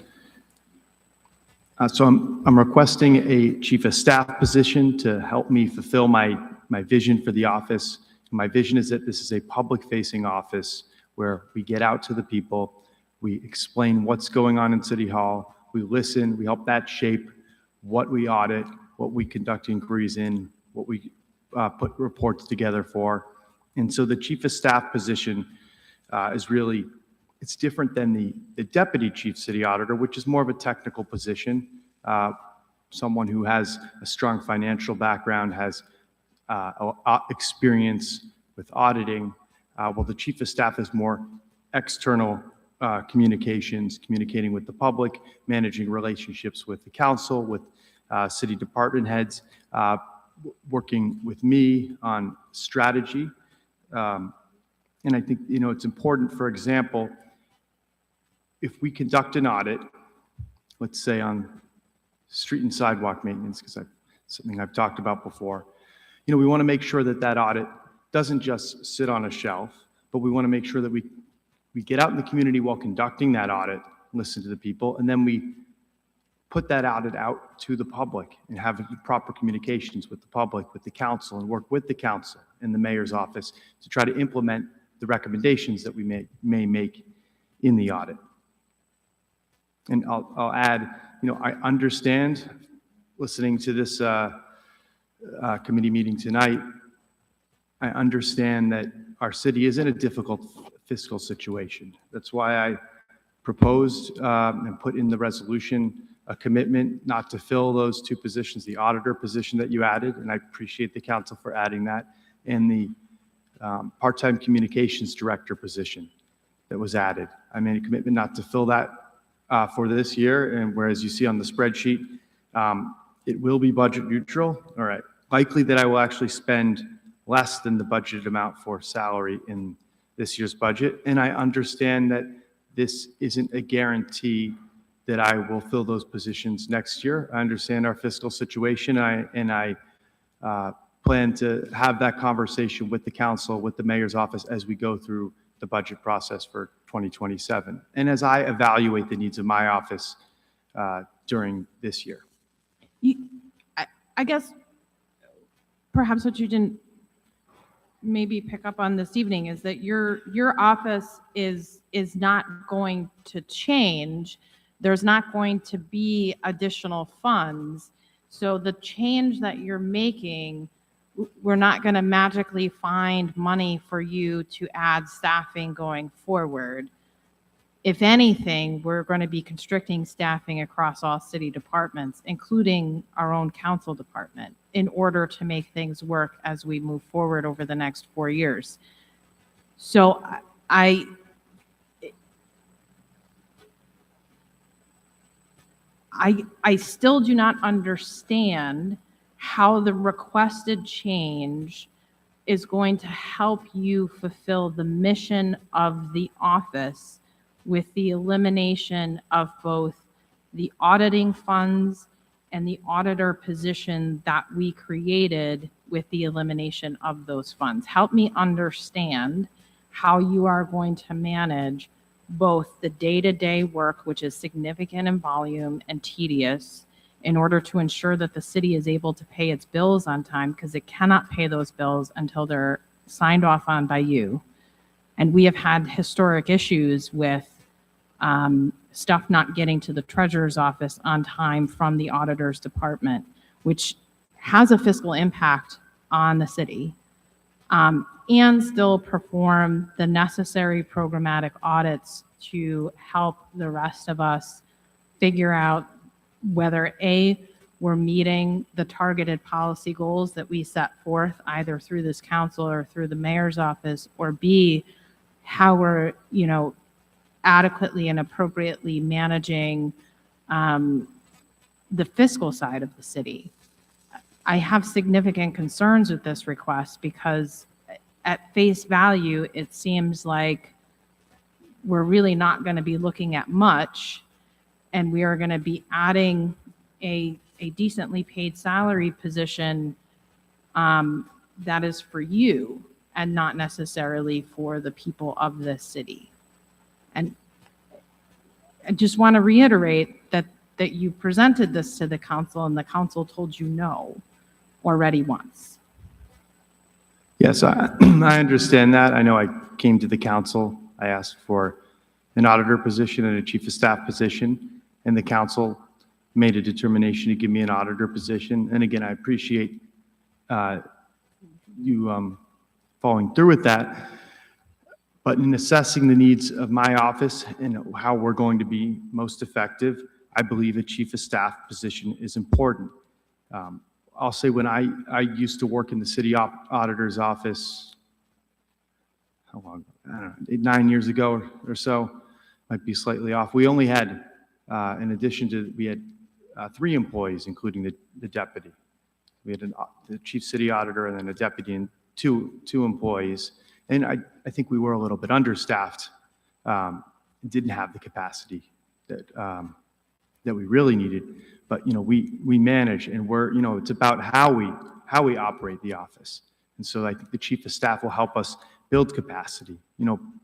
So I'm requesting a chief of staff position to help me fulfill my vision for the office. My vision is that this is a public-facing office where we get out to the people, we explain what's going on in City Hall, we listen, we help that shape what we audit, what we conduct inquiries in, what we put reports together for. And so the chief of staff position is really, it's different than the deputy chief city auditor, which is more of a technical position. Someone who has a strong financial background, has experience with auditing. Well, the chief of staff is more external communications, communicating with the public, managing relationships with the council, with city department heads, working with me on strategy. And I think, it's important, for example, if we conduct an audit, let's say on street and sidewalk maintenance, because something I've talked about before, we want to make sure that that audit doesn't just sit on a shelf, but we want to make sure that we get out in the community while conducting that audit, listen to the people, and then we put that audit out to the public and have proper communications with the public, with the council, and work with the council and the mayor's office to try to implement the recommendations that we may make in the audit. And I'll add, I understand, listening to this committee meeting tonight, I understand that our city is in a difficult fiscal situation. That's why I proposed and put in the resolution a commitment not to fill those 2 positions, the auditor position that you added, and I appreciate the council for adding that, and the part-time communications director position that was added. I made a commitment not to fill that for this year, and whereas you see on the spreadsheet, it will be budget neutral. All right, likely that I will actually spend less than the budgeted amount for salary in this year's budget, and I understand that this isn't a guarantee that I will fill those positions next year. I understand our fiscal situation, and I plan to have that conversation with the council, with the mayor's office as we go through the budget process for 2027, and as I evaluate the needs of my office during this year. I guess perhaps what you didn't maybe pick up on this evening is that your office is not going to change. There's not going to be additional funds. So the change that you're making, we're not going to magically find money for you to add staffing going forward. if anything, we're going to be constricting staffing across all city departments, including our own council department, in order to make things work as we move forward over the next 4 years. So I still do not understand how the requested change is going to help you fulfill the mission of the office with the elimination of both the auditing funds and the auditor position that we created with the elimination of those funds. Help me understand how you are going to manage both the day-to-day work, which is significant in volume and tedious, in order to ensure that the city is able to pay its bills on time, because it cannot pay those bills until they're signed off on by you. And we have had historic issues with stuff not getting to the treasurer's office on time from the auditor's department, which has a fiscal impact on the city, and still perform the necessary programmatic audits to help the rest of us figure out whether A, we're meeting the targeted policy goals that we set forth either through this council or through the mayor's office, or B, how we're, adequately and appropriately managing the fiscal side of the city. I have significant concerns with this request because at face value, it seems like we're really not going to be looking at much, and we are going to be adding a decently paid salary position that is for you and not necessarily for the people of this city. And I just want to reiterate that you presented this to the council and the council told you no already once. Yes, I understand that. I know I came to the council. I asked for an auditor position and a chief of staff position, and the council made a determination to give me an auditor position. And again, I appreciate you following through with that. But in assessing the needs of my office and how we're going to be most effective, I believe a chief of staff position is important. I'll say when I used to work in the city auditor's office, how long? I don't know, 9 years ago or so, might be slightly off. We only had, in addition to, we had 3 employees, including the deputy. We had the chief city auditor and then a deputy and two employees. And I think we were a little bit understaffed, didn't have the capacity that we really needed. But we manage, and it's about how we operate the office. And so I think the chief of staff will help us build capacity.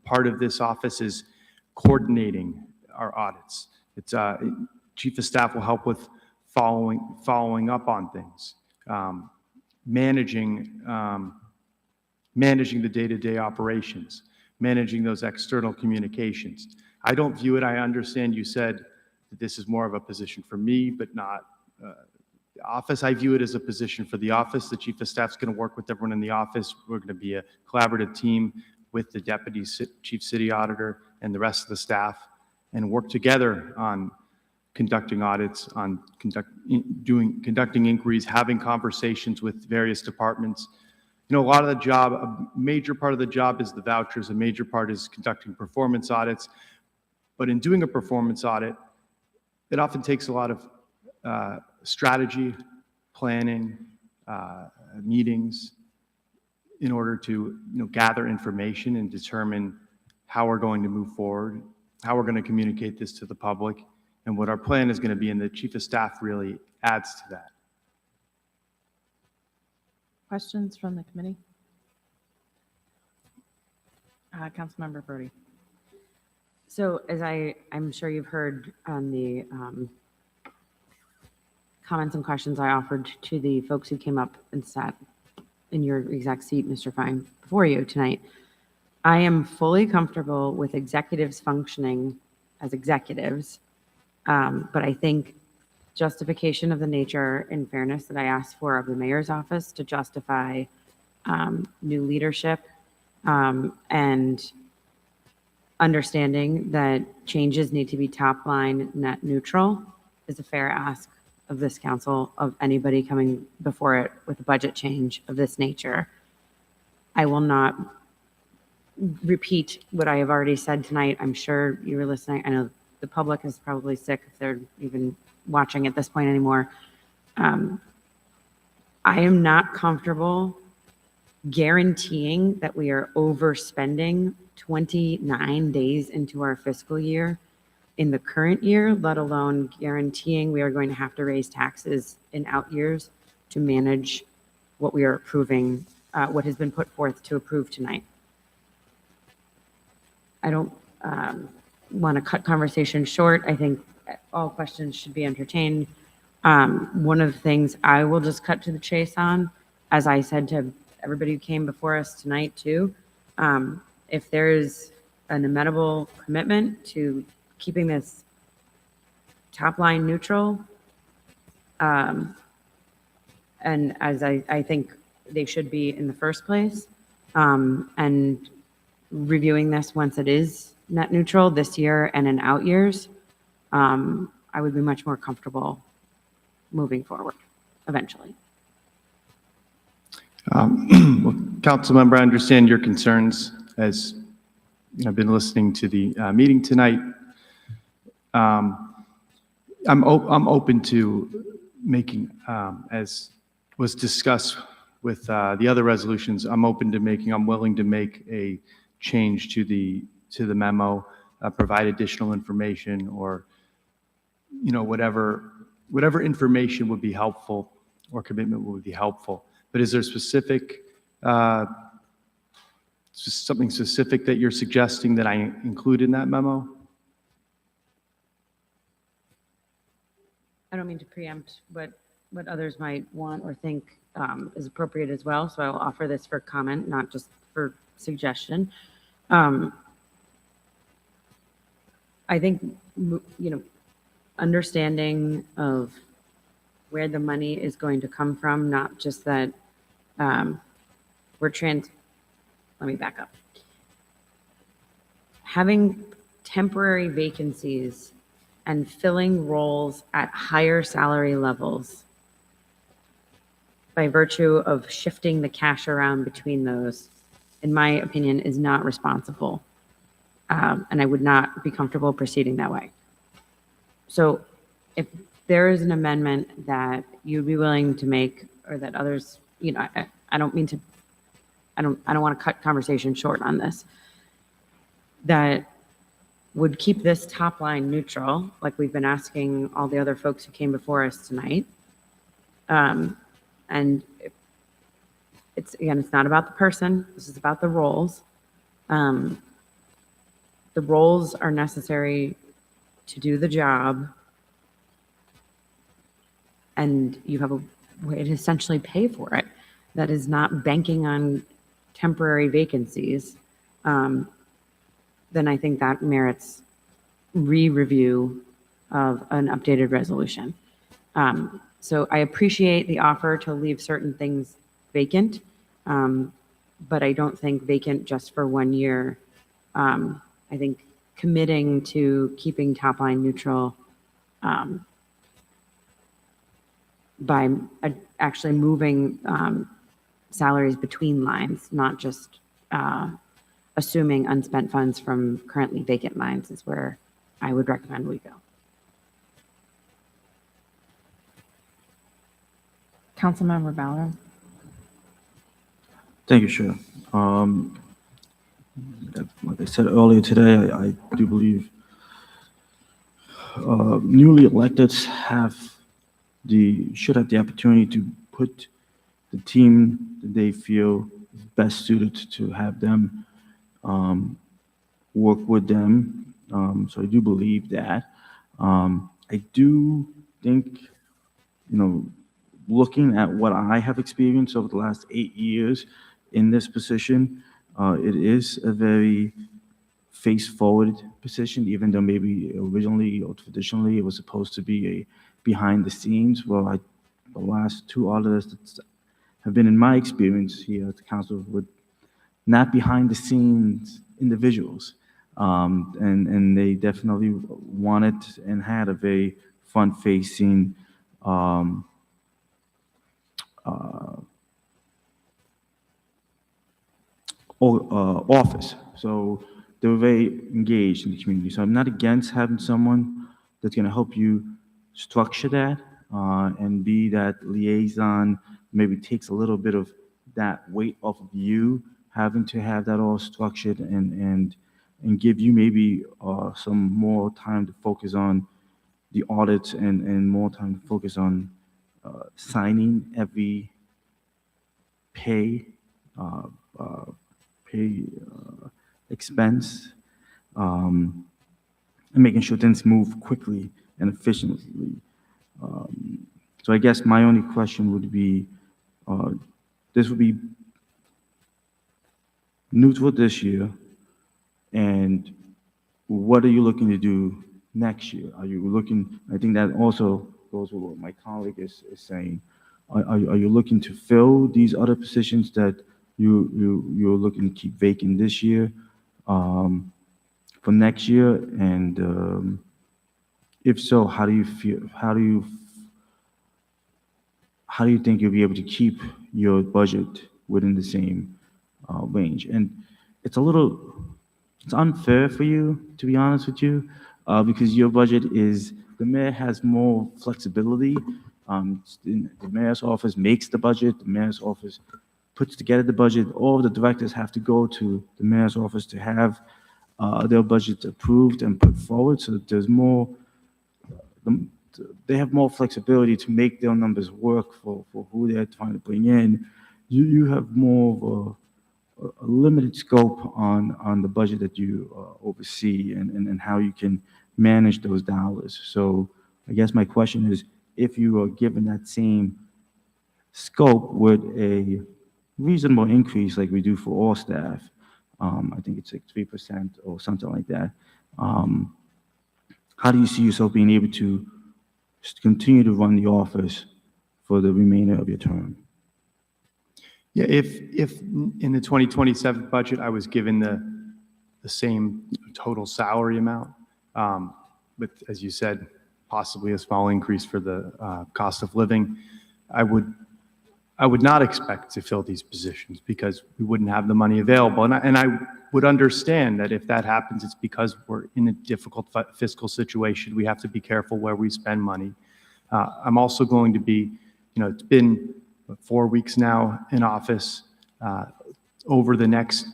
Part of this office is coordinating our audits. It's chief of staff will help with following up on things, managing the day-to-day operations, managing those external communications. I don't view it, I understand you said that this is more of a position for me, but not the office. I view it as a position for the office. The chief of staff's going to work with everyone in the office. We're going to be a collaborative team with the deputy chief city auditor and the rest of the staff, and work together on conducting audits, on conducting inquiries, having conversations with various departments. A lot of the job, a major part of the job is the vouchers, a major part is conducting performance audits. But in doing a performance audit, it often takes a lot of strategy, planning, meetings in order to gather information and determine how we're going to move forward, how we're going to communicate this to the public, and what our plan is going to be, and the chief of staff really adds to that. Questions from the committee? Councilmember Brody. So as I'm sure you've heard on the comments and questions I offered to the folks who came up and sat in your exact seat, Mr. Fine, before you tonight, I am fully comfortable with executives functioning as executives, but I think justification of the nature and fairness that I asked for of the mayor's office to justify new leadership and understanding that changes need to be top line net neutral is a fair ask of this council, of anybody coming before it with a budget change of this nature. I will not repeat what I have already said tonight. I'm sure you were listening. I know the public is probably sick if they're even watching at this point anymore. I am not comfortable guaranteeing that we are overspending 29 days into our fiscal year in the current year, let alone guaranteeing we are going to have to raise taxes in out years to manage what we are approving, what has been put forth to approve tonight. I don't want to cut conversation short. I think all questions should be entertained. One of the things I will just cut to the chase on, as I said to everybody who came before us tonight too, if there is an amenable commitment to keeping this top line neutral, and as I think they should be in the first place, and reviewing this once it is net neutral this year and in out years, I would be much more comfortable moving forward eventually. Well, Councilmember, I understand your concerns as I've been listening to the meeting tonight. I'm open to making, as was discussed with the other resolutions, I'm willing to make a change to the memo, provide additional information, or whatever information would be helpful or commitment would be helpful. But is there something specific that you're suggesting that I include in that memo? I don't mean to preempt what others might want or think is appropriate as well, so I will offer this for comment, not just for suggestion. I think, understanding of where the money is going to come from, not just that let me back up. Having temporary vacancies and filling roles at higher salary levels by virtue of shifting the cash around between those, in my opinion, is not responsible. And I would not be comfortable proceeding that way. So if there is an amendment that you'd be willing to make, or that others, I don't want to cut conversation short on this, that would keep this top line neutral, like we've been asking all the other folks who came before us tonight. And it's not about the person, this is about the roles. The roles are necessary to do the job, and you have a way to essentially pay for it that is not banking on temporary vacancies, then I think that merits re-review of an updated resolution. So I appreciate the offer to leave certain things vacant, but I don't think vacant just for 1 year. I think committing to keeping top line neutral by actually moving salaries between lines, not just assuming unspent funds from currently vacant lines, is where I would recommend we go. Councilmember Ballard. Thank you, Chair. Like I said earlier today, I do believe newly electeds should have the opportunity to put the team that they feel is best suited to have them work with them. So I do believe that. I do think, looking at what I have experienced over the last 8 years in this position, it is a very face-forward position, even though maybe originally or traditionally it was supposed to be a behind the scenes. Well, the last two auditors that have been in my experience here at the council with not behind the scenes individuals. And they definitely wanted and had a very front-facing office. So they were very engaged in the community. So I'm not against having someone that's going to help you structure that and be that liaison, maybe takes a little bit of that weight off of you having to have that all structured and give you maybe some more time to focus on the audits and more time to focus on signing every pay expense, and making sure things move quickly and efficiently. So I guess my only question would be, this would be neutral this year, and what are you looking to do next year? Are you looking, I think that also goes with what my colleague is saying. Are you looking to fill these other positions that you're looking to keep vacant this year for next year? And if so, how do you feel? How do you think you'll be able to keep your budget within the same range? And it's unfair for you, to be honest with you, because your budget the mayor has more flexibility. The mayor's office makes the budget, the mayor's office puts together the budget. All of the directors have to go to the mayor's office to have their budgets approved and put forward, so that there's more, they have more flexibility to make their numbers work for who they're trying to bring in. You have more of a limited scope on the budget that you oversee and how you can manage those dollars. So I guess my question is, if you are given that same scope with a reasonable increase like we do for all staff, I think it's like 3% or something like that, how do you see yourself being able to continue to run the office for the remainder of your term? Yeah, if in the 2027 budget, I was given the same total salary amount, but as you said, possibly a small increase for the cost of living, I would not expect to fill these positions because we wouldn't have the money available. And I would understand that if that happens, it's because we're in a difficult fiscal situation. We have to be careful where we spend money. I'm also going to be, it's been 4 weeks now in office. Over the next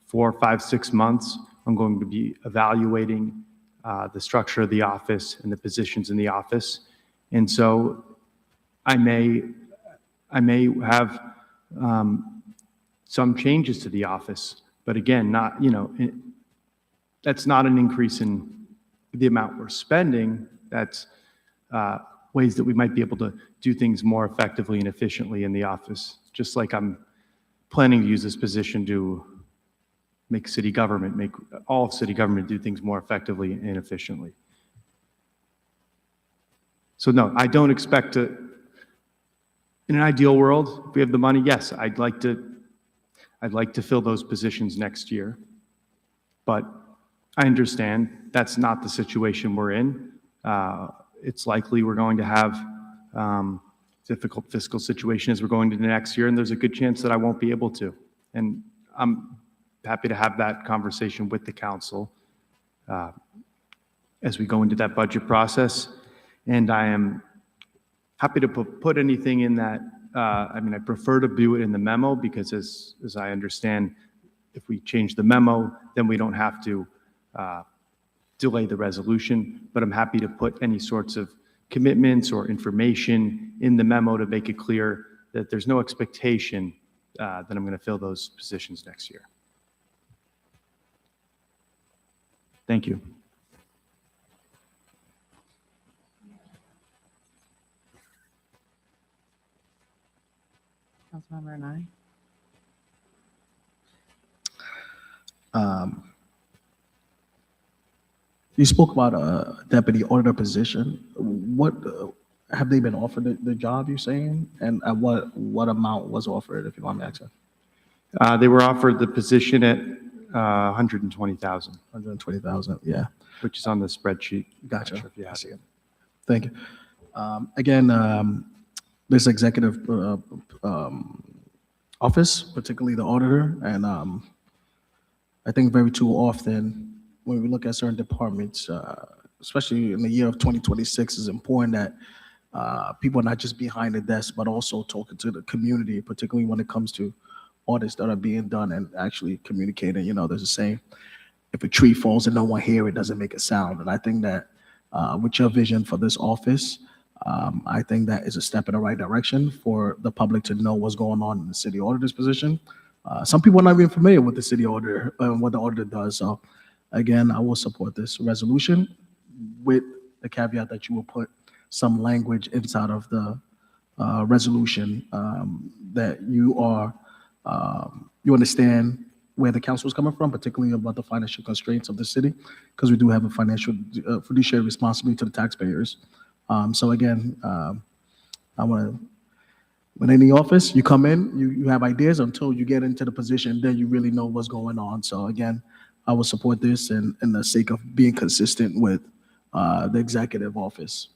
4, 5, 6 months, I'm going to be evaluating the structure of the office and the positions in the office. And so I may have some changes to the office, but again, that's not an increase in the amount we're spending. That's ways that we might be able to do things more effectively and efficiently in the office, just like I'm planning to use this position to make all of city government do things more effectively and efficiently. So no, I don't expect to, in an ideal world, if we have the money, yes, I'd like to fill those positions next year. But I understand that's not the situation we're in. It's likely we're going to have difficult fiscal situation as we're going into next year, and there's a good chance that I won't be able to. And I'm happy to have that conversation with the council as we go into that budget process. And I am happy to put anything in that. I prefer to do it in the memo because as I understand, if we change the memo, then we don't have to delay the resolution, but I'm happy to put any sorts of commitments or information in the memo to make it clear that there's no expectation that I'm going to fill those positions next year. Thank you. Councilmember Nani? You spoke about a deputy auditor position. What have they been offered the job, you're saying? And at what amount was offered, if you want me to ask? They were offered the position at 120,000, 120,000, yeah. which is on the spreadsheet. Gotcha. Not sure if you I have see it. it. Thank you. Again, this executive office, particularly the auditor, and I think very too often when we look at certain departments, especially in the year of 2026, it's important that people are not just behind the desk, but also talking to the community, particularly when it comes to audits that are being done and actually communicating. You know, there's a saying, if a tree falls and no one hears it, doesn't make a sound. And I think that with your vision for this office, I think that is a step in the right direction for the public to know what's going on in the city auditor's position. Some people are not even familiar with the city auditor and what the auditor does. So again, I will support this resolution with the caveat that you will put some language inside of the resolution that you are, you understand where the council is coming from, particularly about the financial constraints of the city, because we do have a financial fiduciary responsibility to the taxpayers. So again, I want to, when in the office, you come in, you have ideas until you get into the position, then you really know what's going on. So again, I will support this in the sake of being consistent with the executive office.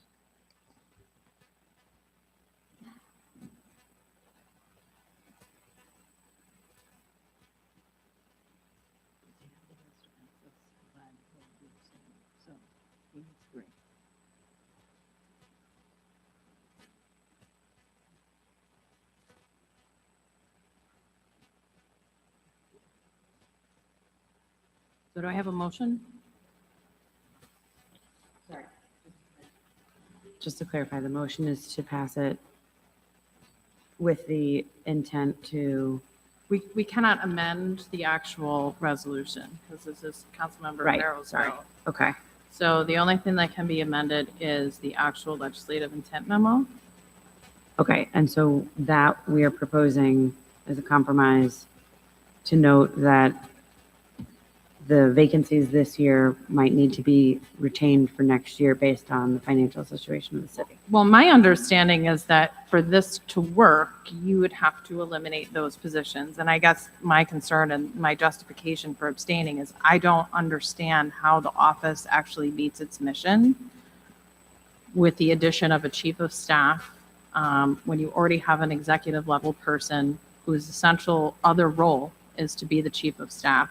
So do I have a motion? Just to clarify, the motion is to pass it with the intent to, We cannot amend the actual resolution because this is Councilmember Right, Farrell's sorry. vote. okay. So the only thing that can be amended is the actual legislative intent memo. Okay, and so that we are proposing as a compromise to note that the vacancies this year might need to be retained for next year based on the financial situation of the city. Well, my understanding is that for this to work, you would have to eliminate those positions. And I guess my concern and my justification for abstaining is I don't understand how the office actually meets its mission with the addition of a chief of staff, when you already have an executive level person whose essential other role is to be the chief of staff,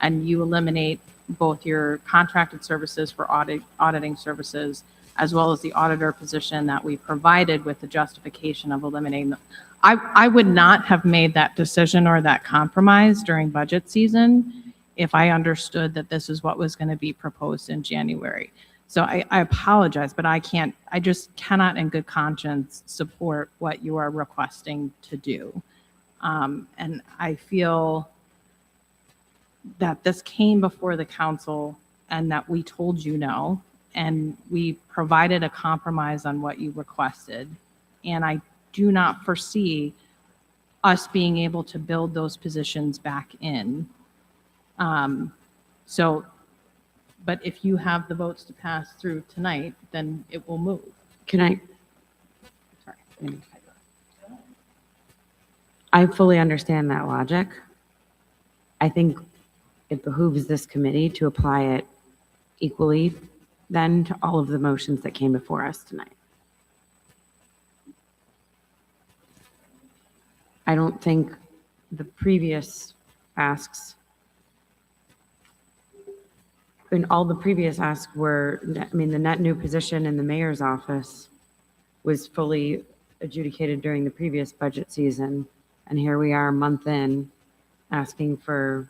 and you eliminate both your contracted services for auditing services, as well as the auditor position that we provided with the justification of eliminating them. I would not have made that decision or that compromise during budget season if I understood that this is what was going to be proposed in January. So I apologize, but I just cannot in good conscience support what you are requesting to do. And I feel that this came before the council and that we told you no, and we provided a compromise on what you requested. And I do not foresee us being able to build those positions back in. But if you have the votes to pass through tonight, then it will move. I fully understand that logic. I think it behooves this committee to apply it equally then to all of the motions that came before us tonight. I don't think the previous asks, and all the previous asks were, I mean, the net new position in the mayor's office was fully adjudicated during the previous budget season. And here we are a month in asking for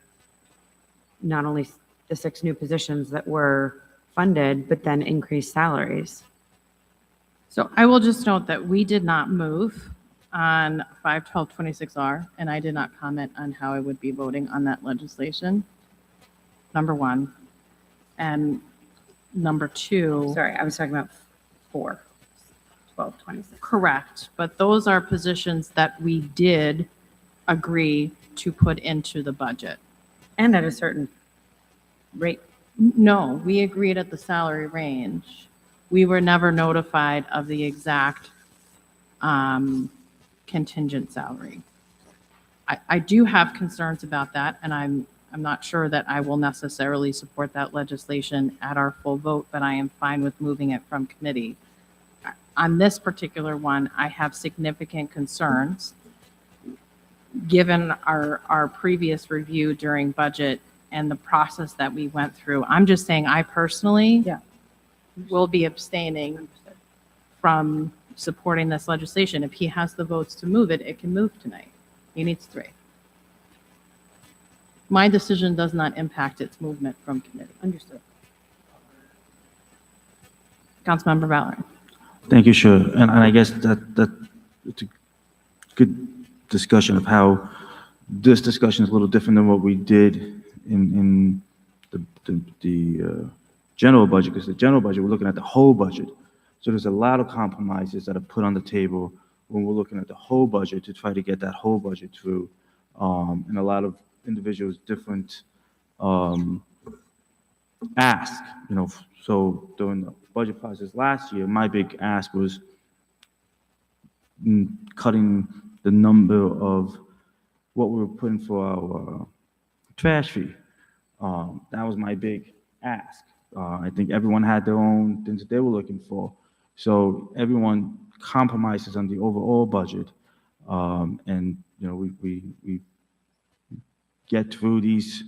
not only the 6 new positions that were funded, but then increased salaries. So I will just note that we did not move on 51226R, and I did not comment on how I would be voting on that legislation, number one. And number two. Sorry, I was talking about 4/12/26. Correct, but those are positions that we did agree to put into the budget. And at a certain rate. No, we agreed at the salary range. We were never notified of the exact contingent salary. I do have concerns about that, and I'm not sure that I will necessarily support that legislation at our full vote, but I am fine with moving it from committee. On this particular one, I have significant concerns, given our previous review during budget and the process that we went through. I'm just saying, I personally will be abstaining from supporting this legislation. If he has the votes to move it, it can move tonight. He needs 3. My decision does not impact its movement from committee. Understood. Councilmember Valerian. Thank you, sure. And I guess that it's a good discussion of how this discussion is a little different than what we did in the general budget, because the general budget, we're looking at the whole budget. So there's a lot of compromises that are put on the table when we're looking at the whole budget to try to get that whole budget through. And a lot of individuals, different ask, so during the budget process last year, my big ask was cutting the number of what we were putting for our trash fee. That was my big ask. I think everyone had their own things that they were looking for. So everyone compromises on the overall budget. And, we get through these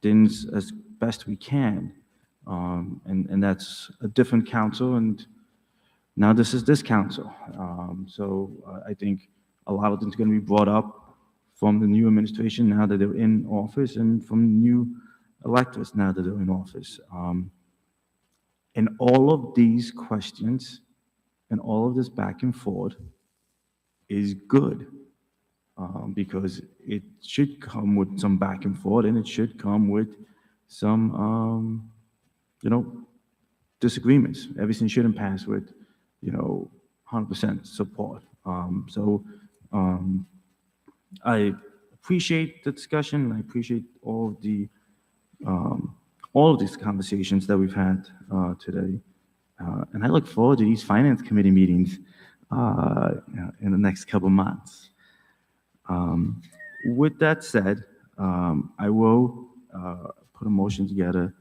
things as best we can. And that's a different council, and now this is this council. So I think a lot of things are going to be brought up from the new administration now that they're in office, and from new electors now that they're in office. And all of these questions and all of this back and forth is good, because it should come with some back and forth, and it should come with some, disagreements. Everything shouldn't pass with, 100% support. I appreciate the discussion. I appreciate all of these conversations that we've had today. And I look forward to these finance committee meetings in the next couple months. With that said, I will put a motion together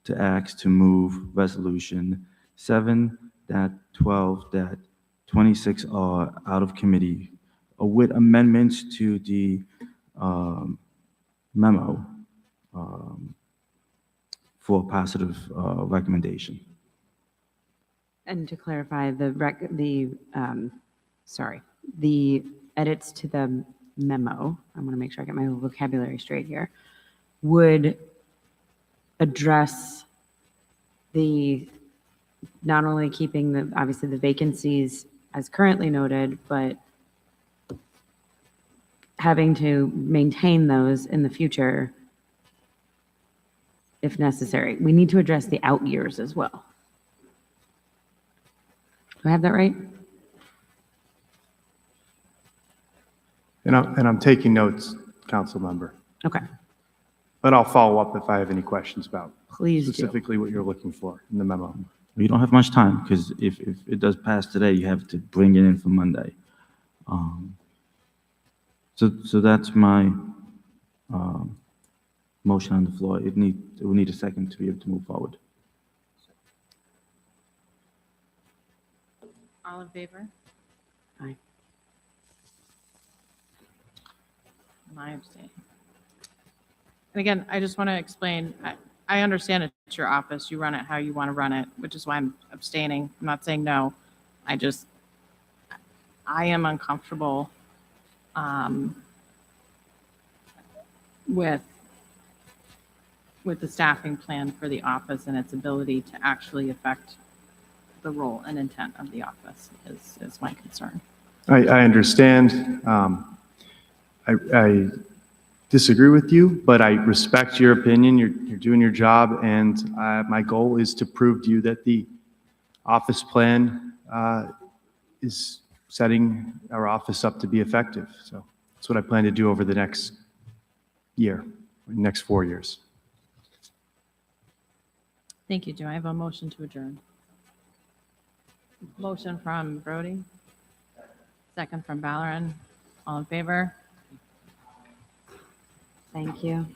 to ask to move resolution 7-12-26R out of committee with amendments to the memo for positive recommendation. And to clarify, the edits to the memo, I want to make sure I get my vocabulary straight here, would address not only keeping obviously the vacancies as currently noted, but having to maintain those in the future if necessary. We need to address the out years as well. Do I have that right? And I'm taking notes, council member. Okay. But I'll follow up if I have any questions about Please specifically what you're looking for in the memo. You don't have much time, because if it does pass today, you have to bring it in for Monday. So that's my motion on the floor. It will need a second to be able to move forward. All in favor? Aye. And I abstain. And again, I just want to explain, I understand it's your office. You run it how you want to run it, which is why I'm abstaining. I'm not saying no. I am uncomfortable with the staffing plan for the office and its ability to actually affect the role and intent of the office is my concern. I understand. I disagree with you, but I respect your opinion. You're doing your job, and my goal is to prove to you that the office plan is setting our office up to be effective. So that's what I plan to do over the next year, next 4 years. Thank you. Do I have a motion to adjourn? Motion from Brody. Second from Valerian. All in favor? Thank you.